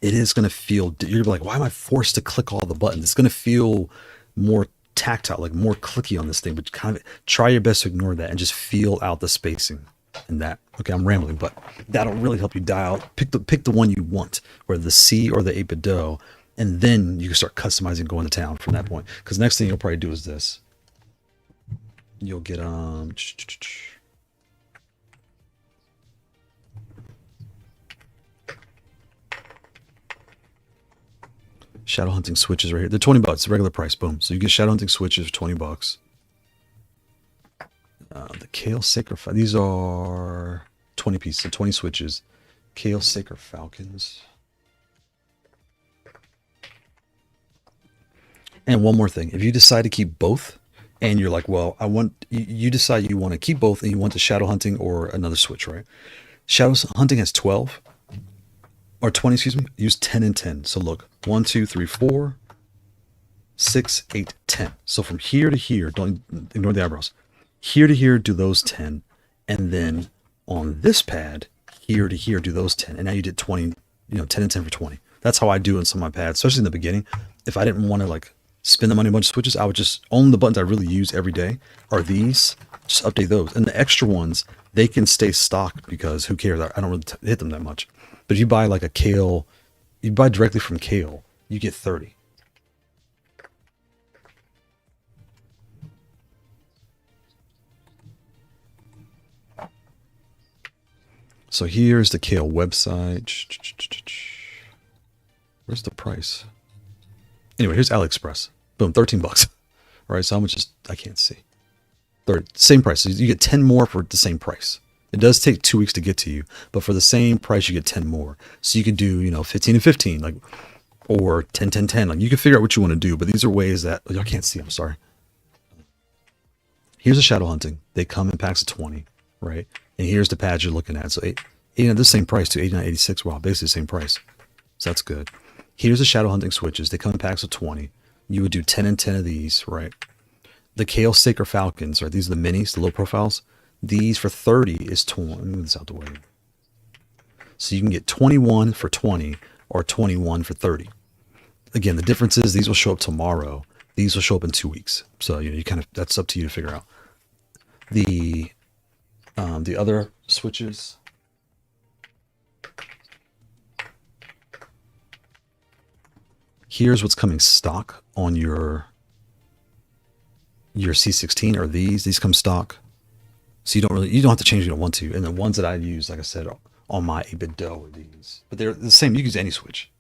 it is going to feel, you're going to be like, why am I forced to click all the buttons? It's going to feel more tactile, like more clicky on this thing, but kind of try your best to ignore that and just feel out the spacing and that. Okay, I'm rambling, but that'll really help you dial. Pick the one you want, whether the C or the 8BitDo, and then you can start customizing, going to town from that point. Because next thing you'll probably do is this. You'll get shadow hunting switches right here. They're $20, regular price. Boom. So you get shadow hunting switches for $20. The Kailh Sacrifice. These are 20 pieces, so 20 switches. Kailh Sacred Falcons. And one more thing. If you decide to keep both, and you're like, well, you decide you want to keep both, and you want the shadow hunting or another switch, right? Shadow hunting has 12. or 20, excuse me, use 10 and 10. So look, 1, 2, 3, 4, 6, 8, 10. So from here to here, don't ignore the eyebrows. Here to here, do those 10. And then on this pad, here to here, do those 10. And now you did 20, 10 and 10 for 20. That's how I do in some of my pads, especially in the beginning. If I didn't want to like spend the money on a bunch of switches, I would just own the buttons I really use every day are these. Just update those. And the extra ones, they can stay stock because who cares? I don't really hit them that much. But if you buy like a Kailh, you buy directly from Kailh, you get 30. So here's the Kailh website. Where's the price? Anyway, here's AliExpress. Boom, 13 bucks. All right, so how much is, I can't see. 30, same price. You get 10 more for the same price. It does take 2 weeks to get to you, but for the same price, you get 10 more. So you can do, 15 and 15, like, or 10, 10, 10. Like, you can figure out what you want to do, but these are ways that, I can't see, I'm sorry. Here's a shadow hunting. They come in packs of 20, right? And here's the pads you're looking at. So, the same price to 89.86. Wow, basically the same price. So that's good. Here's the shadow hunting switches. They come in packs of 20. You would do 10 and 10 of these, right? The Kailh Sacred Falcons, right? These are the minis, the low profiles. These for 30 is 20. Let me move this out the way. So you can get 21 for 20 or 21 for 30. Again, the difference is these will show up tomorrow. These will show up in 2 weeks. So you kind of, that's up to you to figure out. The other switches. Here's what's coming stock on your C16 are these. These come stock. So you don't have to change if you don't want to. And the ones that I use, like I said, on my 8BitDo are these. But they're the same. You can use any switch.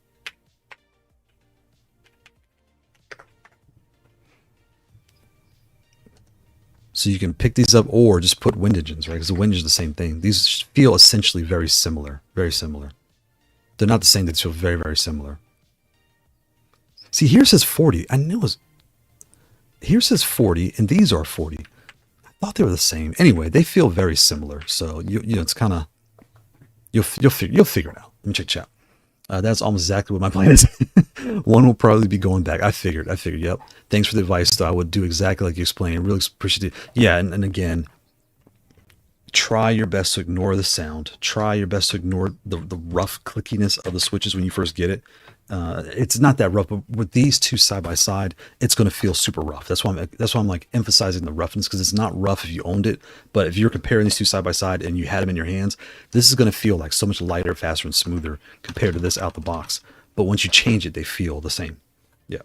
So you can pick these up or just put wind engines, right? Because the wind engine is the same thing. These feel essentially very similar. Very similar. They're not the same. They feel very, very similar. See, here says 40. I knew it was... Here says 40, and these are 40. I thought they were the same. Anyway, they feel very similar. So, it's kind of... You'll figure it out. Let me check chat. That's almost exactly what my plan is. One will probably be going back. I figured, yep. Thanks for the advice, though. I would do exactly like you explained. I really appreciate it. Yeah, and again, try your best to ignore the sound. Try your best to ignore the rough clickiness of the switches when you first get it. It's not that rough, but with these two side by side, it's going to feel super rough. That's why I'm like emphasizing the roughness, because it's not rough if you owned it, but if you're comparing these two side by side and you had them in your hands, this is going to feel like so much lighter, faster, and smoother compared to this out the box. But once you change it, they feel the same. Yeah.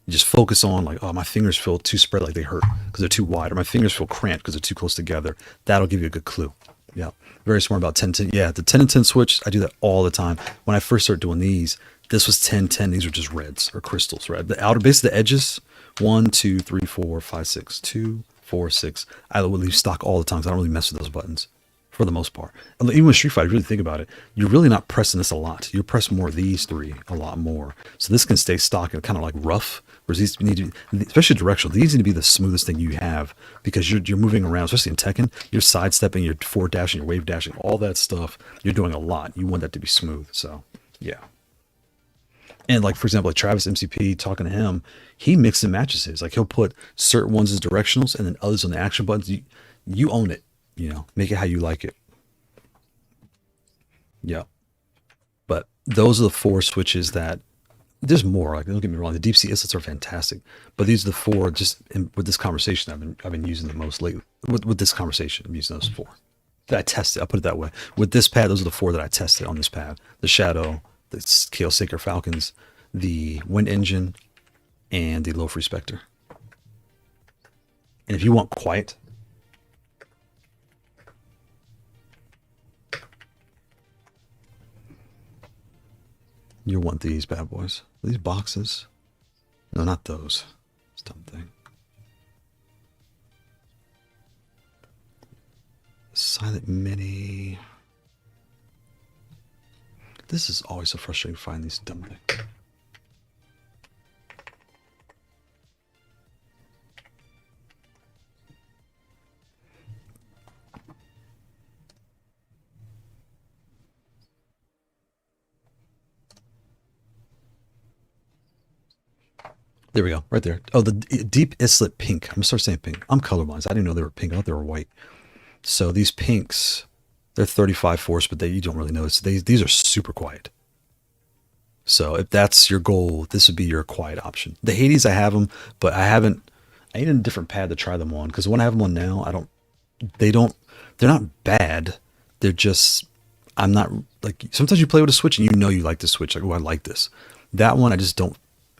You just focus on like, oh, my fingers feel too spread, like they hurt because they're too wide, or my fingers feel cramped because they're too close together. That'll give you a good clue. Yeah. Very smart about 10-10. Yeah, the 10 and 10 switch, I do that all the time. When I first started doing these, this was 10-10. These are just reds or crystals, right? The outer base, the edges, 1, 2, 3, 4, 5, 6, 2, 4, 6. I would leave stock all the time because I don't really mess with those buttons for the most part. Even with Street Fighter, if you really think about it, you're really not pressing this a lot. You press more of these three a lot more. So this can stay stock and kind of like rough, whereas these need to be, especially directional, these need to be the smoothest thing you have because you're moving around, especially in Tekken. You're sidestepping, you're forward dashing, you're wave dashing, all that stuff. You're doing a lot. You want that to be smooth. So, yeah. And like, for example, like Travis MCP, talking to him, he mixes and matches his. Like, he'll put certain ones as directionals and then others on the action buttons. You own it, make it how you like it. Yeah. But those are the 4 switches that, there's more. Like, don't get me wrong, the deep sea islets are fantastic. But these are the 4, just with this conversation, I've been using the most lately. With this conversation, I'm using those 4. That I tested, I'll put it that way. With this pad, those are the 4 that I tested on this pad. The Shadow, the Kailh Sacred Falcons, the Wind Engine, and the LoFree Specter. And if you want quiet, you'll want these bad boys. These boxes. No, not those. It's a dumb thing. Silent Mini. This is always so frustrating to find these dumb things. There we go, right there. Oh, the deep Islet pink. I'm gonna start saying pink. I'm colorblind. So I didn't know they were pink. I thought they were white. So these pinks, they're 35 force, but you don't really notice. These are super quiet. So if that's your goal, this would be your quiet option. The Hades, I have them, but I need a different pad to try them on, because when I have them on now, they're not bad. They're just, I'm not, like, sometimes you play with a Switch and you like the Switch. Like, oh, I like this. That one,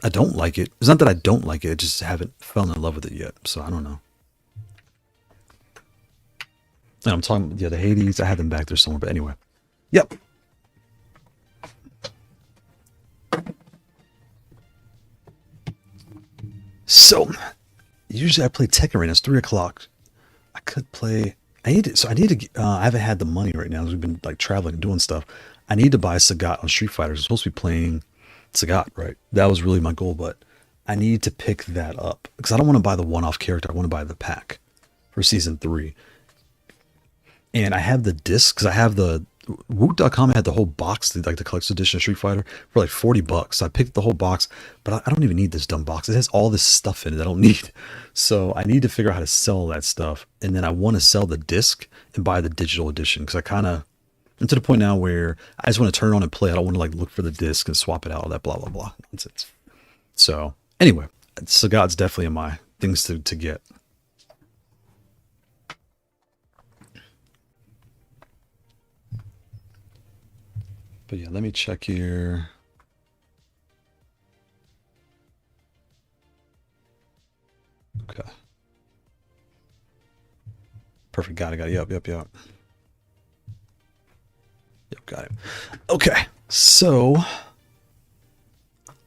I don't like it. It's not that I don't like it. I just haven't fallen in love with it yet. So I don't know. And I'm talking, yeah, the Hades, I had them back there somewhere, but anyway. Yep. So, usually I play Tekken right now. It's 3 o'clock. I could play, I haven't had the money right now because we've been like traveling and doing stuff. I need to buy Sagat on Street Fighter. I'm supposed to be playing Sagat, right? That was really my goal, but I need to pick that up because I don't want to buy the one-off character. I want to buy the pack for season 3. And I have the disc because I have the Woot.com had the whole box, like the collector's edition of Street Fighter, for like $40. So I picked the whole box, but I don't even need this dumb box. It has all this stuff in it I don't need. So I need to figure out how to sell that stuff. And then I want to sell the disc and buy the digital edition because I'm to the point now where I just want to turn it on and play. I don't want to like look for the disc and swap it out, all that blah, blah, blah nonsense. So anyway, Sagat's definitely in my things to get. But yeah, let me check here. Okay. Perfect. Got it. Yep. Yep, got it. Okay. So,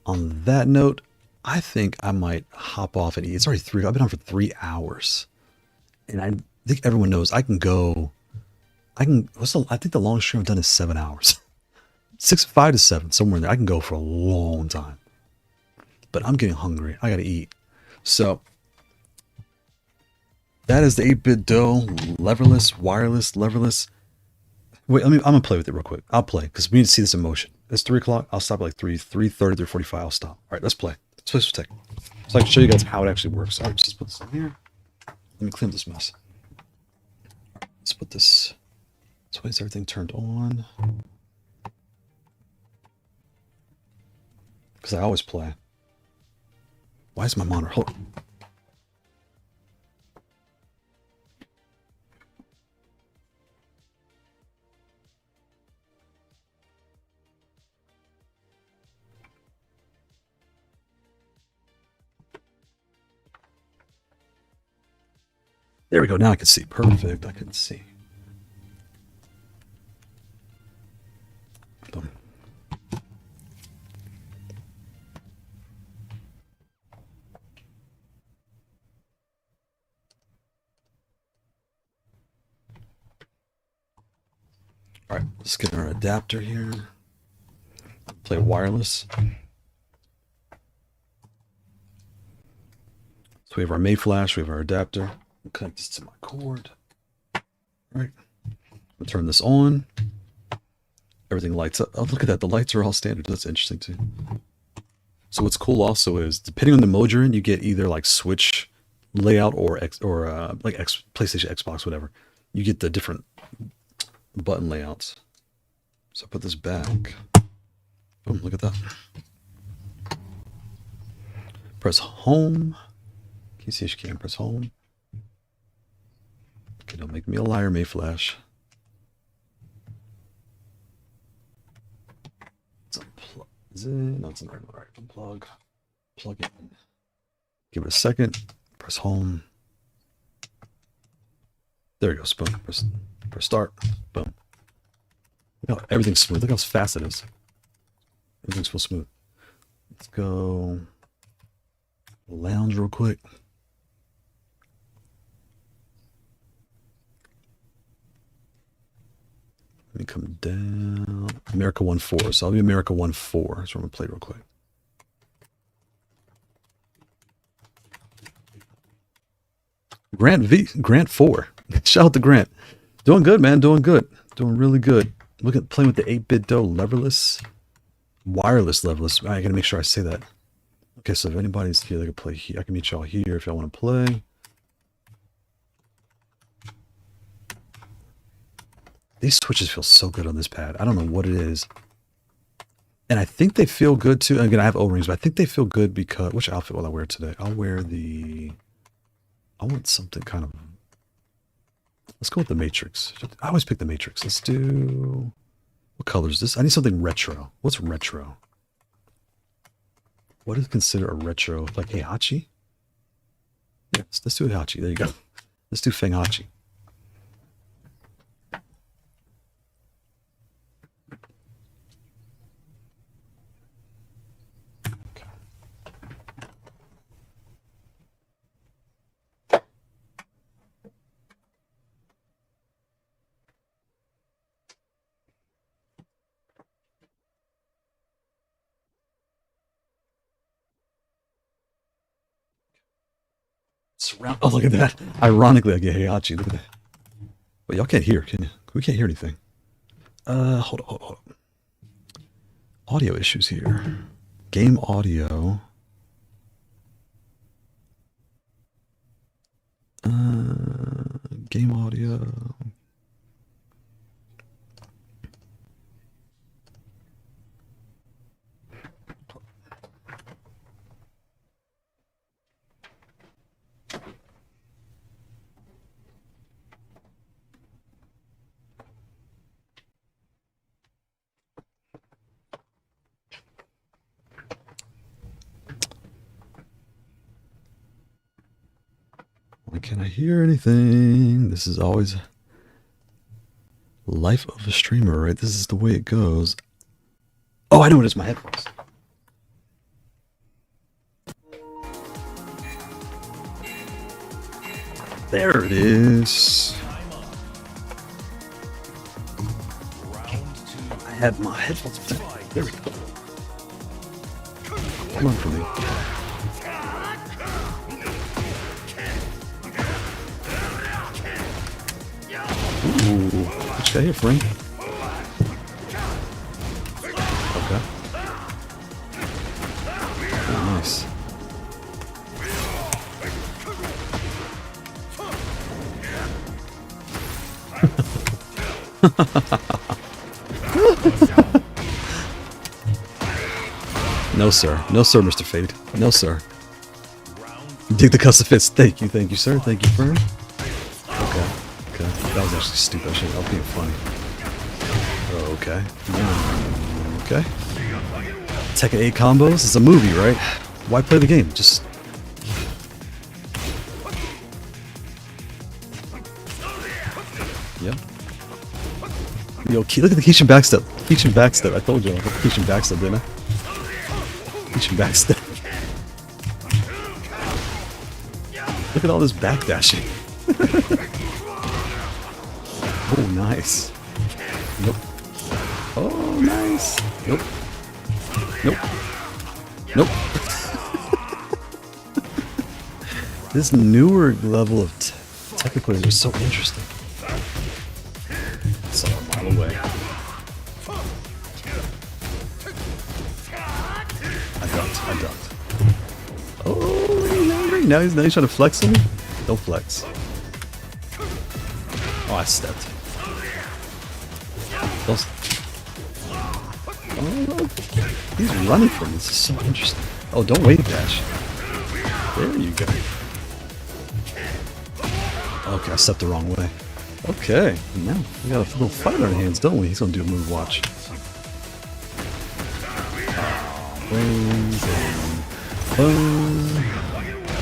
on that note, I think I might hop off and eat. It's already 3. I've been on for 3 hours. And I think everyone knows I think the longest stream I've done is 7 hours. 5 to 7, somewhere in there. I can go for a long time. But I'm getting hungry. I gotta eat. So that is the 8BitDo leverless, wireless, leverless. Wait, I'm gonna play with it real quick. I'll play because we need to see this in motion. It's 3 o'clock. I'll stop at like 3:30, 3:45. I'll stop. All right, let's play. Let's play for a second. So I can show you guys how it actually works. All right, just put this in here. Let me clean this mess. All right, let's put this. So is everything turned on? Because I always play. Why is my monitor? Hold on. There we go. Now I can see. Perfect. I can see. Boom. All right, let's get our adapter here. Play wireless. So we have our Mayflash, we have our adapter. I'll connect this to my cord. All right, we'll turn this on. Everything lights up. Oh, look at that. The lights are all standard. That's interesting too. So what's cool also is depending on the mode you're in, you get either like Switch layout or PlayStation, Xbox, whatever. You get the different button layouts. So I put this back. Boom, look at that. Press home. Can you see if you can press home? Okay, don't make me a liar, Mayflash. Let's unplug. Is it? No, it's in the right one. All right, unplug. Plug it in. Give it a second. Press home. There it goes. Boom. Press start. Boom. Look how everything's smooth. Look how fast it is. Everything's so smooth. Let's go lounge real quick. Let me come down. America 1.4. So I'll be America 1.4. So I'm going to play real quick. Grant 4. Shout out to Grant. Doing good, man. Doing good. Doing really good. Look at playing with the 8BitDo leverless. Wireless leverless. I gotta make sure I say that. Okay, so if anybody's here, they can play here. I can meet y'all here if y'all want to play. These switches feel so good on this pad. I don't know what it is. And I think they feel good too. Again, I have O-rings, but I think they feel good because... Which outfit will I wear today? I'll wear the... I want something kind of... Let's go with the Matrix. I always pick the Matrix. Let's do... What color is this? I need something retro. What's retro? What is considered a retro? Like Heihachi? Yeah, let's do Heihachi. There you go. Let's do Fenghachi. Surround. Oh, look at that. Ironically, I get Heihachi. Look at that. But y'all can't hear, can you? We can't hear anything. Hold on. Audio issues here. Game audio. Game audio. Why can't I hear anything? This is always life of a streamer, right? This is the way it goes. Oh, I know what it is. My headphones. There it is. I had my headphones. There we go. Come on for me. Ooh, what you got here, friend? Okay. Oh, nice. No, sir. No, sir, Mr. Fade. No, sir. Dig the custom fits. Thank you, sir. Thank you, friend. Okay. That was actually stupid. I was being funny. Oh, okay. Okay. Tekken 8 combos? It's a movie, right? Why play the game? Just... Yep. Yo, look at the Keishin backstep. Keishin backstep. I told you I got the Keishin backstep, didn't I? Keishin backstep. Look at all this backdashing. Oh, nice. Nope. Oh, nice. Nope. Nope. This newer level of technical is so interesting. It's all a mile away. I ducked. Oh, he's angry. Now he's trying to flex on me? Don't flex. Oh, I stepped. Oh, he's running from me. This is so interesting. Oh, don't wave dash. There you go. Okay, I stepped the wrong way. Okay, now we got a little fight on our hands, don't we? He's gonna do a move, watch. Boom, boom, boom.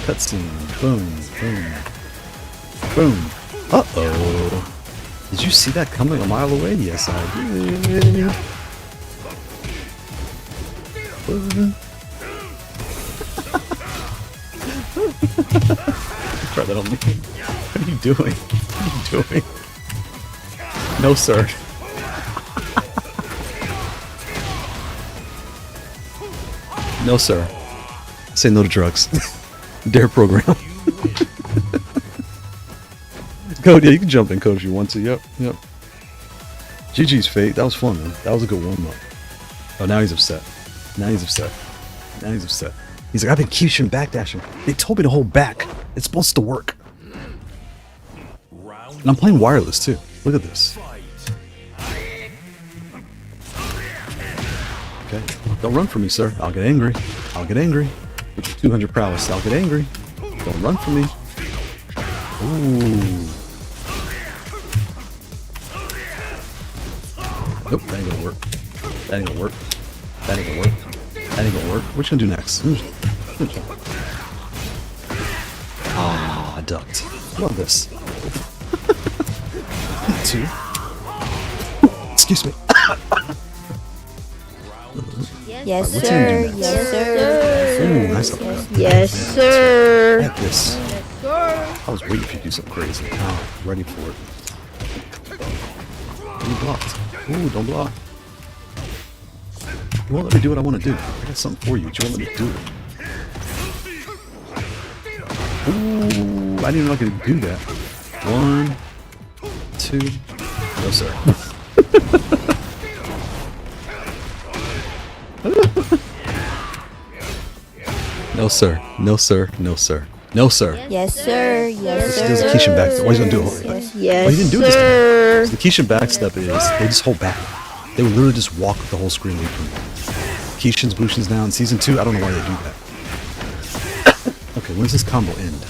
Cutscene. Boom, boom, boom. Uh-oh. Did you see that coming a mile away? Yes, I did. Try that on me. What are you doing? What are you doing? No, sir. No, sir. Say no to drugs. Dare program. Code, yeah, you can jump in, Code, if you want to. Yep. GG's, Fate. That was fun, man. That was a good warm-up. Oh, now he's upset. He's He's like, I've been keeping backdashing. They told me to hold back. It's supposed to work. And I'm playing wireless too. Look at this. Okay. Don't run from me, sir. I'll get angry. I'll get angry. With your 200 prowess, I'll get angry. Don't run from me. Ooh. Nope, that ain't gonna work. That ain't gonna work. That ain't gonna work. That ain't gonna work. What you gonna do next? Ah, I ducked. Love this. 2. Excuse me. Yes, Right, sir. Yes, sir. Ooh, nice uppercut. Yes, sir. At this. I was waiting for you to do something crazy. Oh, ready for it. You blocked. Ooh, don't block. You won't let me do what I want to do. I got something for you, but you won't let me do it. Ooh, I didn't know I could do that. 1, 2. No, sir. No, sir. No, sir. No, sir. No, sir. Yes, sir. Yes, sir. There's a Keishan backstep. What are you going to do? Yes, Well, he didn't do this sir. time. The Keishan backstep is they just hold back. They would literally just walk the whole screen away from you. Keishan's Bushin's now in season 2. I don't know why they do that. Okay, when does this combo end?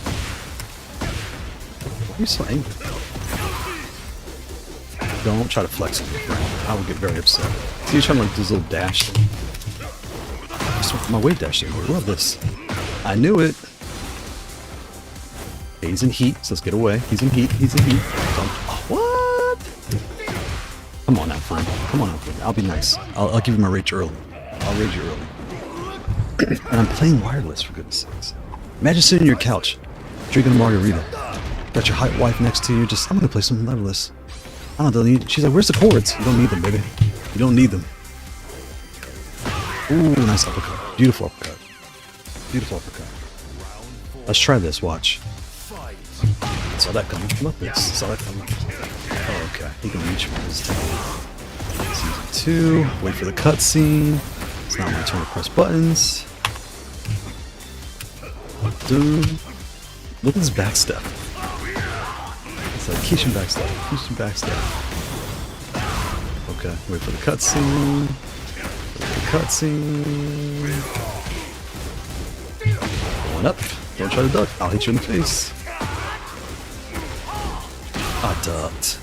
Why are you so angry? Don't try to flex on me, friend. I would get very upset. See, you're trying to like do this little dash thing. My wave dash thing. I love this. I knew it. Okay, he's in heat, so let's get away. He's in heat. He's in heat. Don't. Oh, what? Come on now, friend. Come on now, friend. I'll be nice. I'll give you my rage early. I'll rage you early. And I'm playing wireless, for goodness sakes. Imagine sitting on your couch, drinking a margarita. Got your hot wife next to you. Just, I'm gonna play some Leverless. I don't need. She's like, where's the cords? You don't need them, baby. You don't need them. Ooh, nice uppercut. Beautiful uppercut. Beautiful uppercut. Let's try this. Watch. Saw that coming. Come up this. Saw that coming. Oh, okay. He can reach for his tail. Season 2. Wait for the cutscene. It's not my turn to press buttons. Dude. Look at this backstep. It's like Keishan backstep. Keishan backstep. Okay. Wait for the cutscene. Cutscene. Going up. Don't try to duck. I'll hit you in the face. I ducked.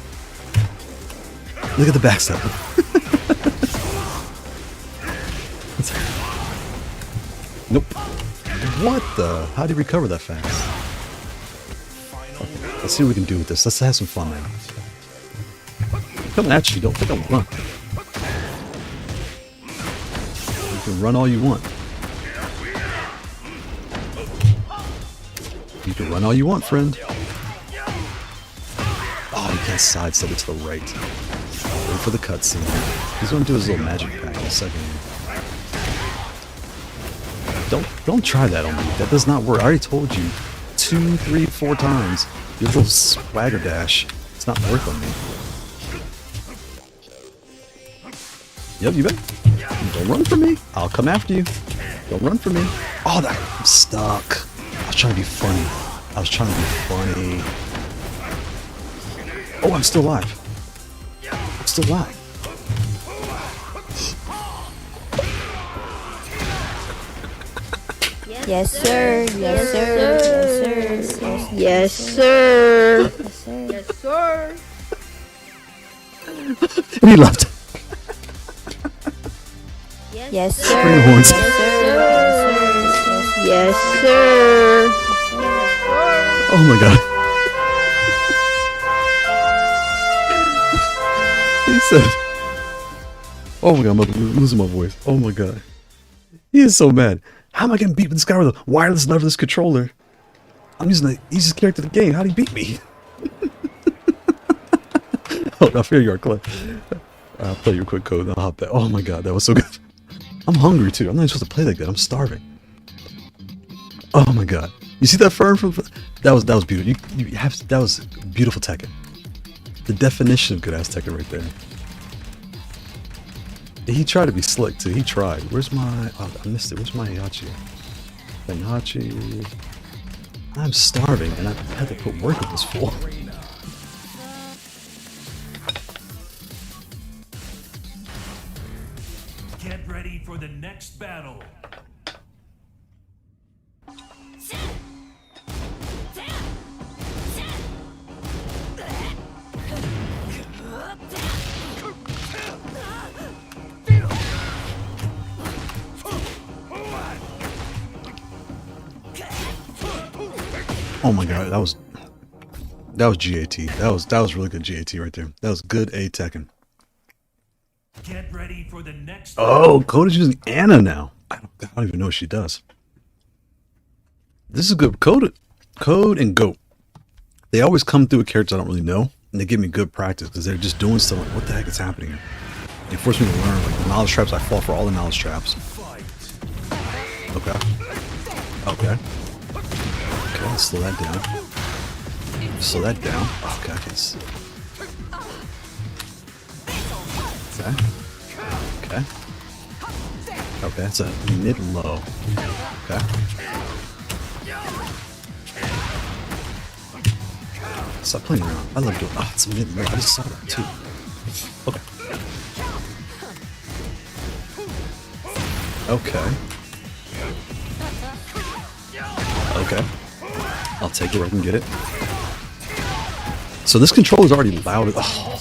Look at the backstep. Nope. What the? How do you recover that fast? Okay, let's see what we can do with this. Let's have some fun now. I'm coming at you. Don't think I'm run. You can run all you want. You can run all you want, friend. Oh, you can't sidestep it to the right. Wait for the cutscene. He's going to do his little magic pack in a second. Don't try that on me. That does not work. I already told you 2, 3, 4 times. Your little swagger dash. It's not worth on me. Yep, you bet. Don't run from me. I'll come after you. Don't run from me. Oh, I'm stuck. I was trying to be funny. I was trying to be funny. Oh, I'm still alive. I'm still alive. Yes, sir. Yes, sir. Yes, sir. Yes, sir. Yes, sir. And he left. Yes, sir. Spring horns. Yes, sir. Oh my god. He said, oh my god, I'm losing my voice. Oh my god. He is so mad. How am I getting beat with this guy with a wireless leverless controller? I'm using the easiest character in the game. How did he beat me? Oh, I fear you are, Clay. I'll play your quick code and I'll hop back. Oh my god, that was so good. I'm hungry too. I'm not even supposed to play like that. I'm starving. Oh my god. You see that fern from that was beautiful. You have that was beautiful Tekken. The definition of good ass Tekken right there. He tried to be slick too. He tried. Where's my I missed it. Where's my Heihachi? Hachi. I'm starving and I had to put work with this fool. Get ready for the next battle. Oh my god, that was GAT. That was really good GAT right there. That was good A Tekken. Get ready for the next. Oh, Code is using Anna now. I don't even know what she does. This is good. Code and Goat. They always come through with characters I don't really know, and they give me good practice because they're just doing stuff like, what the heck is happening here? They force me to learn. Like the knowledge traps, I fall for all the knowledge traps. Okay. Okay. Okay, let's slow that down. Slow that down. Okay, okay. Okay. Okay. Okay, that's a mid-low. Okay. Stop playing around. I love doing. Oh, it's a mid-low. I just saw that too. Okay. Okay. Okay. I'll take it where I can get it. So this controller is already loud. Oh,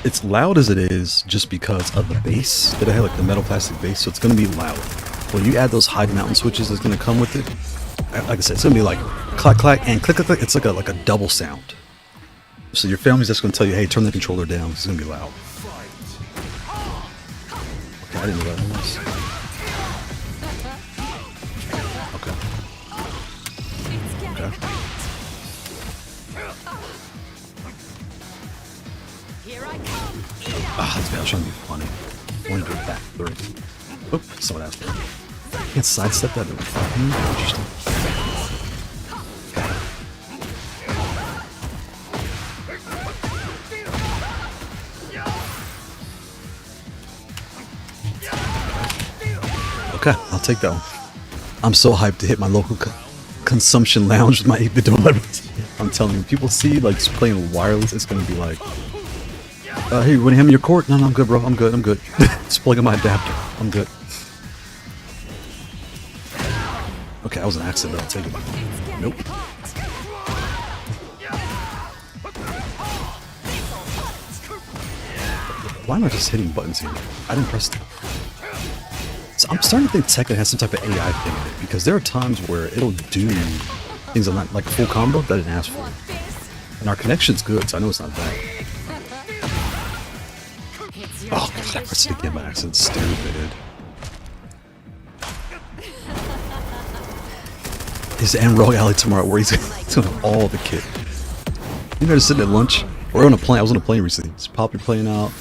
it's loud as it is just because of the bass that I have, like the metal plastic bass. So it's going to be loud. When you add those high mountain switches that's going to come with it, like I said, it's going to be like clack clack and click click click. It's like a double sound. So your family's just going to tell you, hey, turn the controller down. It's going to be loud. Okay, I didn't know that was. Ah, that's bad. I was trying to be funny. I want to do it back through. Oop, someone asked me. I can't sidestep that. Interesting. Okay, I'll take that one. I'm so hyped to hit my local consumption lounge with my 8BitDo libraries. I'm telling you, people see like playing wireless, it's gonna be like, hey, you want to hand me your cord? No, I'm good, bro. I'm good. Just plug in my adapter. I'm good. Okay, that was an accident. I'll take it. Nope. Why am I just hitting buttons here? I didn't press them. So I'm starting to think Tekken has some type of AI thing in it, because there are times where it'll do things I'm not, like a full combo that I didn't ask for. And our connection's good, so I know it's not bad. Oh god, I pressed it again by accident. Stupid. Is and Rogue Alley tomorrow where he's gonna have all the kit. You know, just sitting at lunch. Or on a plane. I was on a plane recently. Just pop your plane out.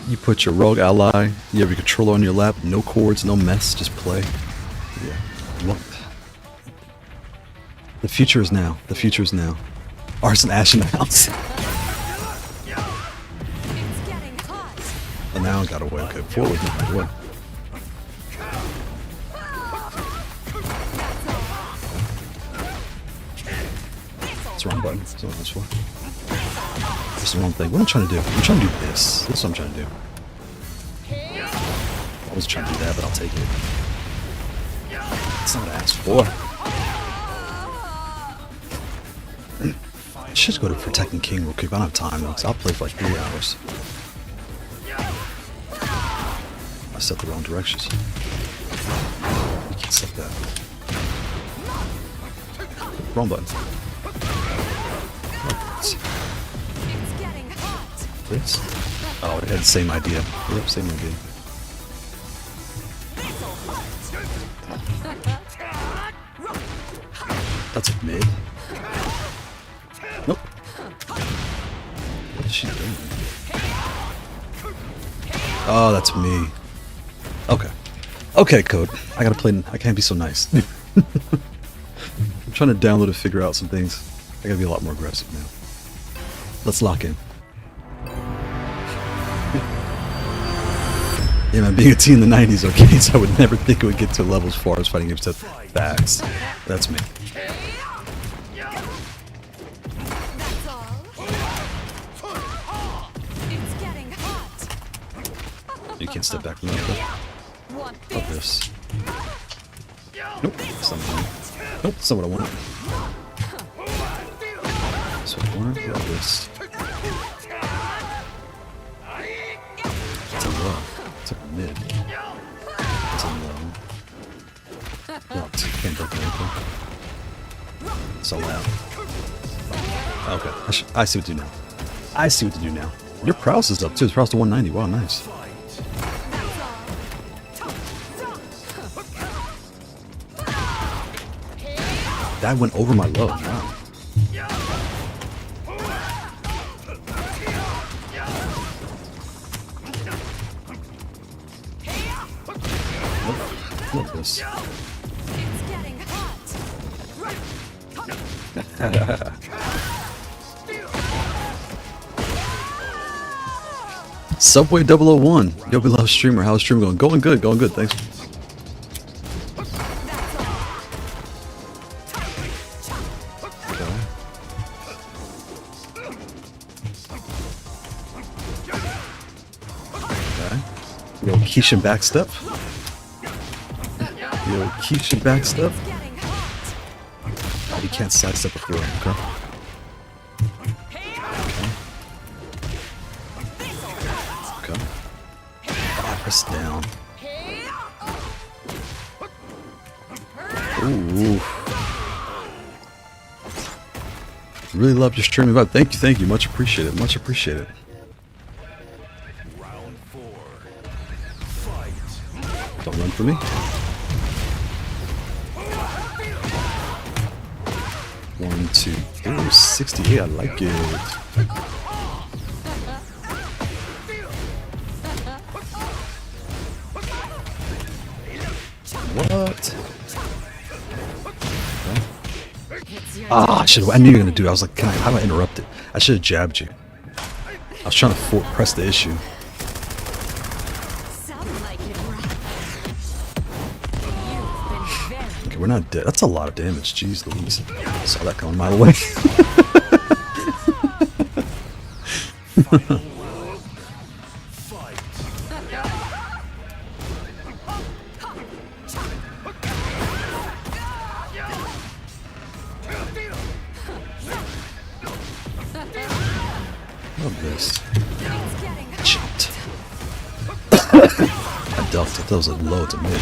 You put your Rogue Ally. You have your controller on your lap. No cords, no mess. Just play. Yeah. What? The future is now. The future is now. Arson Ash in the house. And now I got away. Okay, forward. Away. That's the wrong button. That's what that's for. That's the wrong thing. What am I trying to do? I'm trying to do this. This is what I'm trying to do. I was trying to do that, but I'll take it. That's not what I asked for. I should go to Protecting King real quick, but I don't have time though, because I'll play for like 3 hours. I set the wrong directions. You can't set that. Wrong button. This? Oh, it had the same idea. Yep, same idea. That's a mid. Nope. What is she doing? Oh, that's me. Okay. Okay, Code. I gotta play. I can't be so nice. I'm trying to download and figure out some things. I gotta be a lot more aggressive now. Let's lock in. Yeah, man, being a teen in the 90s arcades, I would never think it would get to a level as far as fighting games to facts. That's me. That's all. It's getting hot. You can't step back from that. Want Fuck this? this. Nope, that's not what I want. Nope, that's not what I want. That's what I want. Love this. It's a low. It's a mid. It's a low. Oh, can't break anything. It's all out. Okay, I see what to do now. I see what to do now. Your prowess is up too. It's prowess to 190. Wow, nice. That went over my low. Wow. Love this. It's getting hot. Subway 001. Yo, beloved streamer. How's stream going? Going good. Going good. Thanks. Yo, Keisha backstep. Yo, Keisha backstep. Getting hot. Oh, you can't sidestep before. Okay. Okay. Oh, press down. Ooh. Really love your streaming vibe. Thank you. Much appreciated. Much appreciated. Round 4. Fight. Don't run for me. One, two, ooh, 68. I like it. What? Ah, I knew you were gonna do it. I was like, how do I interrupt it? I should have jabbed you. I was trying to press the issue. Sound like it rock. You've been very Okay, we're not dead. That's a lot of damage. Jeez Louise. Saw that coming my way. Fight. Love this. it's getting hot. Jumped. I ducked it. That was a low to mid.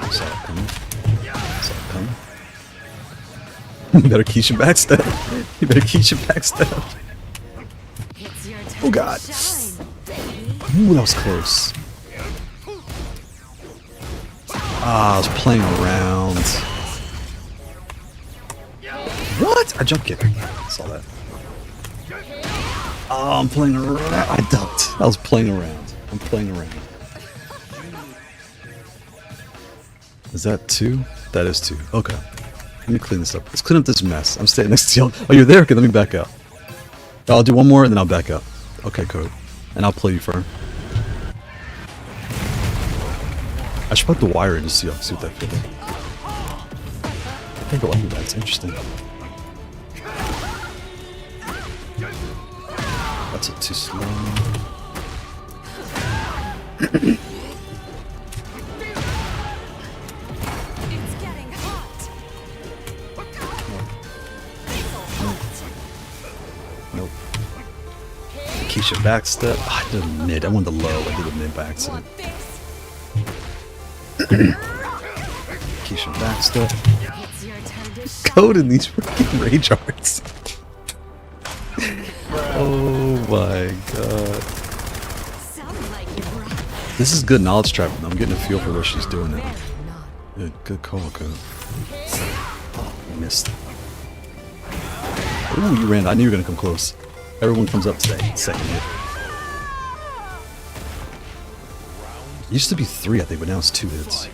Saw it coming. Saw it coming. You better Keisha backstep. You better Keisha backstep. It's your turn Oh god. to shine, baby. Ooh, that was close. Ah, I was playing around. What? I jump kicked. Saw that. Oh, I'm playing around. I ducked. I was playing around. I'm playing around. Is that 2? That is 2. Okay. Let me clean this up. Let's clean up this mess. I'm staying next to you. Oh, you're there? Okay, let me back out. I'll do one more and then I'll back out. Okay, code. And I'll play you firm. I should put the wire in to see what that feels like. I think I'll do that. It's interesting. That's too slow. It's getting hot. Nope. Keisha backstep. Oh, I did a mid. I went the low. I did a mid by accident. Want this? Keisha backstep. It's your turn to shine. Code in these freaking rage arts. Oh my god. Sound like it rock. This is good knowledge trapping. I'm getting a feel for what she's doing now. Very Good call, Code. Oh, missed. Ooh, you ran. I knew you were gonna come close. Everyone comes up today. Second hit. It used to be 3, I think, but now it's 2 hits.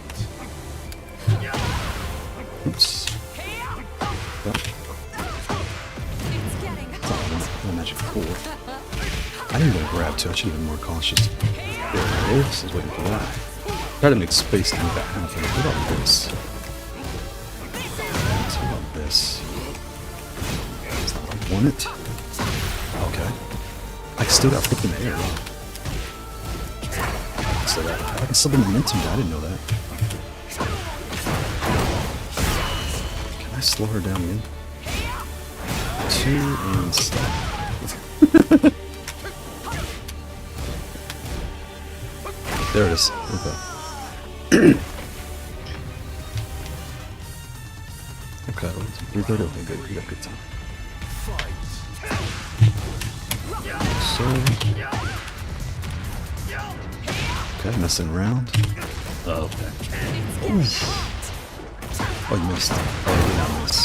Oops. It's getting hot. cool. I didn't even grab too. I should have been more cautious. There it is. I was waiting for that. Try to make space to move that happen. What about this? What about this? That's not what I want it. Okay. I still got flipped in the air. So that I can still be momentum. I didn't know that. Can I slow her down again? 2 and stop. There it is. Okay. Okay, 3:30. Okay, good. We got good time. So. Okay, messing around. Oh, okay. Ooh. Oh, you missed. Oh, you did not miss.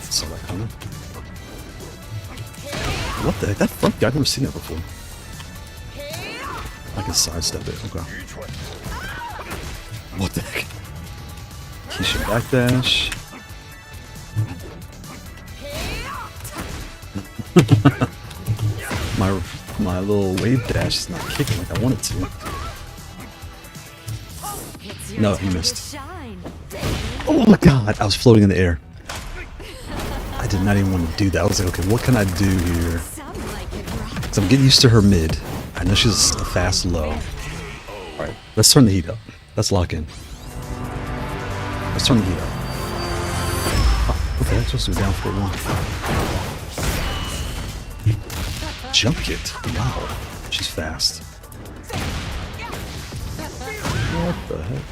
Saw that coming. What the heck? That front guy, I've never seen that before. I can sidestep it. Okay. What the heck? Keisha backdash. my little wave dash is not kicking like I want it to. No, he missed. Oh my god, I was floating in the air. I did not even want to do that. I was like, okay, what can I do here? So I'm getting used to her mid. I know she's a fast low. Alright, let's turn the heat up. Let's lock in. Let's turn the heat up. Oh, okay, I'm supposed to be down for 1. Jump kick. Wow. She's fast. What the heck?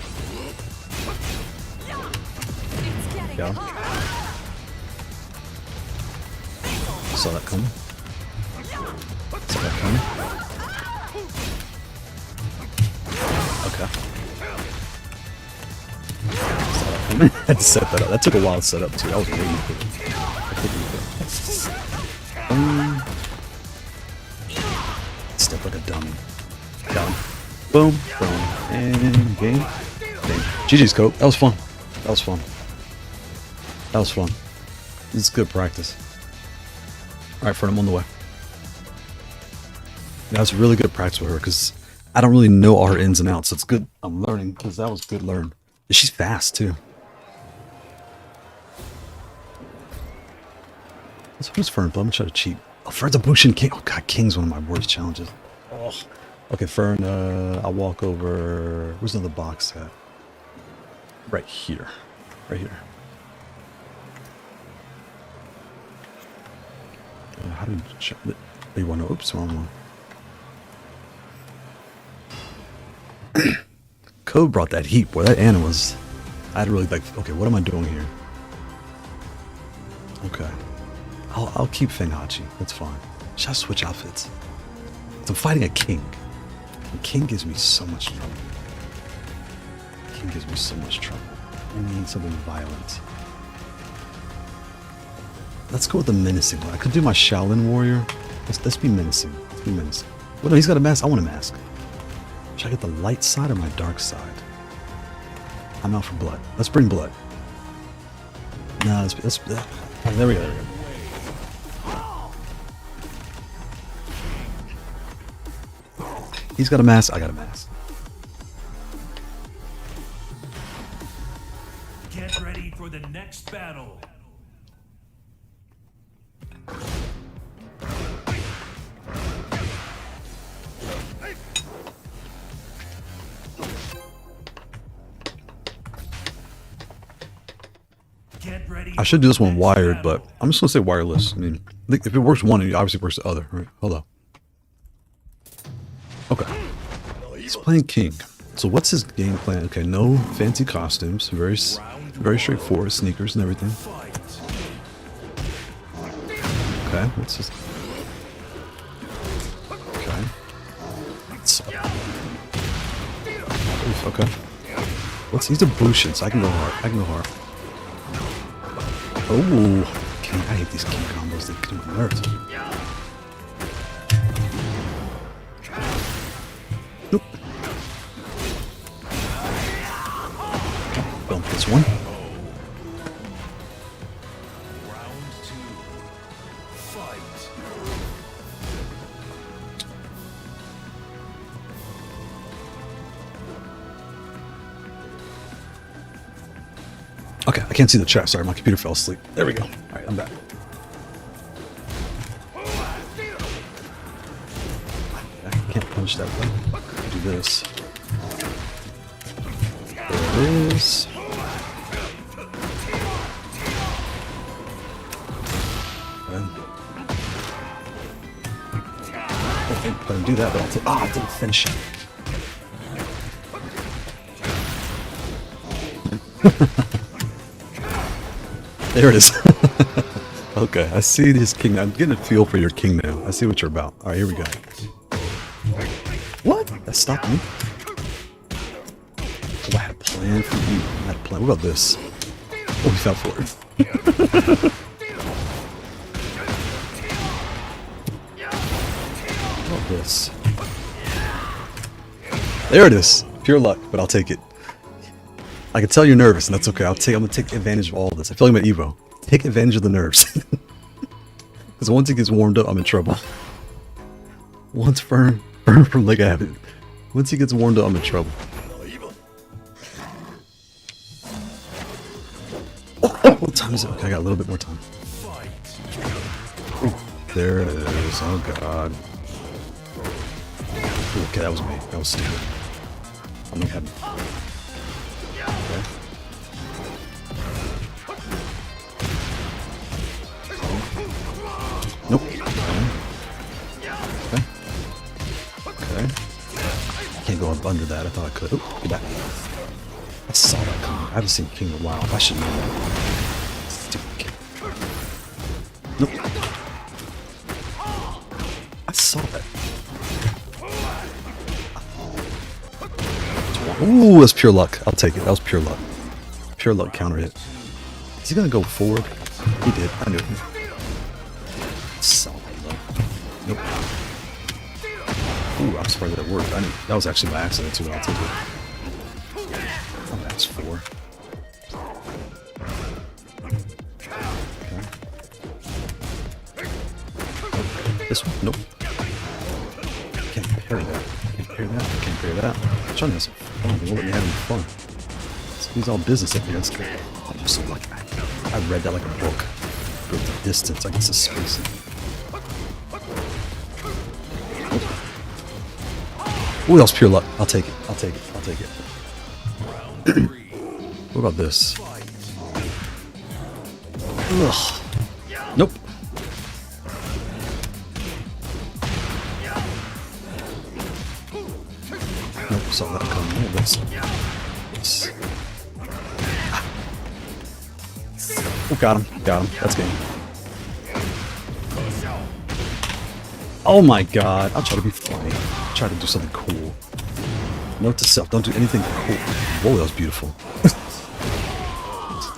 Yeah. Saw that coming. Saw that coming. Okay. Saw that coming. I had to set that up. That took a while to set up too. I was waiting for it. Step like a dummy. Down. Boom. Boom. And game. GG's, Cope. That was fun. That was fun. That was fun. This is good practice. Alright, friend, I'm on the way. That was really good practice with her because I don't really know all her ins and outs. So it's good. I'm learning because that was good learn. And she's fast too. So what is Fern? But I'm gonna try to cheat. Oh, Fern's a Bushin King. Oh god, King's one of my worst challenges. Oh. Okay, Fern, I'll walk over. Where's another box at? Right here. Right here. How do you check it? Oh, you want to? Oops, wrong one. Code brought that heat, boy. That Anna was. I had really like. Okay, what am I doing here? Okay, I'll keep Fenghachi. That's fine. Should I switch outfits? I'm fighting a king. And king gives me so much trouble. King gives me so much trouble. I need something violent. Let's go with the menacing one. I could do my Shaolin warrior. Let's be menacing. Let's be menacing. Well, no, he's got a mask. I want a mask. Should I get the light side or my dark side? I'm out for blood. Let's bring blood. No, let's oh, there we go. There we go. He's got a mask. I got a mask. Get ready for the next battle. I should do this one wired, but I'm just gonna say wireless. I mean, if it works one, it obviously works the other, right? Hold on. Okay. He's playing King. So what's his game plan? Okay, no fancy costumes. Very straightforward. Sneakers and everything. Okay, what's his... Okay. Okay. He's a Bushin, so I can go hard. I can go hard. Oh, King, I hate these King combos. They kill my nerves. Nope. Bump this one. Okay, I can't see the chat. Sorry, my computer fell asleep. There we go. All right, I'm back. I can't punch that button. Do this. There it is. I didn't do that, but I'll take. Ah, I didn't finish it. There it is. Okay, I see this king. I'm getting a feel for your king now. I see what you're about. All right, here we go. What? That stopped me. Oh, I had a plan for you. I had a plan. What about this? Oh, he fell for it. What about this? There it is. Pure luck, but I'll take it. I can tell you're nervous, and that's okay. I'm gonna take advantage of all of this. I feel like I'm at Evo. Take advantage of the nerves. Because once it gets warmed up, I'm in trouble. Once firm from like I have it. Once he gets warmed up, I'm in trouble. What time is it? Okay, I got a little bit more time. Ooh, there it is. Oh god. Ooh, okay, that was me. That was stupid. I'm not having. Okay. Nope. Okay. Can't go up under that. I thought I could. Oh, get back. I saw that coming. I haven't seen King in a while. I should know that. Stupid King. Nope. I saw that. Ooh, that's pure luck. I'll take it. That was pure luck. Pure luck counter hit. Is he gonna go forward? He did. I knew it. Solid luck. Nope. Ooh, I'm surprised that worked. I knew that was actually by accident too. I'll take it. Oh, that's 4. Okay. This one? Nope. Can't parry that. Can't parry that. Can't parry that. I'm trying to have some fun. They won't let me have any fun. He's all business up here. That's good. I'm just so lucky. I read that like a book. Go the distance. I guess it's spacing. Ooh, that was pure luck. I'll take it. I'll take it. I'll take it. What about this? Ugh. Nope. Nope, saw that coming. What was this? Oh, got him. Got him. That's game. Oh my god. I'll try to be funny. I'll try to do something cool. Note to self, don't do anything cool. Whoa, that was beautiful.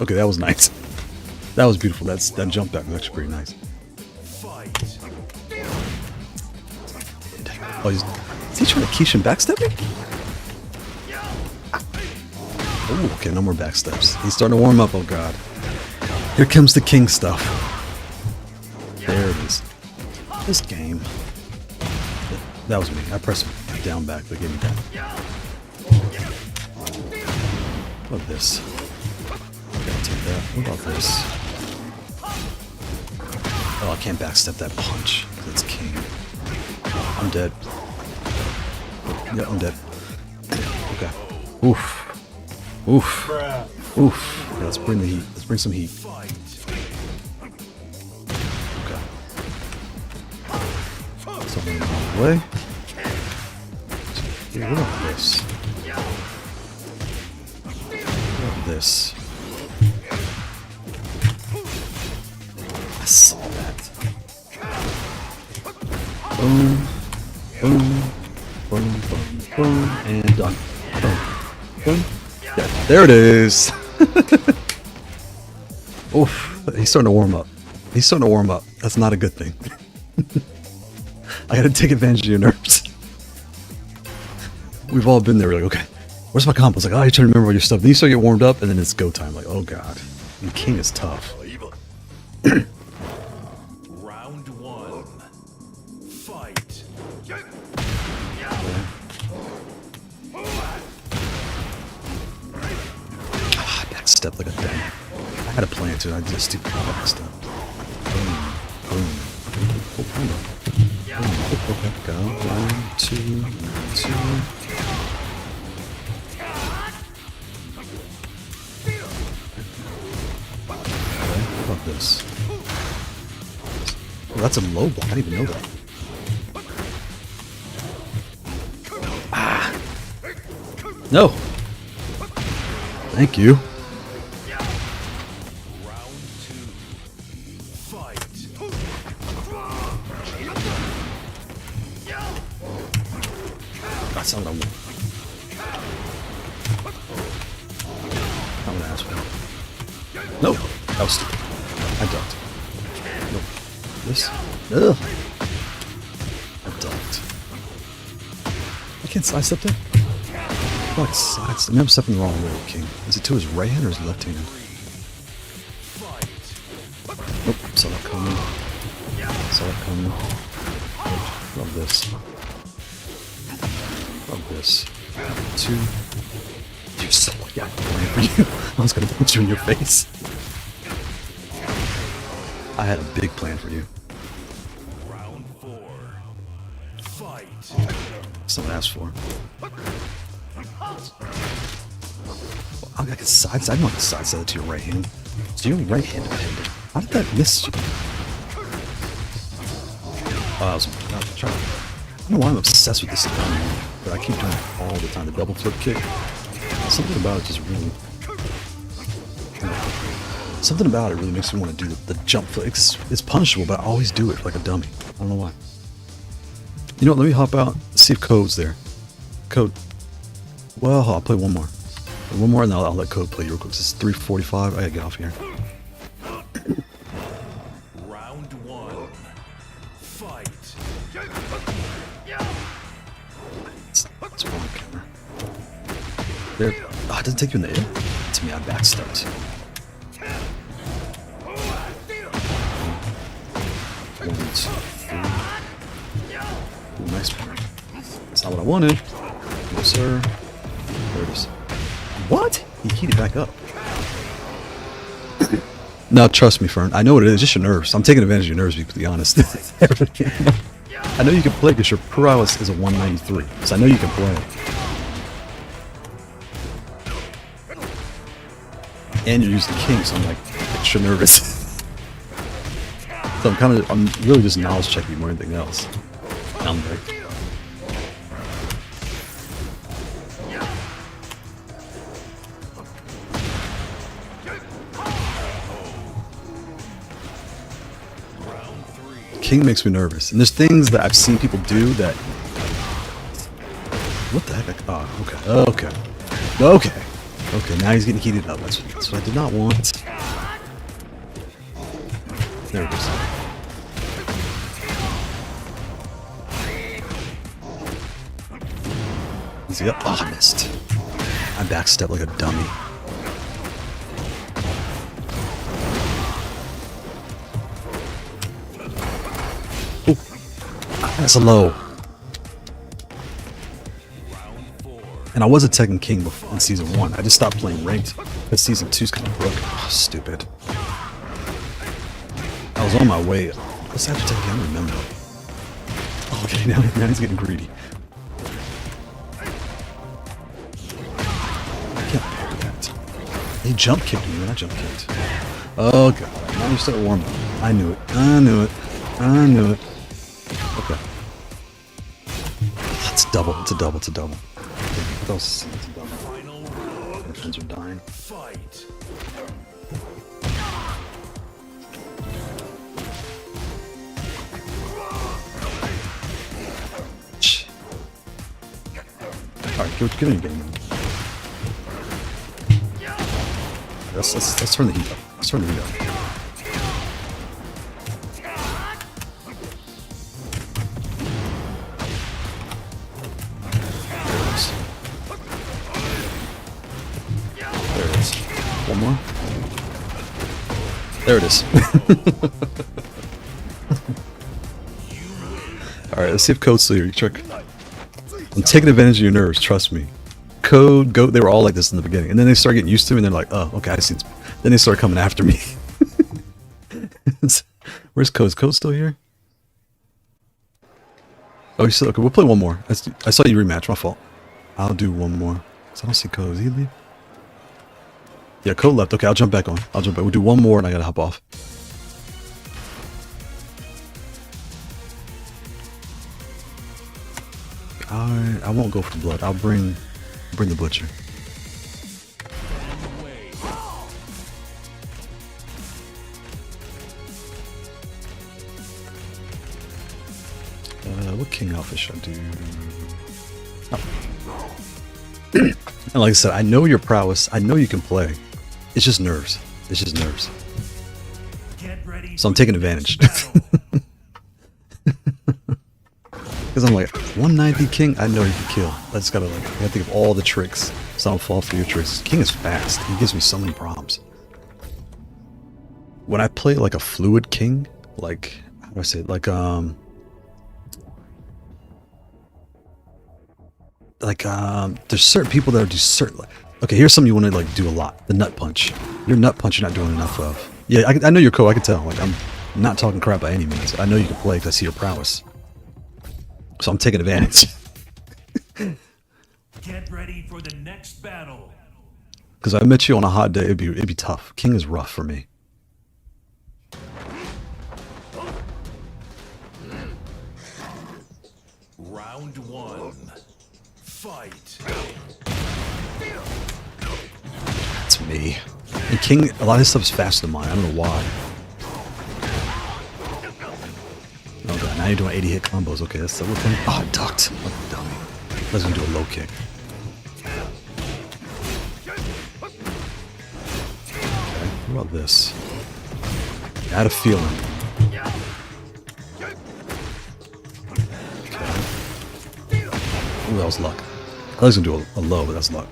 Okay, that was nice. That was beautiful. That jump back was actually pretty nice. Oh, is he trying to Keisha backstep me? Oh, okay, no more backsteps. He's starting to warm up, oh god. Here comes the king stuff. There it is. This game. That was me. I pressed down back, but gave me that. What about this? Okay, I'll take that. What about this? Oh, I can't backstep that punch. That's king. I'm dead. Yeah, I'm dead. Okay. Oof. Oof. Oof. Yeah, let's bring the heat. Let's bring some heat. Okay. Something along the way. What about this? What about this? I saw that. Boom. Boom. Boom. Boom. Boom. And done. Boom. Boom. Yeah, there it is. Oof. He's starting to warm up. He's starting to warm up. That's not a good thing. I gotta take advantage of your nerves. We've all been there. We're like, okay, where's my combo? It's like, oh, you're trying to remember all your stuff. Then you start to get warmed up, and then it's go time. Like, oh god, the king is tough. Round 1. this stupid combat stuff. Boom. Boom. Oh, Panda. Boom. Okay, go. 1, 2, 2. Okay, how about this? Oh, that's a low block. I didn't even know that. Ah! No! Thank you. That's not what I want. I'm gonna ask for it. No! That was stupid. I ducked. Nope. This? Ugh. I ducked. I can't sidestep that? I like sidestep. Maybe I'm stepping the wrong way, King. Is it to his right hand or his left hand? Nope. Saw that coming. Saw that coming. Love this. Love this. 2. You so lucky I had a plan for you. I was gonna punch you in your face. I had a big plan for you. Round 4. Fight. Someone asked for. I can sidestep. I know I can sidestep it to your right hand. So you're right-handed. How did that miss you? Oh, I was trying. I don't know why I'm obsessed with this economy, but I keep doing it all the time. The double flip kick. Something about it just really. Something about it really makes me want to do the jump flip. It's punishable, but I always do it like a dummy. I don't know why. You know what? Let me hop out. See if Code's there. Code. Well, I'll play one more. One more, and then I'll let Code play real quick. This is 3:45. I gotta get off here. Round 1. Fight. It's wrong camera. There. Oh, it doesn't take you in the air. To me, I backstepped. 1, 2, 3. Ooh, nice one. That's not what I wanted. No, sir. There it is. What? He heated back up. No, trust me, Fern. I know what it is. Just your nerves. I'm taking advantage of your nerves, to be honest. I know you can play because your prowess is a 193. So I know you can play. And you're using the king, so I'm like extra nervous. So I'm really just knowledge checking more than anything else. I'm very. King makes me nervous, and there's things that I've seen people do that. What the heck? Oh, okay. Now he's getting heated up. That's what I did not want. There it is. Easy up. Oh, I missed. I backstepped like a dummy. That's a low. And I wasn't taking King before in Season 1. I just stopped playing Ranked because Season 2's kind of broken. Oh, stupid. I was on my way. What's that take? I don't remember. Oh, okay, now he's getting greedy. I can't parry that. He jump kicked me when I jump kicked. Oh, God. Now you start warming up. I knew it. Okay. It's double. It's a double. It's a double. It's a double. My friends are dying. Fight. Alright, give me a game. Let's turn the heat up. Let's turn the heat up. One more. There it is. Alright, let's see if Code's still here. Trick. I'm taking advantage of your nerves, trust me. Code, Goat, they were all like this in the beginning. And then they start getting used to me and they're like, oh, okay, I see this. Then they start coming after me. Where's Code? Is Code still here? Oh, he's still okay. We'll play one more. I saw you rematch. My fault. I'll do one more. So I don't see Code. Is he leave? Yeah, Code left. Okay, I'll jump back on. I'll jump back. We'll do one more, and I gotta hop off. Alright, I won't go for the blood. I'll bring the butcher. What king outfit should I do? Oh. And like I said, I know your prowess. I know you can play. It's just nerves. It's just nerves. So I'm taking advantage. Because I'm like, 190 king, I know he can kill. I just gotta like, I gotta think of all the tricks, so I don't fall for your tricks. King is fast. He gives me so many problems. When I play like a fluid king, like, how do I say it? There's certain people that do certain. Okay, here's something you want to like do a lot. The nut punch. Your nut punch, you're not doing enough of. Yeah, I know you're cool. I can tell. Like, I'm not talking crap by any means. I know you can play because I see your prowess. So I'm taking advantage. Get ready for the next battle. Because I met you on a hot day, it'd be tough. King is rough for me. Round one. Fight. That's me. And King, a lot of his stuff is faster than mine. I don't know why. Oh god, now you're doing 80 hit combos. Okay, that's the thing. Oh, I ducked. Oh, dummy. Let's do a low kick. Okay, what about this? I had a feeling. Okay. Ooh, that was luck. I was gonna do a low, but that's luck.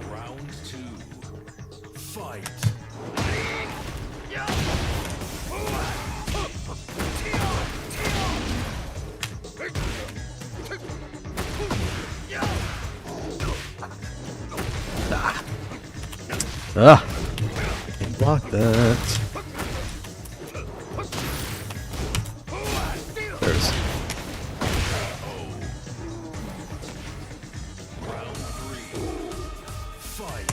Round two. Fight. Ah! Can't block that. There's. Round three. Fight.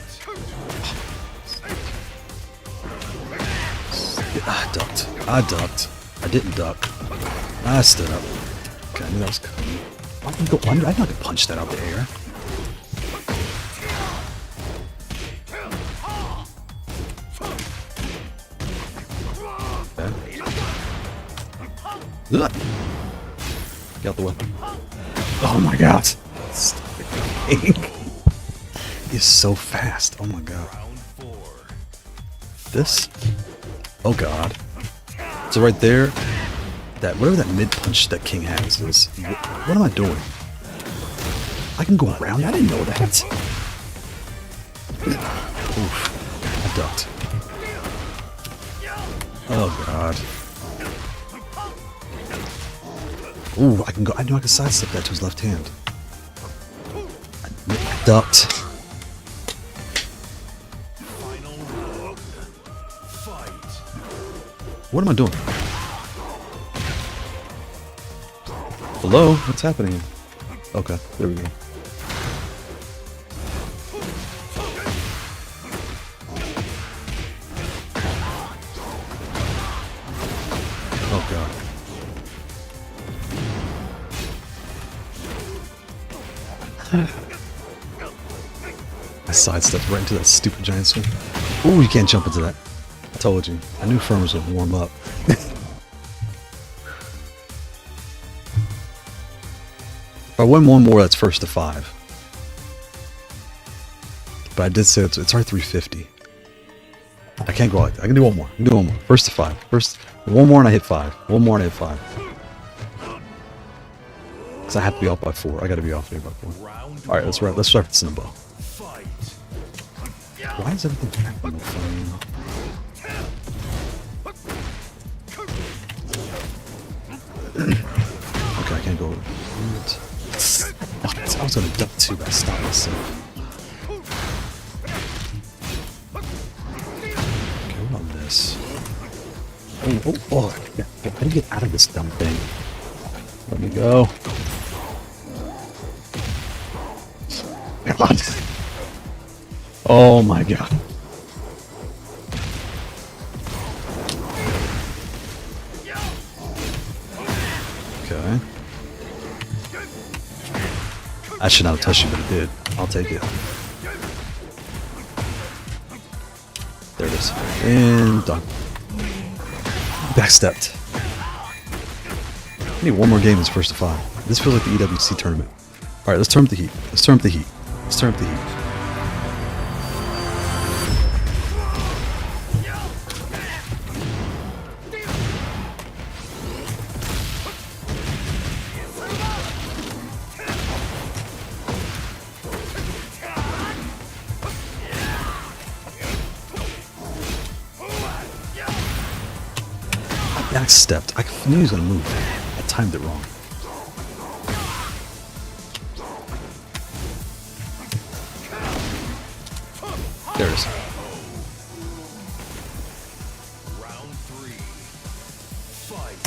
I ducked. I ducked. I didn't duck. I stood up. Okay, I knew that was coming. I can go under. I'm not gonna punch that out the air. Ugh. Get out the way. Oh my god. Stupid King. He's so fast. Oh my god. Round four. This? Oh god. So right there, that whatever that mid punch that King has is. What am I doing? I can go around? I didn't know that. Oof. I ducked. Oh god. Ooh, I can go. I know I can sidestep that to his left hand. I ducked. Final round. Fight. What am I doing? Hello? What's happening? Okay, there we go. Oh god. I sidestepped right into that stupid giant swing. Ooh, you can't jump into that. I told you. I knew Firmware would warm up. If I win one more, that's first to 5. But I did say it's our 350. I can't go like that. I can do one more. I can do one more. First to 5. First, one more and I hit 5. One more and I hit 5. Because I have to be off by 4. I got to be off here by 4. All right, let's start with Cinnabon. Fight. Why is everything happening with fire? Okay, I can't go. I was gonna duck too, but I stopped myself. Okay, what about this? Yeah. How do you get out of this dumb thing? Let me go. Come on. Oh my god. Okay. I should not have touched you, but it did. I'll take it. There it is. And done. Backstepped. I need one more game in this first to 5. This feels like the EWC tournament. Alright, let's turn up the heat. Let's turn up the heat. Let's turn up the heat. I backstepped. I knew he was going to move. I timed it wrong. There it is. Round 3. Fight.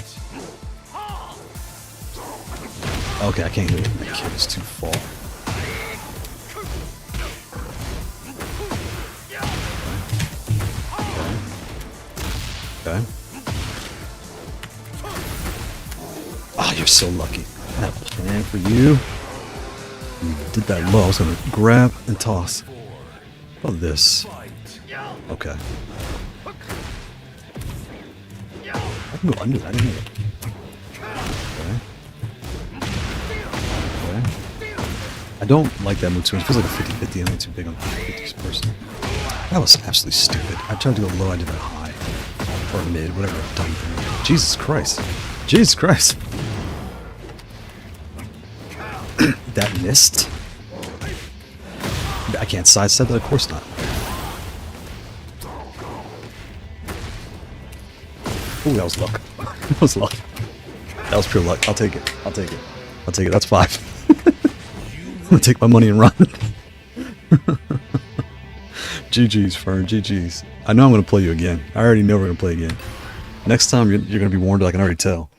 Okay, I can't hit it. That kid is too far. Okay. Oh, you're so lucky. I had a plan for you. You did that low. I was gonna grab and toss. Oh, this. Okay. I can go under that. I didn't hit it. Okay. Okay. I don't like that move too much. It feels like a 50-50. I'm not too big on 50-50 person. That was absolutely stupid. I tried to go low. I did it high. Or mid. Whatever I've done there. Jesus Christ. Jesus Christ. That missed? I can't sidestep that, of course not. Ooh, that was luck. That was luck. That was pure luck. I'll take it. I'll take it. I'll take it. That's 5. I'm gonna take my money and run. GG's, Fern. GG's. I know I'm gonna play you again. I already know we're gonna play again. Next time you're gonna be warned, I can already tell.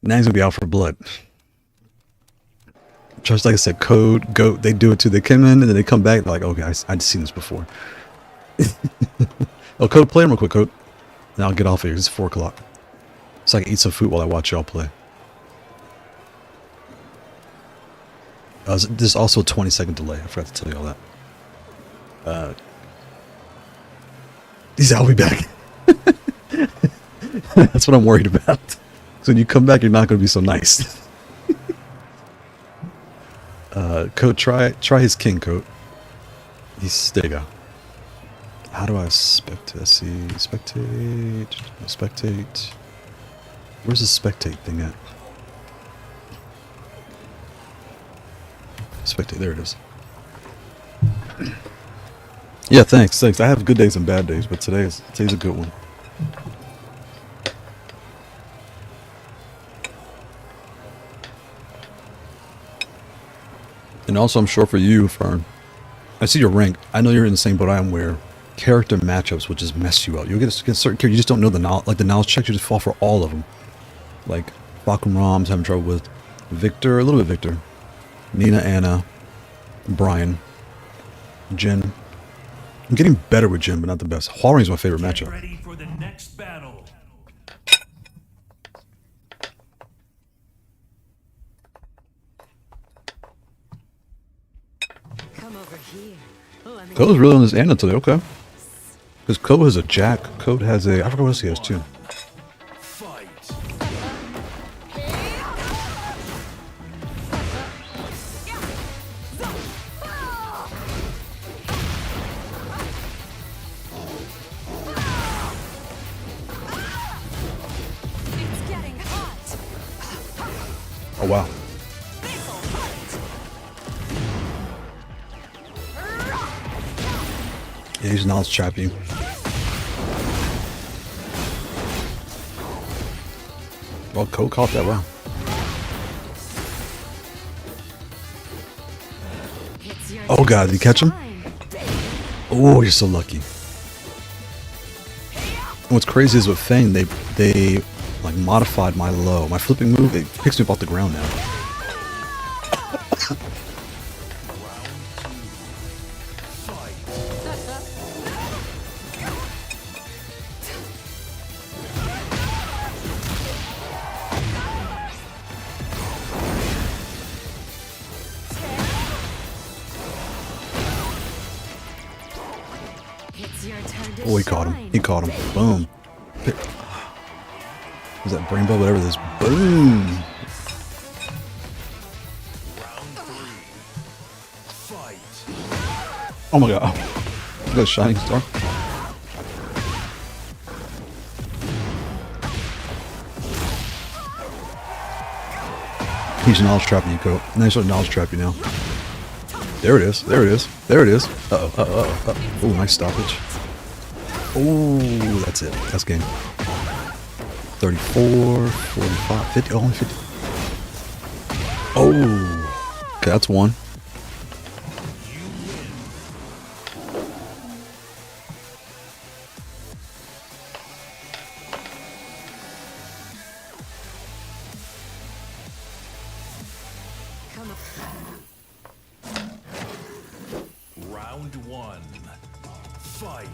Now he's gonna be out for blood. Just like I said, Code, Goat, they do it too. They come in and then they come back. They're like, oh guys, I'd seen this before. Oh, Code, play him real quick, Code. Now I'll get off here. It's 4 o'clock. So I can eat some food while I watch y'all play. There's also a 20-second delay. I forgot to tell you all that. I'll be back. That's what I'm worried about. So when you come back, you're not going to be so nice. Code, try his king, Code. There you go. How do I spectate? Let's see. Spectate. Spectate. Where's the spectate thing at? Spectate. There it is. Yeah, thanks. I have good days and bad days, but today's a good one. And also, I'm sure for you, Fern, I see your rank. I know you're in the same boat I am, where character matchups will just mess you up. You'll get certain characters you just don't know the knowledge. Like the knowledge checks, you just fall for all of them. Like Falcon Rom's having trouble with Victor, a little bit Victor, Nina, Anna, Brian, Jin. I'm getting better with Jin, but not the best. Huawei's my favorite matchup. Ready for the next battle. Come over here. Let me Code's really on this Anna today, okay. Because Code has a Jack. Code has a... I forgot what else he has, too. Fight. It's getting hot. Oh, wow. Yeah, he's knowledge trapping. Well, Code caught that well. It's your Oh, God, did he catch him? time. Oh, you're so lucky. What's crazy is with Fang, they like modified my low. My flipping move, it picks me up off the ground now. It's your turn to Oh, he caught him. He caught him. Boom. Was that brain ball? Whatever this. Boom. Oh my god. Look at the shining star. He's knowledge trapping you, Cope. Nice little knowledge trap you now. There it is. There it is. There it is. Uh-oh. Uh-oh. Uh-oh. Oh, nice stoppage. Oh, that's it. That's game. 34, 45, 50. Oh, only 50. Oh. Okay, that's one. Round one. Fight.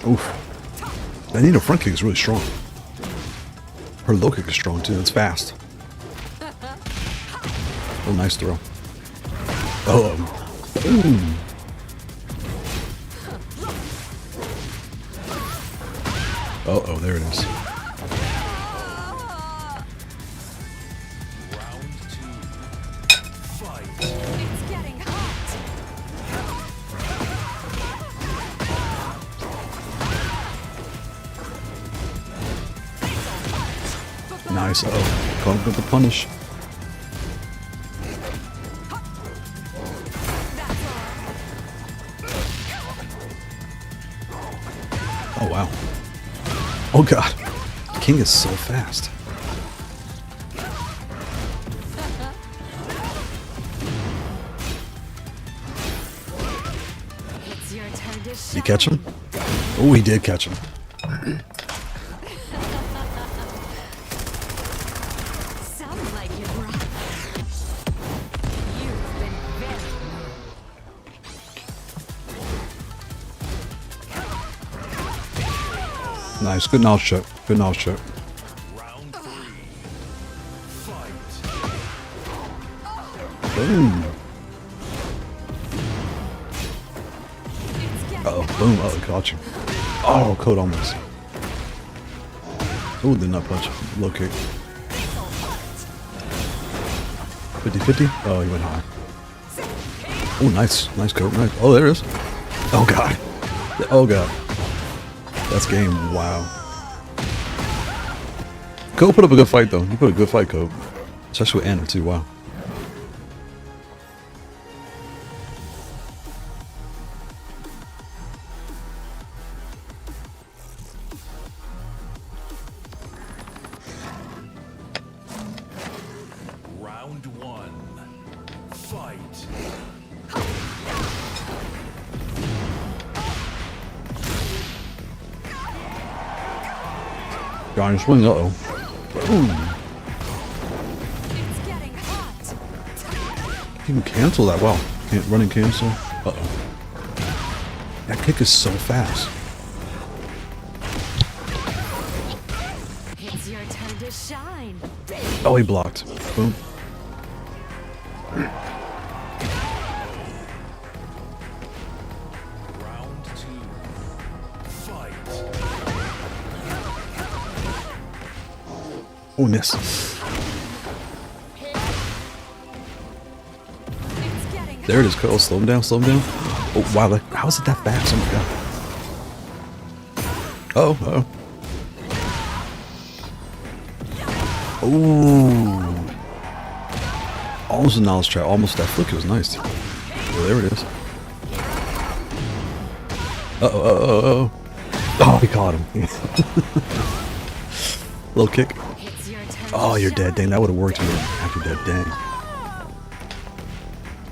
Oof. That Nino front kick is really strong. Her low kick is strong too. It's fast. Oh, nice throw. Oh. Boom. Oh, there it is. Round two. Fight. It's getting hot. Nice. Oh, caught him with the punish. Oh, wow. Oh, God. King is so fast. It's your turn to Did he shine. catch him? Oh, he did catch him. Sounds like you're right. You've been very Nice. Good knowledge check. Good knowledge check. Round three. Fight. Boom. It's getting Uh-oh. Boom. Oh, he caught you. Oh, code almost. Oh, did not punch. Low kick. 50-50? Oh, he went high. Oh, nice. Nice code. Nice. Oh, there it is. Oh, God. Oh, God. That's game. Wow. Cope put up a good fight, though. You put a good fight, Cope. Especially with Anna, too. Wow. Round one. Fight. Giant swing. Uh-oh. Boom. It's getting hot. You can cancel that. Wow. Can't run and cancel. Uh-oh. That kick is so fast. It's your turn to shine. Oh, he blocked. Boom. Round two. Fight. Oh, miss. It's getting There it is, Kailh. Slow him down. Slow him down. Oh, wow. Like, how is it that fast? Oh, my God. Uh-oh. Uh-oh. Ooh. Almost a knowledge trap. Almost that flick. It was nice. Oh, there it is. Uh-oh. Uh-oh. Uh-oh. Oh, he caught him. Low kick. It's your turn. Oh, to you're dead. Dang, shine. that would have worked for me after dead. Dang.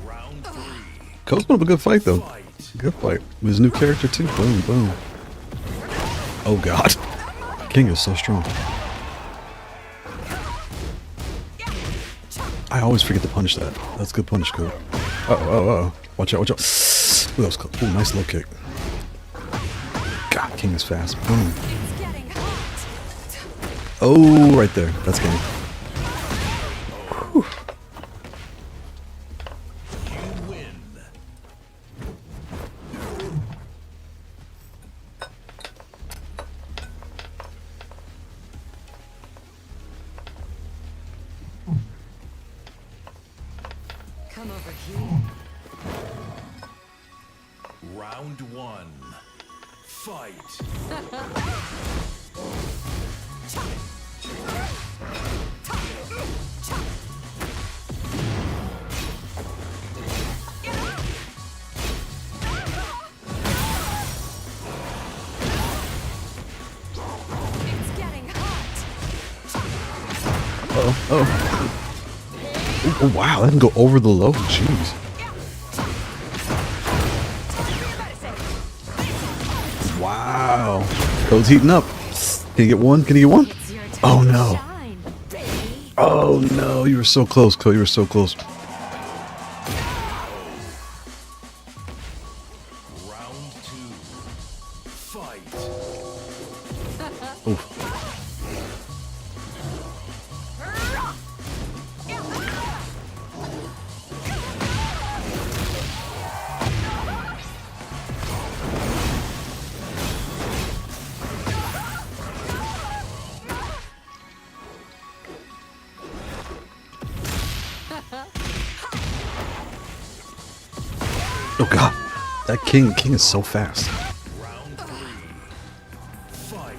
Round 3. Coach put up a good fight, though. Fight. Good fight. With his new character, too. Boom, boom. Oh, God. King is so strong. I always forget to punish that. That's a good punish, Coach. Uh-oh, uh-oh. Watch out, watch out. Ooh, that was close. Ooh, nice low kick. God, King is fast. Boom. It's getting hot. Oh, right there. That's game. Whew. You win. Come over here. Round 1. Fight. It's getting hot. Oh, oh. Oh, wow. That can go over the low. Jeez. Wow. Code's heating up. Can he get one? Can he get one? It's your turn Oh, to no. shine, baby. Oh, no. You were so close, Code. You were so close. Round 2. Fight. Oof. Oh, God. That King is so fast. Round 3. Fight.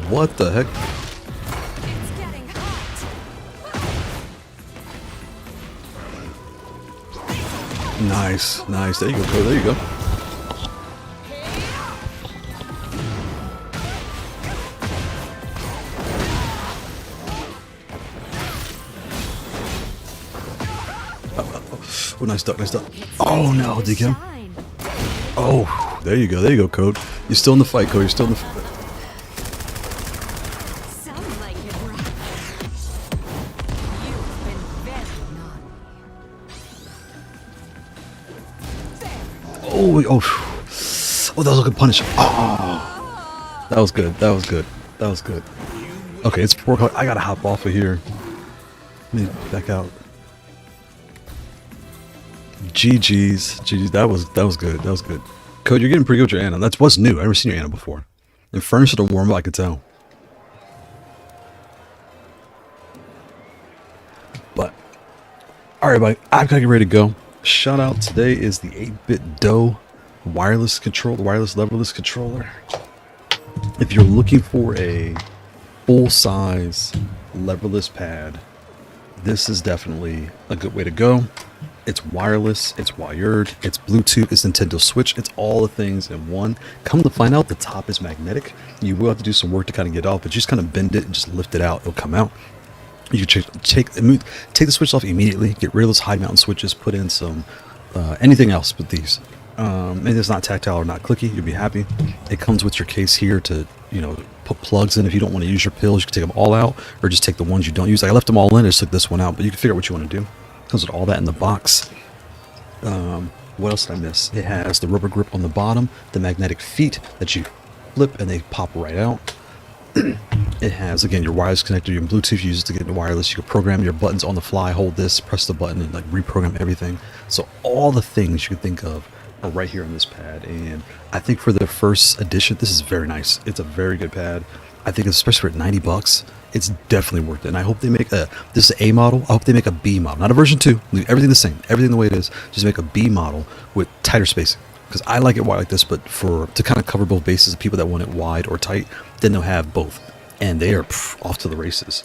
What the heck? It's getting hot. Nice. Nice. There you go, Code. There you go. Oh, nice duck, nice duck. Oh, no. Did he get him? Shine. Oh, there you go, Code. You're still in the fight, Code. You're still in the fight. Sound like it, right? You've been very naughty. Oh, oh, oh, that was a good punish. Oh, that was good. That was good. That was good. Okay, it's 4 o'clock. I gotta hop off of here. Let me back out. GG's. That was good. That was good. Code, you're getting pretty good with your Ana. That's what's new. I've never seen your Ana before. And furnace to warm up, I could tell. But all right, buddy, I've got to get ready to go. Shout out today is the 8BitDo wireless control, the wireless leverless controller. If you're looking for a full-size leverless pad, this is definitely a good way to go. It's wireless, it's wired, it's Bluetooth, it's Nintendo Switch, it's all the things in one. Come to find out, the top is magnetic. You will have to do some work to kind of get off, but just kind of bend it and just lift it out. It'll come out. You can take the switch off immediately, get rid of those high mountain switches, put in some anything else but these. And it's not tactile or not clicky, you'll be happy. It comes with your case here to, put plugs in. If you don't want to use your pills, you can take them all out, or just take the ones you don't use. Like I left them all in, I just took this one out, but you can figure out what you want to do. It comes with all that in the box. What else did I miss? It has the rubber grip on the bottom, the magnetic feet that you flip and they pop right out. It has, again, your wireless connector, your Bluetooth, you use it to get into wireless. You can program your buttons on the fly, hold this, press the button, and like reprogram everything. So all the things you can think of are right here on this pad. And I think for the first edition, this is very nice. It's a very good pad. I think especially for $90, it's definitely worth it. And I hope they make this is an A model. I hope they make a B model, not a version 2. Leave everything the same, everything the way it is. Just make a B model with tighter spacing. Because I like it wide like this, but to kind of cover both bases, people that want it wide or tight, then they'll have both, and they are off to the races.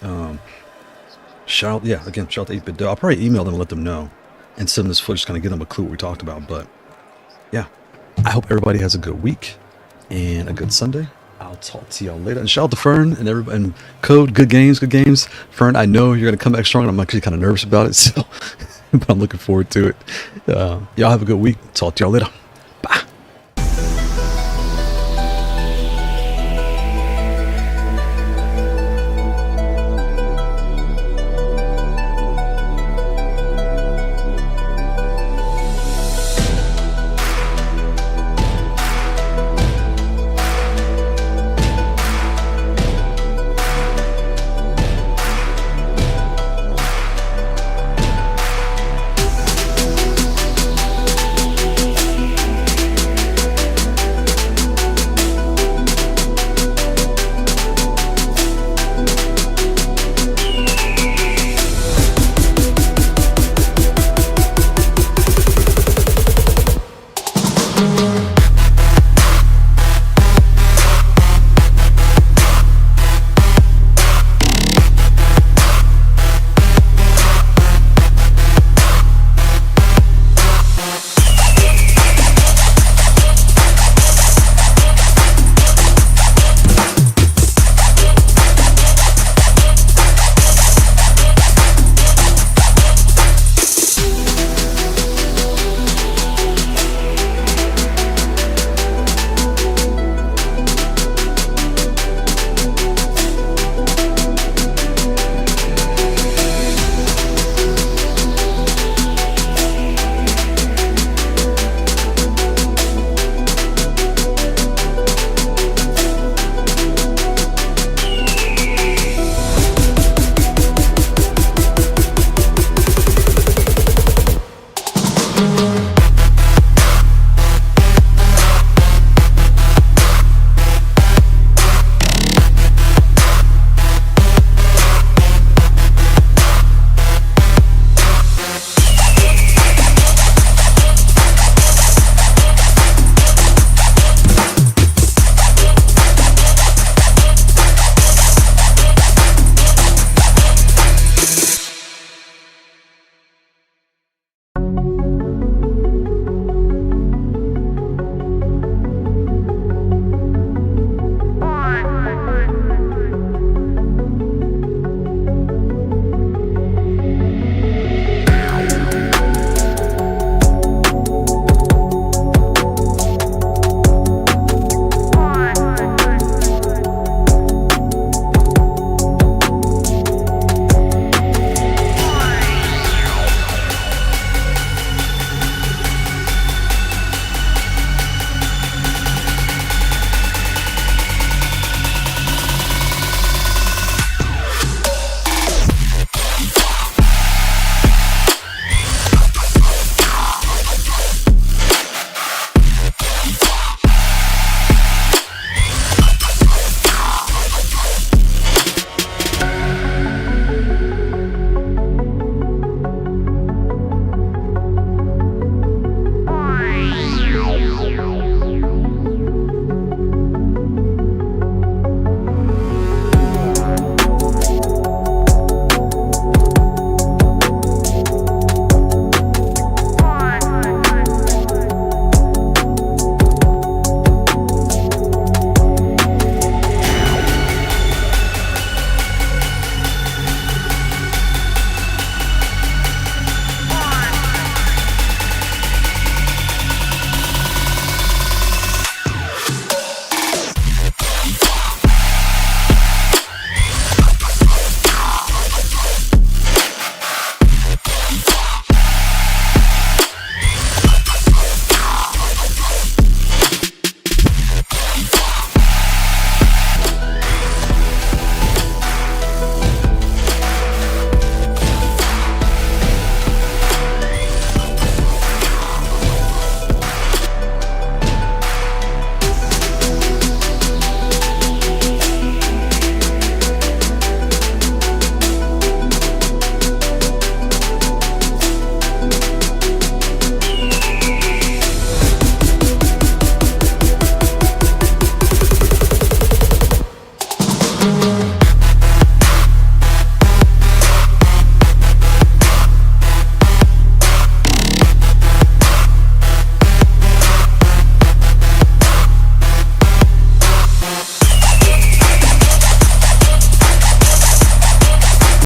shout out, yeah, again, shout out to 8BitDo. I'll probably email them and let them know and send them this footage, kind of give them a clue what we talked about. But yeah, I hope everybody has a good week and a good Sunday. I'll talk to y'all later. And shout out to Fern and everybody, and Code, good games, good games. Fern, I know you're going to come back strong. I'm actually kind of nervous about it, so but I'm looking forward to it. Y'all have a good week. Talk to y'all later.